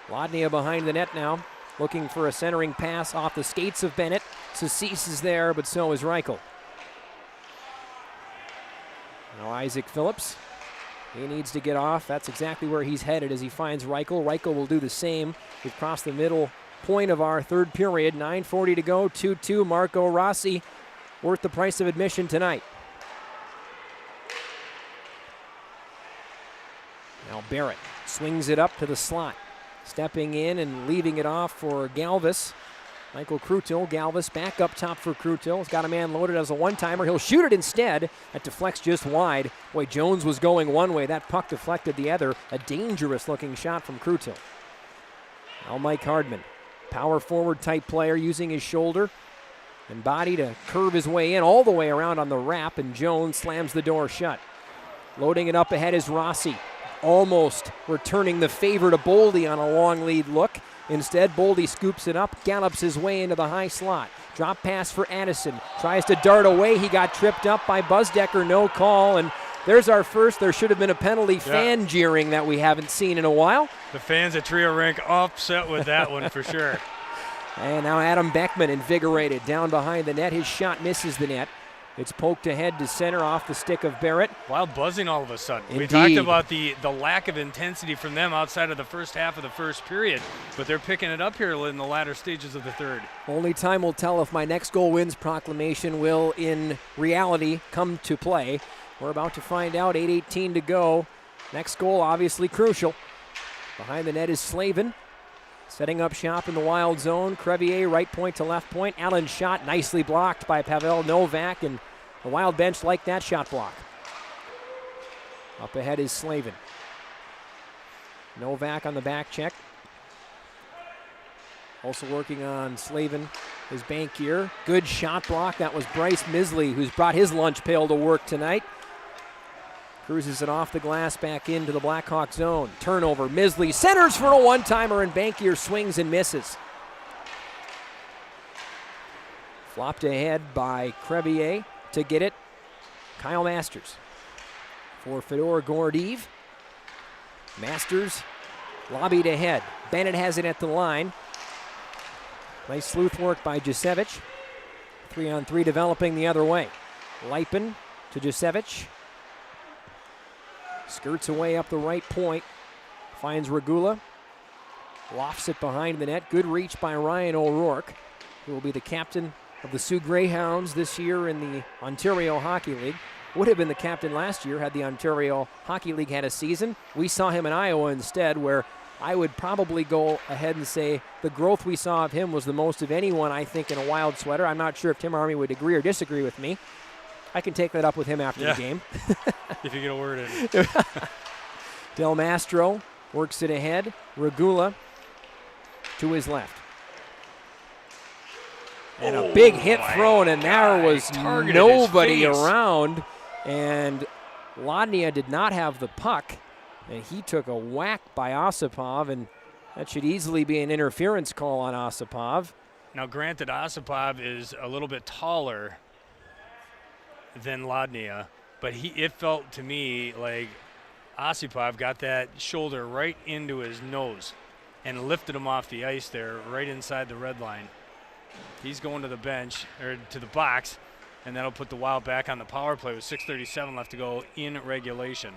Lodnia behind the net now. Looking for a centering pass off the skates of Bennett. Sassis is there, but so is Reichel. Now Isaac Phillips He needs to get off. That's exactly where he's headed as he finds Reichel. Reichel will do the same. We've crossed the middle point of our third period. 9:40 to go, 2-2. Marco Rossi worth the price of admission tonight. Now Barrett swings it up to the slot. Stepping in and leaving it off for Galvis. Michael Krutil. Galvis back up top for Krutil. He's got a man loaded as a one-timer. He'll shoot it instead. That deflects just wide. Boy, Jones was going one way. That puck deflected the other. A dangerous-looking shot from Krutil. Now Mike Hardman. Power forward type player using his shoulder and body to curve his way in all the way around on the wrap, and Jones slams the door shut. Loading it up ahead is Rossi. Almost returning the favor to Boldy on a long lead look. Instead, Boldy scoops it up, gallops his way into the high slot. Drop pass for Addison. Tries to dart away. He got tripped up by Buzdecker. No call. And there's our first. There should have been a penalty. Fan jeering that we haven't seen in a while. The fans at Trio Rink upset with that one for sure. And now Adam Beckman invigorated down behind the net. His shot misses the net. It's poked ahead to center off the stick of Barrett. Wild buzzing all of a sudden. Indeed. We talked about the lack of intensity from them outside of the first half of the first period, but they're picking it up here in the latter stages of the third. Only time will tell if my next goal wins proclamation will in reality come to play. We're about to find out. 8:18 to go. Next goal obviously crucial. Behind the net is Slavin. Setting up shop in the Wild zone. Crevier right point to left point. Allen's shot nicely blocked by Pavel Novak, and the Wild bench liked that shot block. Up ahead is Slavin. Novak on the back check. Also working on Slavin, his Bankier. Good shot block. That was Bryce Misley, who's brought his lunch pail to work tonight. Cruises it off the glass back into the Blackhawk zone. Turnover. Misley centers for a one-timer, and Bankier swings and misses. Flopped ahead by Crevier to get it. Kyle Masters for Fedor Gordeev. Masters lobbied ahead. Bennett has it at the line. Nice sleuth work by Jasevich. 3-on-3 developing the other way. Lipin to Jasevich. Skirts away up the right point. Finds Regula. Lofts it behind the net. Good reach by Ryan O'Rourke, who will be the captain of the Sioux Greyhounds this year in the Ontario Hockey League. Would have been the captain last year had the Ontario Hockey League had a season. We saw him in Iowa instead, where I would probably go ahead and say the growth we saw of him was the most of anyone, I think, in a Wild sweater. I'm not sure if Tim Army would agree or disagree with me. I can take that up with him after the game. If you get a word in. Del Mastro works it ahead. Regula to his left. And a big hit thrown, and there was nobody around. And Lodnia did not have the puck, and he took a whack by Osipov, and that should easily be an interference call on Osipov. Now, granted, Osipov is a little bit taller than Lodnia, but it felt to me like Osipov got that shoulder right into his nose and lifted him off the ice there, right inside the red line. He's going to the bench, or to the box, and that'll put the Wild back on the power play with 6:37 left to go in regulation.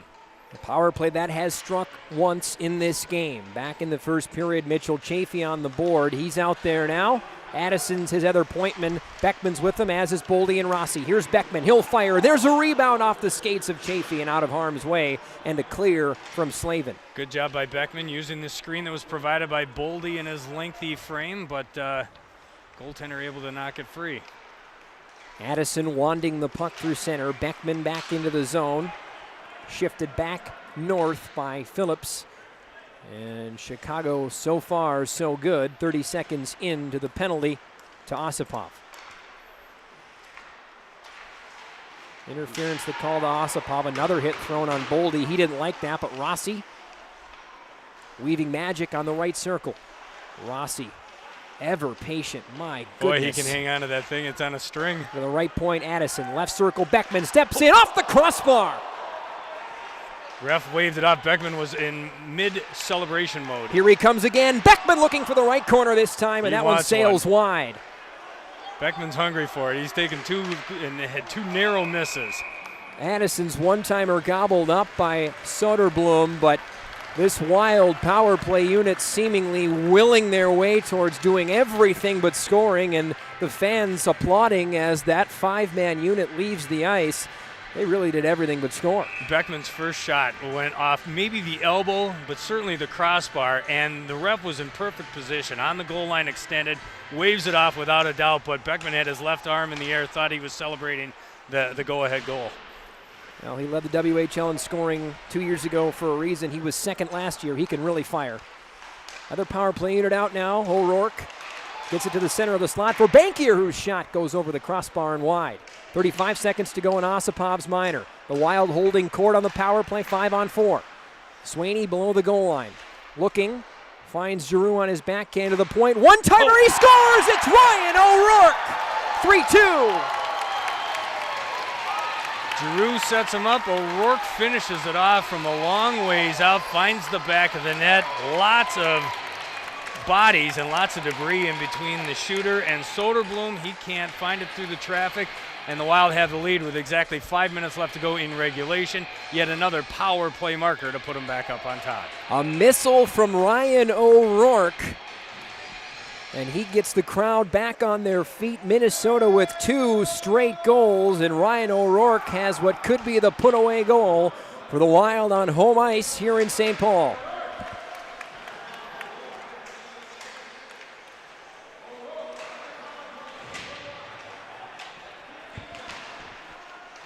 The power play that has struck once in this game. Back in the first period, Mitchell Chafee on the board. He's out there now. Addison's his other pointman. Beckman's with him, as is Boldy and Rossi. Here's Beckman. He'll fire. There's a rebound off the skates of Chafee and out of harm's way, and a clear from Slavin. Good job by Beckman using the screen that was provided by Boldy in his lengthy frame, but goaltender able to knock it free. Addison wanding the puck through center. Beckman back into the zone. Shifted back north by Phillips. And Chicago so far so good. 30 seconds into the penalty to Osipov. Interference, the call to Osipov. Another hit thrown on Boldy. He didn't like that, but Rossi weaving magic on the right circle. Rossi, ever patient, my goodness. Boy, he can hang on to that thing. It's on a string. To the right point, Addison. Left circle, Beckman steps in off the crossbar. Ref waved it off. Beckman was in mid-celebration mode. Here he comes again. Beckman looking for the right corner this time, and that one sails wide. Beckman's hungry for it. He's taken two and had two narrow misses. Addison's one-timer gobbled up by Soderblom, but this Wild power play unit seemingly willing their way towards doing everything but scoring, and the fans applauding as that 5-man unit leaves the ice. They really did everything but score. Beckman's first shot went off maybe the elbow, but certainly the crossbar, and the ref was in perfect position on the goal line extended, waves it off without a doubt, but Beckman had his left arm in the air, thought he was celebrating the go-ahead goal. Well, he led the WHL in scoring 2 years ago for a reason. He was second last year. He can really fire. Other power play unit out now. O'Rourke gets it to the center of the slot for Bankier, whose shot goes over the crossbar and wide. 35 seconds to go in Osipov's minor. The Wild holding court on the power play, 5-on-4. Swaney below the goal line. Looking, finds Giroux on his backhand to the point. One-timer, he scores! It's Ryan O'Rourke! 3-2. Giroux sets him up. O'Rourke finishes it off from a long ways out, finds the back of the net. Lots of bodies and lots of debris in between the shooter and Soderblom. He can't find it through the traffic, and the Wild have the lead with exactly 5 minutes left to go in regulation. Yet another power play marker to put him back up on top. A missile from Ryan O'Rourke, and he gets the crowd back on their feet. Minnesota with 2 straight goals, and Ryan O'Rourke has what could be the put-away goal for the Wild on home ice here in St. Paul.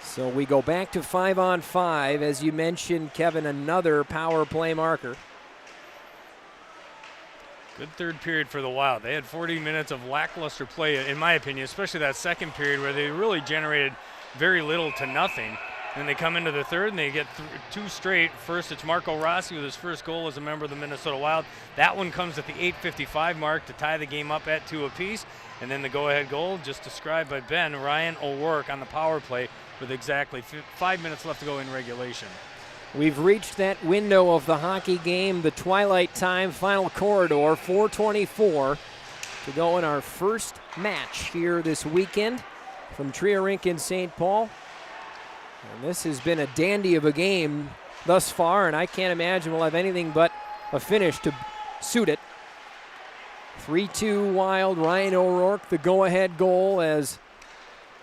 So we go back to 5-on-5. As you mentioned, Kevin, another power play marker. Good third period for the Wild. They had 40 minutes of lackluster play, in my opinion, especially that second period where they really generated very little to nothing. And they come into the third and they get 2 straight. First, it's Marco Rossi with his first goal as a member of the Minnesota Wild. That one comes at the 8:55 mark to tie the game up at 2 apiece. And then the go-ahead goal, just described by Ben, Ryan O'Rourke on the power play with exactly 5 minutes left to go in regulation. We've reached that window of the hockey game, the twilight time final corridor, 4:24 to go in our first match here this weekend from Tria Rink in St. Paul. And this has been a dandy of a game thus far, and I can't imagine we'll have anything but a finish to suit it. 3-2 Wild, Ryan O'Rourke, the go-ahead goal as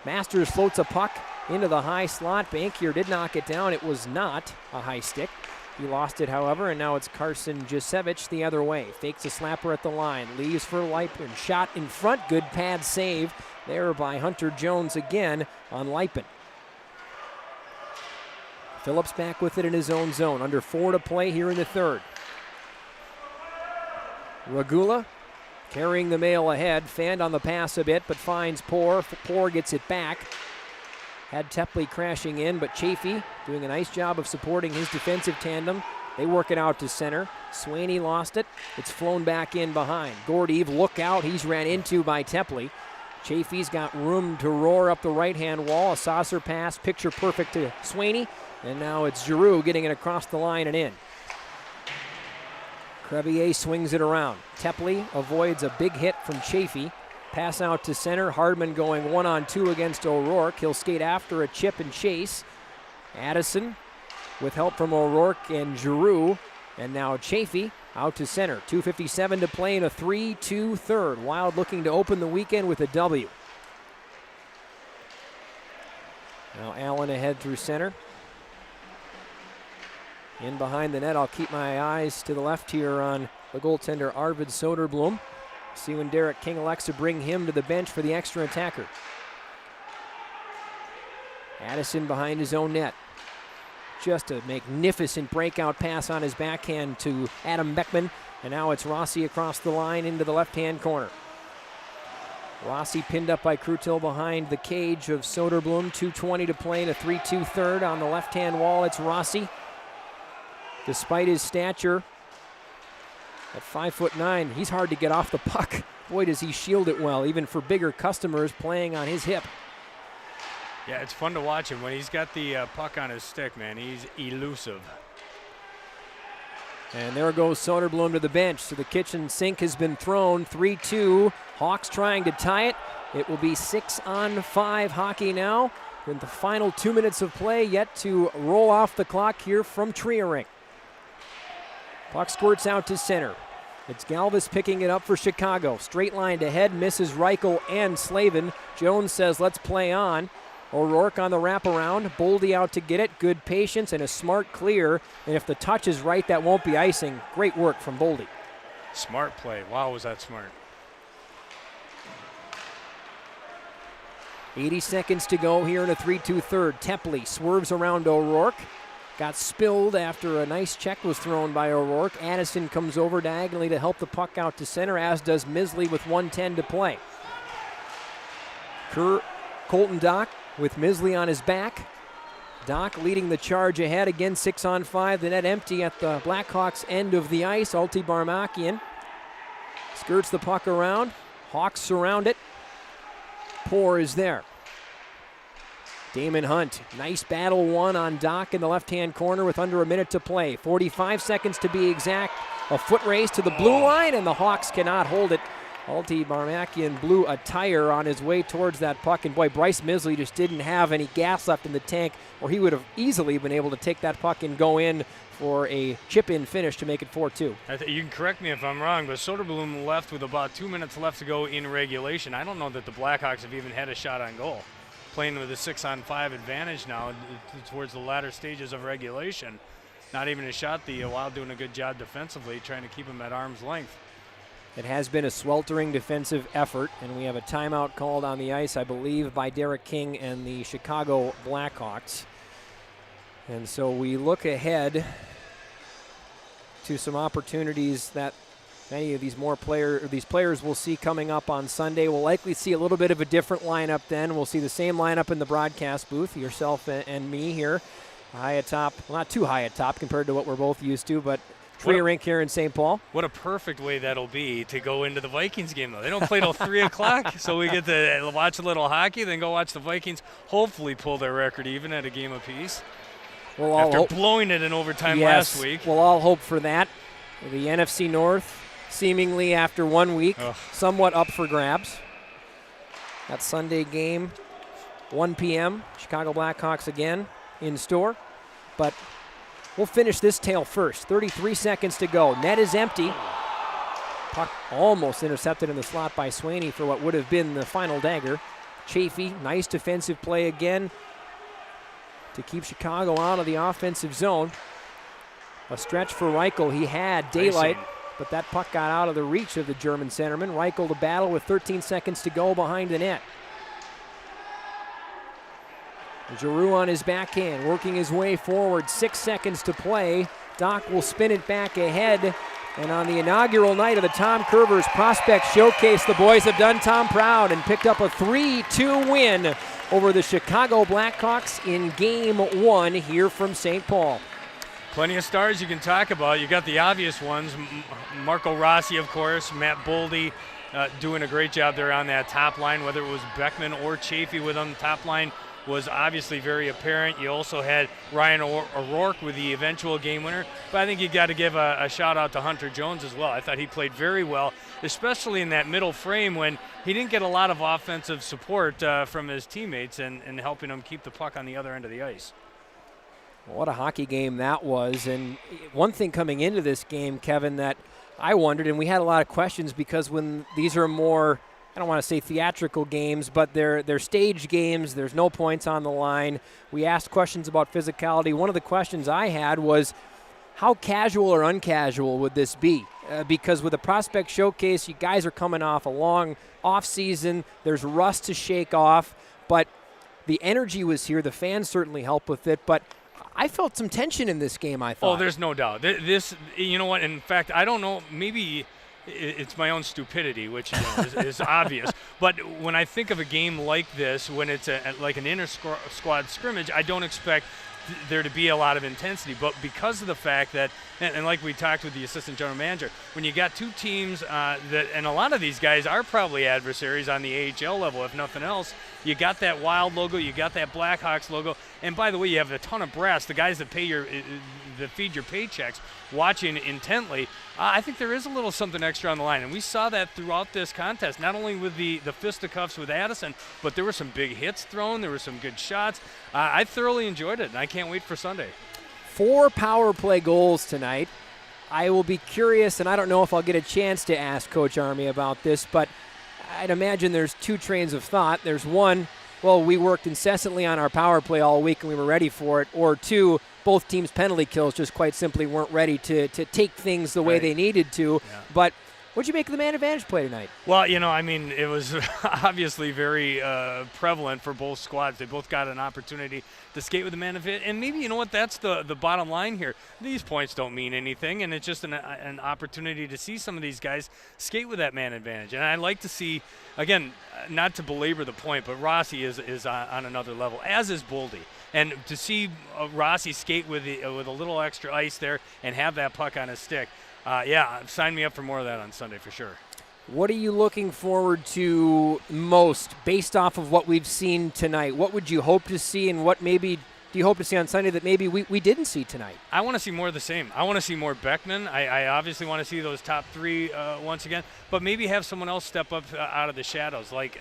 Masters floats a puck into the high slot. Bankier did knock it down. It was not a high stick. He lost it, however, and now it's Carson Jasevich the other way. Fakes a slapper at the line. Leaves for Leipin. Shot in front. Good pad save there by Hunter Jones again on Leipin. Phillips back with it in his own zone. Under 4 to play here in the third. Regula carrying the mail ahead. Fanned on the pass a bit, but finds Poor. Poor gets it back. Had Tepley crashing in, but Chafee doing a nice job of supporting his defensive tandem. They work it out to center. Swaney lost it. It's flown back in behind. Gordeev, look out. He's ran into by Tepley. Chafee's got room to roar up the right-hand wall. A saucer pass, picture perfect to Swaney. And now it's Giroux getting it across the line and in. Crevier swings it around. Tepley avoids a big hit from Chafee. Pass out to center. Hardman going 1-on-2 against O'Rourke. He'll skate after a chip and chase. Addison with help from O'Rourke and Giroux. And now Chafee out to center. 2:57 to play in a 3-2 third. Wild looking to open the weekend with a W. Now Allen ahead through center. In behind the net, I'll keep my eyes to the left here on the goaltender Arvid Soderblom. See when Derek King elects to bring him to the bench for the extra attacker. Addison behind his own net. Just a magnificent breakout pass on his backhand to Adam Beckman. And now it's Rossi across the line into the left-hand corner. Rossi pinned up by Krutil behind the cage of Soderblom. 2:20 to play in a 3-2 third. On the left-hand wall, it's Rossi. Despite his stature, at 5'9", he's hard to get off the puck. Boy, does he shield it well, even for bigger customers playing on his hip. Yeah, it's fun to watch him. When he's got the puck on his stick, man, he's elusive. And there goes Soderblom to the bench. So the kitchen sink has been thrown. 3-2. Hawks trying to tie it. It will be 6-on-5 hockey now. in the final 2 minutes of play yet to roll off the clock here from Triering. Puck squirts out to center. It's Galvis picking it up for Chicago. Straight line to head, misses Reichel and Slavin. Jones says, let's play on. O'Rourke on the wraparound. Boldy out to get it. Good patience and a smart clear. And if the touch is right, that won't be icing. Great work from Boldy. Smart play. Wow, was that smart. 80 seconds to go here in a 3-2 third. Tepley swerves around O'Rourke. Got spilled after a nice check was thrown by O'Rourke. Addison comes over diagonally to help the puck out to center, as does Misley with 1:10 to play. Colton Dock with Misley on his back. Dock leading the charge ahead. Again, 6-on-5. The net empty at the Blackhawks' end of the ice. Alti Barmakian skirts the puck around. Hawks surround it. Poor is there. Damon Hunt, nice battle won on Dock in the left-hand corner with under a minute to play. 45 seconds to be exact. A foot race to the blue line, and the Hawks cannot hold it. Alti Barmakian blew a tire on his way towards that puck, and boy, Bryce Misley just didn't have any gas left in the tank, or he would have easily been able to take that puck and go in for a chip-in finish to make it 4-2. You can correct me if I'm wrong, but Soderblom left with about 2 minutes left to go in regulation. I don't know that the Blackhawks have even had a shot on goal. Playing with a 6-on-5 advantage now towards the latter stages of regulation. Not even a shot. The Wild doing a good job defensively, trying to keep him at arm's length. It has been a sweltering defensive effort, and we have a timeout called on the ice, I believe, by Derek King and the Chicago Blackhawks. And so we look ahead to some opportunities that many of these players will see coming up on Sunday. We'll likely see a little bit of a different lineup then. We'll see the same lineup in the broadcast booth, yourself and me here. High atop, well, not too high atop compared to what we're both used to, but Tree Rink here in St. Paul. What a perfect way that'll be to go into the Vikings game, though. They don't play till 3 o'clock, so we get to watch a little hockey, then go watch the Vikings hopefully pull their record even at a game apiece. After blowing it in overtime last week. We'll all hope for that. The NFC North, seemingly after 1 week, somewhat up for grabs. That Sunday game, 1 p.m., Chicago Blackhawks again in store. But we'll finish this tale first. 33 seconds to go. Net is empty. Puck almost intercepted in the slot by Swaney for what would have been the final dagger. Chafee, nice defensive play again to keep Chicago out of the offensive zone. A stretch for Reichel. He had daylight, but that puck got out of the reach of the German centerman. Reichel to battle with 13 seconds to go behind the net. Giroux on his backhand, working his way forward. 6 seconds to play. Doc will spin it back ahead. And on the inaugural night of the Tom Curvers Prospect Showcase, the boys have done Tom proud and picked up a 3-2 win over the Chicago Blackhawks in Game 1 here from St. Paul. Plenty of stars you can talk about. You got the obvious ones. Marco Rossi, of course. Matt Boldy doing a great job there on that top line, whether it was Beckman or Chafee with on the top line was obviously very apparent. You also had Ryan O'Rourke with the eventual game winner. But I think you got to give a shout out to Hunter Jones as well. I thought he played very well, especially in that middle frame when he didn't get a lot of offensive support from his teammates and helping him keep the puck on the other end of the ice. What a hockey game that was. And one thing coming into this game, Kevin, that I wondered, and we had a lot of questions because when these are more, I don't want to say theatrical games, but they're stage games. There's no points on the line. We asked questions about physicality. One of the questions I had was, how casual or uncasual would this be? Because with the Prospect Showcase, you guys are coming off a long off season. There's rust to shake off, but the energy was here. The fans certainly helped with it, but I felt some tension in this game, I thought. Oh, there's no doubt. This, you know what, in fact, I don't know, maybe it's my own stupidity, which is obvious. But when I think of a game like this, when it's like an inter-squad scrimmage, I don't expect there to be a lot of intensity. But because of the fact that, and like we talked with the assistant general manager, when you got two teams and a lot of these guys are probably adversaries on the AHL level, if nothing else, you got that Wild logo, you got that Blackhawks logo, And by the way, you have a ton of brass, the guys that that feed your paychecks, watching intently. I think there is a little something extra on the line, and we saw that throughout this contest, not only with the fisticuffs with Addison, but there were some big hits thrown, there were some good shots. I thoroughly enjoyed it, and I can't wait for Sunday. 4 power play goals tonight. I will be curious, and I don't know if I'll get a chance to ask Coach Army about this, but I'd imagine there's 2 trains of thought. There's one, well, we worked incessantly on our power play all week and we were ready for it, or 2, both teams' penalty kills just quite simply weren't ready to take things the way they needed to. Yeah. But what'd you make of the man advantage play tonight? Well, it was obviously very prevalent for both squads. They both got an opportunity to skate with the man advantage. And maybe, you know what, that's the bottom line here. These points don't mean anything, and it's just an opportunity to see some of these guys skate with that man advantage. And I'd like to see, again, not to belabor the point, but Rossi is on another level, as is Boldy. And to see Rossi skate with a little extra ice there and have that puck on his stick, sign me up for more of that on Sunday for sure. What are you looking forward to most based off of what we've seen tonight? What would you hope to see, and what maybe do you hope to see on Sunday that maybe we didn't see tonight? I want to see more of the same. I want to see more Beckman. I obviously want to see those top 3 once again, but maybe have someone else step up out of the shadows, like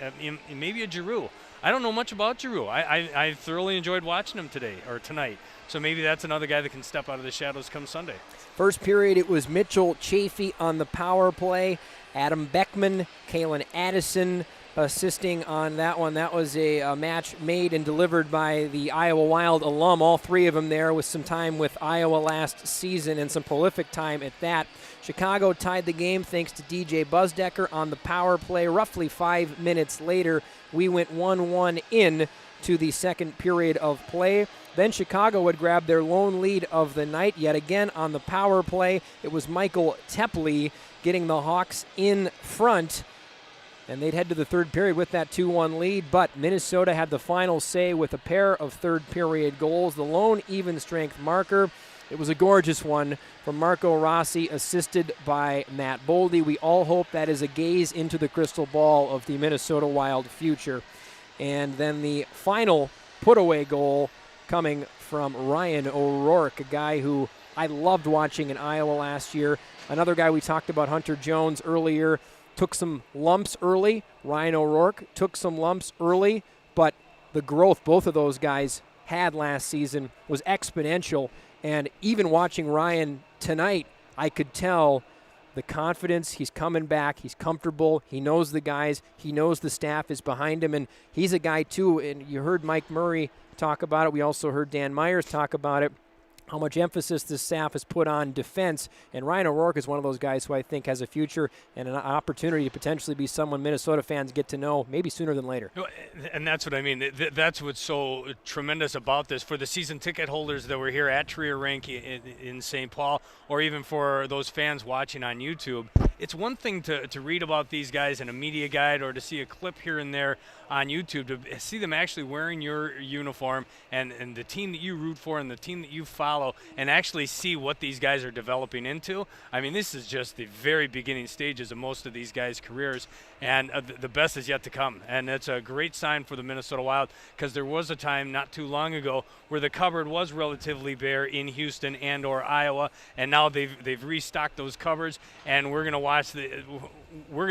maybe a Giroux. I don't know much about Giroux. I thoroughly enjoyed watching him tonight. So maybe that's another guy that can step out of the shadows come Sunday. First period, it was Mitchell Chafee on the power play. Adam Beckman, Kalen Addison assisting on that one. That was a match made and delivered by the Iowa Wild alum, all 3 of them there with some time with Iowa last season and some prolific time at that. Chicago tied the game thanks to DJ Buzdecker on the power play. Roughly 5 minutes later, we went 1-1 in to the second period of play. Then Chicago would grab their lone lead of the night yet again on the power play. It was Michael Tepley getting the Hawks in front, and they'd head to the third period with that 2-1 lead, but Minnesota had the final say with a pair of third period goals. The lone even strength marker, it was a gorgeous one from Marco Rossi, assisted by Matt Boldy. We all hope that is a gaze into the crystal ball of the Minnesota Wild future. And then the final put-away goal coming from Ryan O'Rourke, a guy who I loved watching in Iowa last year. Another guy we talked about, Hunter Jones, earlier, took some lumps early. Ryan O'Rourke took some lumps early, but the growth both of those guys had last season was exponential. And even watching Ryan tonight, I could tell the confidence. He's coming back. He's comfortable. He knows the guys. He knows the staff is behind him. And he's a guy, too, and you heard Mike Murray talk about it. We also heard Dan Myers talk about it, how much emphasis this staff has put on defense. And Ryan O'Rourke is one of those guys who I think has a future and an opportunity to potentially be someone Minnesota fans get to know maybe sooner than later. And that's what I mean. That's what's so tremendous about this. For the season ticket holders that were here at Trier Rink in St. Paul, or even for those fans watching on YouTube, it's one thing to read about these guys in a media guide or to see a clip here and there on YouTube, to see them actually wearing your uniform and the team that you root for and the team that you follow, and actually see what these guys are developing into. I mean, this is just the very beginning stages of most of these guys' careers, and the best is yet to come. And it's a great sign for the Minnesota Wild, because there was a time not too long ago where the cupboard was relatively bare in Houston and or Iowa, and now they've restocked those cupboards, and we're going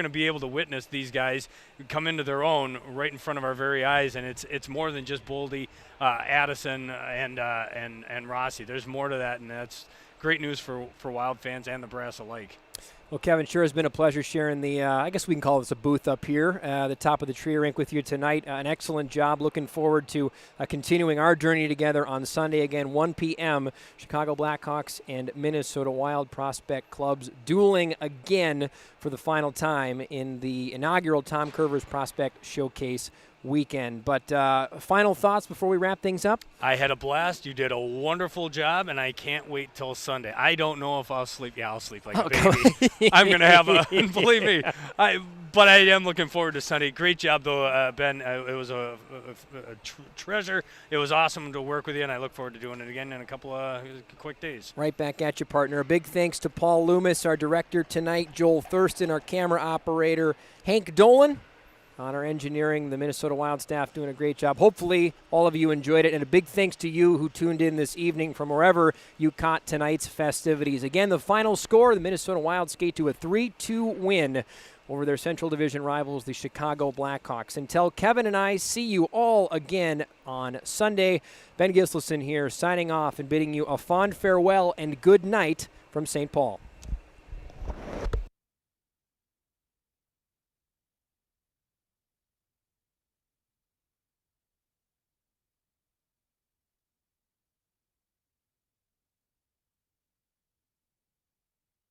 to be able to witness these guys come into their own right in front of our very eyes. And it's more than just Boldy, Addison, and Rossi. There's more to that, and that's great news for Wild fans and the brass alike. Well, Kevin, sure has been a pleasure sharing the, I guess we can call this a booth up here, the top of the Trier Rink with you tonight. An excellent job. Looking forward to continuing our journey together on Sunday again, 1 p.m. Chicago Blackhawks and Minnesota Wild prospect clubs dueling again for the final time in the inaugural Tom Curvers Prospect Showcase weekend. But final thoughts before we wrap things up? I had a blast. You did a wonderful job, and I can't wait till Sunday. I don't know if I'll sleep. Yeah, I'll sleep like a baby. I'm going to have believe me, but I am looking forward to Sunday. Great job, though, Ben. It was a treasure. It was awesome to work with you, and I look forward to doing it again in a couple of quick days. Right back at you, partner. A big thanks to Paul Loomis, our director tonight, Joel Thurston, our camera operator, Hank Dolan. on our engineering, the Minnesota Wild staff doing a great job. Hopefully all of you enjoyed it, and a big thanks to you who tuned in this evening from wherever you caught tonight's festivities. Again, the final score, the Minnesota Wild skate to a 3-2 win over their Central Division rivals, the Chicago Blackhawks. Until Kevin and I see you all again on Sunday, Ben Gislason here signing off and bidding you a fond farewell and good night from St. Paul.